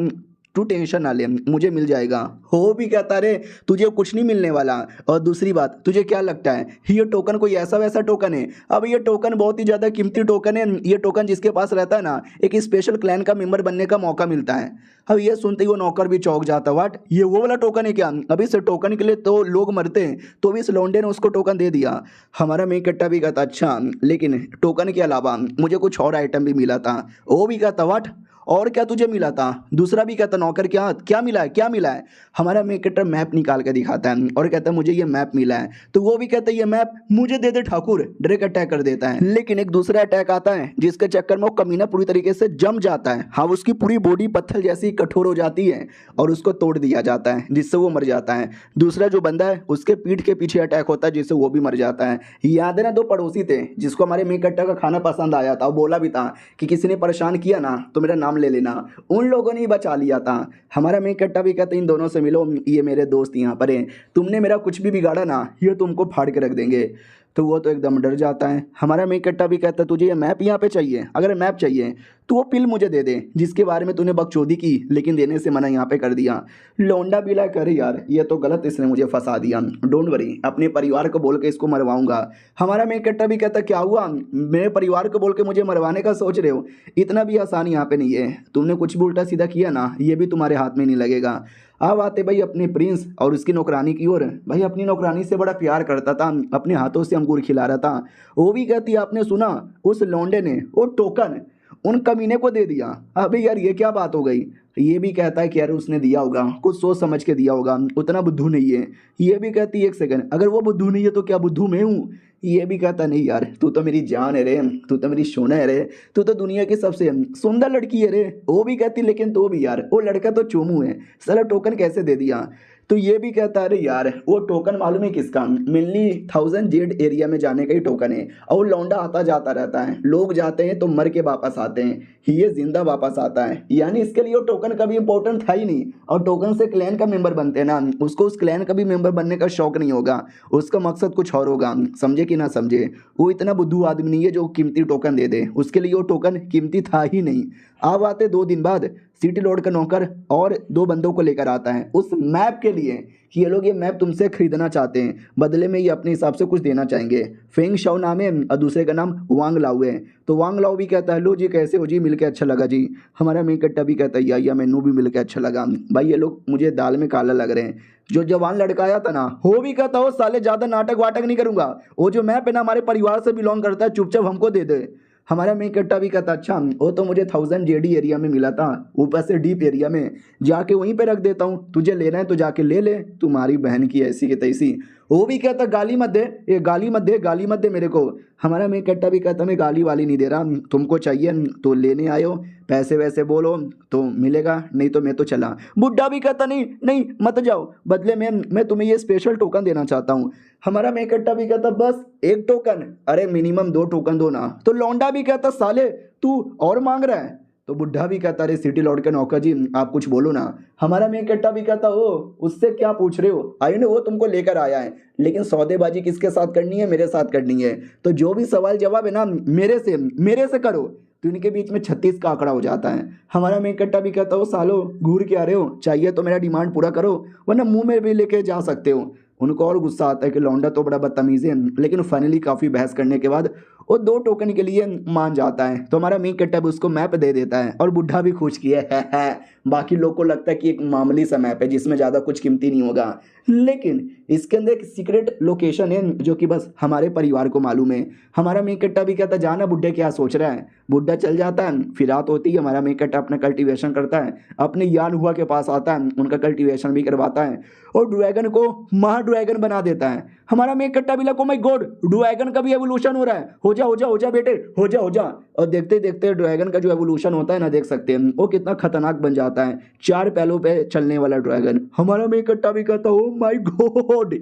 तू टेंशन ना ले मुझे मिल जाएगा। वो भी कहता रे तुझे कुछ नहीं मिलने वाला, और दूसरी बात तुझे क्या लगता है ये टोकन कोई ऐसा वैसा टोकन है। अब ये टोकन बहुत ही ज़्यादा कीमती टोकन है, ये टोकन जिसके पास रहता है ना एक स्पेशल क्लैन का मेंबर बनने का मौका मिलता है। अब ये सुनते ही वो नौकर भी चौंक जाता, वाट ये वो वाला टोकन है क्या, अभी इस टोकन के लिए तो लोग मरते हैं, तो भी इस लौंडे ने उसको टोकन दे दिया। हमारा मेन कट्टा भी कहता अच्छा लेकिन टोकन के अलावा मुझे कुछ और आइटम भी मिला था। वो भी कहता वाट और क्या तुझे मिला था। दूसरा भी कहता नौकर क्या क्या मिला है क्या मिला है। हमारा मेन कट्टर मैप निकाल कर दिखाता है और कहता है मुझे ये मैप मिला है। तो वो भी कहता है ये मैप मुझे दे दे ठाकुर, डायरेक्ट अटैक कर देता है। लेकिन एक दूसरा अटैक आता है जिसके चक्कर में वो कमीना पूरी तरीके से जम जाता है। हाँ उसकी पूरी बॉडी पत्थर जैसी कठोर हो जाती है और उसको तोड़ दिया जाता है जिससे वो मर जाता है। दूसरा जो बंदा है उसके पीठ के पीछे अटैक होता है जिससे वो भी मर जाता है। याद है ना दो पड़ोसी थे जिसको हमारे मेन कट्टर का खाना पसंद आया था, वो बोला भी था कि किसी ने परेशान किया ना तो मेरा नाम ले लेना, उन लोगों ने ही बचा लिया था। हमारा मेन कट्टा भी कहते इन दोनों से मिलो, ये मेरे दोस्त यहाँ पर हैं, तुमने मेरा कुछ भी बिगाड़ा ना ये तुमको फाड़ के रख देंगे। तो वो तो एकदम डर जाता है। हमारा मेन कट्टा भी कहता है तुझे ये मैप यहाँ पे चाहिए, अगर मैप चाहिए तो वो पिल मुझे दे दे जिसके बारे में तूने बकचोदी की लेकिन देने से मना यहाँ पे कर दिया। लौंडा बिला करे यार ये तो गलत, इसने मुझे फंसा दिया, डोंट वरी अपने परिवार को बोल के इसको मरवाऊंगा। हमारा मेन कट्टा भी कहता क्या हुआ, मेरे परिवार को बोल के मुझे मरवाने का सोच रहे हो, इतना भी आसान यहाँ पे नहीं है, तुमने कुछ भी उल्टा सीधा किया ना ये भी तुम्हारे हाथ में नहीं लगेगा। अब आते भाई अपने प्रिंस और उसकी नौकरानी की ओर। भाई अपनी नौकरानी से बड़ा प्यार करता था, अपने हाथों से अंगूर खिला रहा था। वो भी कहती आपने सुना उस लौंडे ने वो टोकन उन कमीने को दे दिया। अबे यार ये क्या बात हो गई। ये भी कहता है कि यार उसने दिया होगा, कुछ सोच समझ के दिया होगा, उतना बुद्धू नहीं है। ये भी कहती है एक सेकंड अगर वो बुद्धू नहीं है तो क्या बुद्धू मैं हूँ। ये भी कहता नहीं यार तू तो मेरी जान है रे, तू तो मेरी सोना है रे, तू तो दुनिया की सबसे सुंदर लड़की है रे। वो भी कहती लेकिन तो भी यार वो लड़का तो चोमू है, साला टोकन कैसे दे दिया। तो ये भी कहता है अरे यार वो टोकन मालूम है किसका, मेनली 1000 जेड एरिया में जाने का ही टोकन है। और वो लौंडा आता जाता रहता है, लोग जाते हैं तो मर के वापस आते हैं, ये जिंदा वापस आता है। यानी इसके लिए वो टोकन कभी इंपॉर्टेंट था ही नहीं। और टोकन से क्लैन का मेंबर बनते हैं ना, उसको उस क्लैन का भी मेंबर बनने का शौक नहीं होगा, उसका मकसद कुछ और होगा। समझे कि ना समझे? वो इतना बुद्धू आदमी नहीं है जो कीमती टोकन दे दे, उसके लिए वो टोकन कीमती था ही नहीं। अब आते 2 दिन बाद सिटी लॉर्ड का नौकर और 2 बंदों को लेकर आता है उस मैप के लिए कि ये लोग ये मैप तुमसे खरीदना चाहते हैं, बदले में ये अपने हिसाब से कुछ देना चाहेंगे। फेंग शाओ नाम है और दूसरे का नाम वांग लाओ है। तो वांग लाओ भी कहता है लो जी कैसे हो जी, मिलके अच्छा लगा जी। हमारा मेन कट्टा भी कहता है या मैनू भी मिलके अच्छा लगा भाई, ये लोग मुझे दाल में काला लग रहे हैं। जो जवान लड़का आया था ना वो भी कहता हो साले ज़्यादा नाटक वाटक नहीं करूंगा, वो जो मैप है ना हमारे परिवार से बिलोंग करता है, चुपचाप हमको दे दे। हमारा मेन कट्टा भी कहता अच्छा वो तो मुझे 1000 जेडी एरिया में मिला था, ऊपर से डीप एरिया में, जाके वहीं पे रख देता हूँ, तुझे लेना है तो जाके ले ले, तुम्हारी बहन की ऐसी की तैसी। वो भी कहता गाली मत दे, ये गाली मत दे, गाली मत दे मेरे को। हमारा मेन कट्टा भी कहता मैं गाली वाली नहीं दे रहा, तुमको चाहिए तो लेने आयो, पैसे वैसे बोलो तो मिलेगा, नहीं तो मैं तो चला। बुड्ढा भी कहता नहीं नहीं मत जाओ, बदले में मैं तुम्हें ये स्पेशल टोकन देना चाहता हूँ। हमारा मेन कट्टा भी कहता बस 1 टोकन, अरे मिनिमम 2 टोकन दो ना। तो लौंडा भी कहता साले तू और मांग रहा है। तो बुढ़ा भी कहता अरे सिटी लॉर्ड के नौकर जी आप कुछ बोलो ना। हमारा मेन कट्टा भी कहता ओ उससे क्या पूछ रहे हो, आई नो वो तुमको लेकर आया है, लेकिन सौदेबाजी किसके साथ करनी है, मेरे साथ करनी है। तो जो भी सवाल जवाब है ना मेरे से करो। तो इनके बीच में 36 का आंकड़ा हो जाता है। हमारा मेन कट्टा भी कहता हो सालो घूर के आ रहे हो, चाहिए तो मेरा डिमांड पूरा करो वरना मुंह में भी लेके जा सकते हो। उनको और गुस्सा आता है कि लौंडा तो बड़ा बदतमीज है, लेकिन फाइनली काफ़ी बहस करने के बाद वो 2 टोकन के लिए मान जाता है। तो हमारा मेन कट्टा भी उसको मैप दे देता है और बुढ़ा भी खुश किया है। बाकी लोग को लगता है कि एक मामूली सा मैप है जिसमें ज़्यादा कुछ कीमती नहीं होगा, लेकिन इसके अंदर एक सीक्रेट लोकेशन है जो कि बस हमारे परिवार को मालूम है। हमारा मेन कट्टा भी कहता जाना बुड्ढे क्या सोच रहा है। बुड्ढा चल जाता है, फिर रात होती है हमारा मेन कट्टा अपना कल्टीवेशन करता है, अपने यान हुआ के पास आता है, उनका कल्टीवेशन भी करवाता है और ड्रैगन को महा ड्रैगन बना देता है। हमारा मेन कट्टा भी लगा ओ माय गॉड ड्रैगन का भी एवोल्यूशन हो रहा है, हो जा बेटे हो जा। और देखते देखते ड्रैगन का जो एवोल्यूशन होता है ना, देख सकते हैं वो कितना खतरनाक बन जाता है, 4 पैलों पे चलने वाला ड्रैगन। हमारा मेन कट्टा भी कहता ओ माय गॉड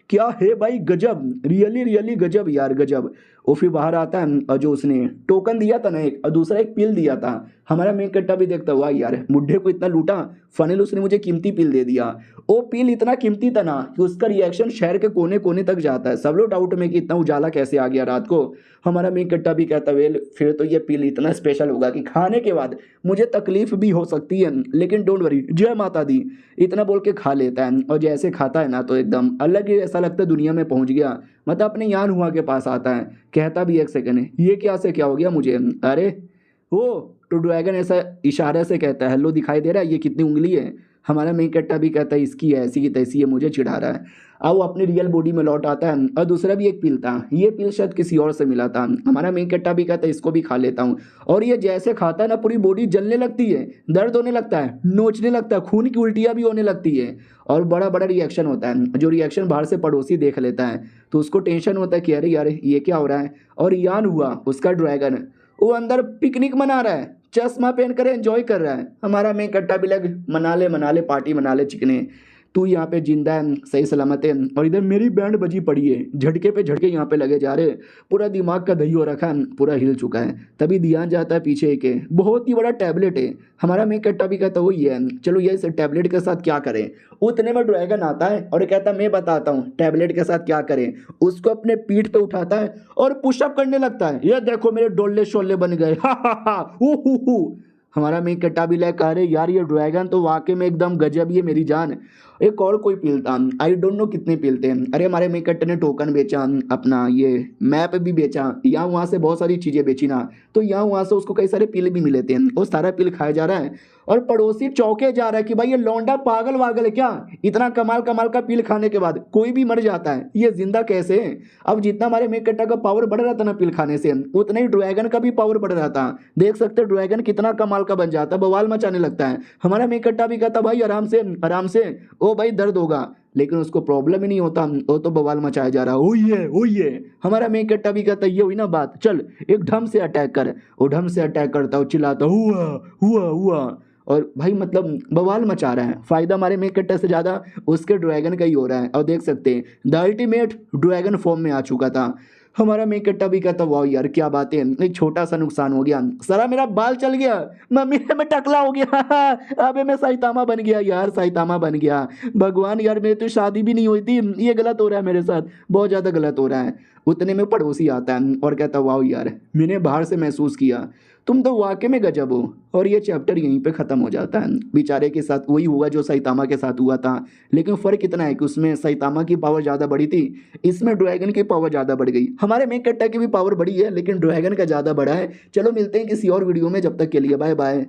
क्या है भाई, गजब, रियली रियली गजब यार गजब। वो फिर बाहर आता है और जो उसने टोकन दिया था ना एक, और दूसरा एक पिल दिया था। हमारा मेन कट्टा भी देखता हुआ यार बुड्ढे को इतना लूटा, फाइनल उसने मुझे कीमती पिल दे दिया। वो पिल इतना कीमती था ना कि उसका रिएक्शन शहर के कोने कोने तक जाता है। सब लोग डाउट में कि इतना उजाला कैसे आ गया रात को। हमारा मेन कट्टा भी कहता वेल फिर तो ये पिल इतना स्पेशल होगा कि खाने के बाद मुझे तकलीफ भी हो सकती है, लेकिन डोंट वरी जय माता दी, इतना बोल के खा लेता है। और जैसे खाता है ना तो एकदम अलग ही ऐसा लगता है दुनिया में पहुंच गया। मतलब अपने यान हुआ के पास आता है, कहता भी एक सेकंड है ये क्या से क्या हो गया मुझे, अरे वो तो ड्रैगन ऐसा इशारे से कहता है हेलो दिखाई दे रहा है, ये कितनी उंगली है। हमारा मेन कट्टा भी कहता है इसकी है ऐसी की तैसी है, मुझे चिढ़ा रहा है। अब वो अपनी रियल बॉडी में लौट आता है और दूसरा भी एक पिल था, ये पिल शायद किसी और से मिला था। हमारा मेन कट्टा भी कहता है इसको भी खा लेता हूँ। और ये जैसे खाता है ना पूरी बॉडी जलने लगती है, दर्द होने लगता है, नोचने लगता है, खून की उल्टियाँ भी होने लगती है और बड़ा बड़ा रिएक्शन होता है। जो रिएक्शन बाहर से पड़ोसी देख लेता है तो उसको टेंशन होता है कि अरे यार ये क्या हो रहा है। और यान हुआ उसका ड्रैगन वो अंदर पिकनिक मना रहा है, चश्मा पहन कर एंजॉय कर रहा है। हमारा मेन कट्टा भी लग मना ले पार्टी मना ले चिकने, तू यहाँ पे जिंदा है सही सलामत है। और इधर मेरी बैंड बजी पड़ी है, झटके पे झटके यहाँ पे लगे जा रहे, पूरा दिमाग का दही हो रखा है, पूरा हिल चुका है। तभी ध्यान जाता है पीछे के बहुत ही बड़ा टैबलेट है। हमारा मेन कट्टा भी कहता वही है, चलो ये इस टैबलेट के साथ क्या करें। उतने में ड्रैगन आता है और कहता मैं बताता हूँ टैबलेट के साथ क्या करें। उसको अपने पीठ पे उठाता है और पुशअप करने लगता है, ये देखो मेरे डोले शोले बन गए हा हा हा हु। हमारा मेन कट्टा भी लाइक अरे यार ये ड्रैगन तो वाकई में एकदम गजब ही है मेरी जान। एक और कोई पीलता आई डोंट नो कितने पीलते हैं। अरे हमारे मेन कट्टे ने टोकन बेचा, अपना ये मैप भी बेचा, यहाँ वहाँ से बहुत सारी चीज़ें बेची ना, तो यहाँ वहाँ से उसको कई सारे पिल भी मिले थे। वो सारा पिल खाया जा रहा है और पड़ोसी चौके जा रहा है कि भाई ये लौंडा पागल वागल है क्या, इतना कमाल कमाल का पिल खाने के बाद कोई भी मर जाता है, ये जिंदा कैसे है। अब जितना हमारे मेन कट्टा का पावर बढ़ रहा था ना पिल खाने से, उतना ही ड्रैगन का भी पावर बढ़ रहा था। देख सकते हो ड्रैगन कितना कमाल का बन जाता है, बवाल मचाने लगता है। हमारा मेन कट्टा भी कहता भाई आराम से ओ भाई दर्द होगा, लेकिन उसको प्रॉब्लम ही नहीं होता, वो तो बवाल मचाया जा रहा है ओ ये। हमारा मेन कट्टा भी कहता ये हुई ना बात, चल एक ढम से अटैक कर। वो ढम से अटैक करता है, चिल्लाता हुआ हुआ हुआ। और भाई मतलब बवाल मचा रहा है। फायदा हमारे मेक कट्टर से ज़्यादा उसके ड्रैगन का ही हो रहा है। और देख सकते हैं द अल्टीमेट ड्रैगन फॉर्म में आ चुका था। हमारा मेक कट्टा भी कहता वाह यार क्या बात है, एक छोटा सा नुकसान हो गया, सारा मेरा बाल चल गया, मम्मी ने मैं टकला हो गया अबे मैं साइतामा बन गया यार, साइतामा बन गया। भगवान यार मेरी तो शादी भी नहीं हुई थी, ये गलत हो रहा है मेरे साथ, बहुत ज़्यादा गलत हो रहा है। उतने में पड़ोसी आता है और कहता वाह यार मैंने बाहर से महसूस किया तुम तो वाकई में गजब हो। और ये चैप्टर यहीं पे ख़त्म हो जाता है। बेचारे के साथ वही हुआ जो साइतामा के साथ हुआ था, लेकिन फ़र्क इतना है कि उसमें साइतामा की पावर ज़्यादा बड़ी थी, इसमें ड्रैगन की पावर ज़्यादा बढ़ गई। हमारे मेक कट्टा की भी पावर बड़ी है लेकिन ड्रैगन का ज़्यादा बड़ा है। चलो मिलते हैं किसी और वीडियो में, जब तक के लिए बाय बाय।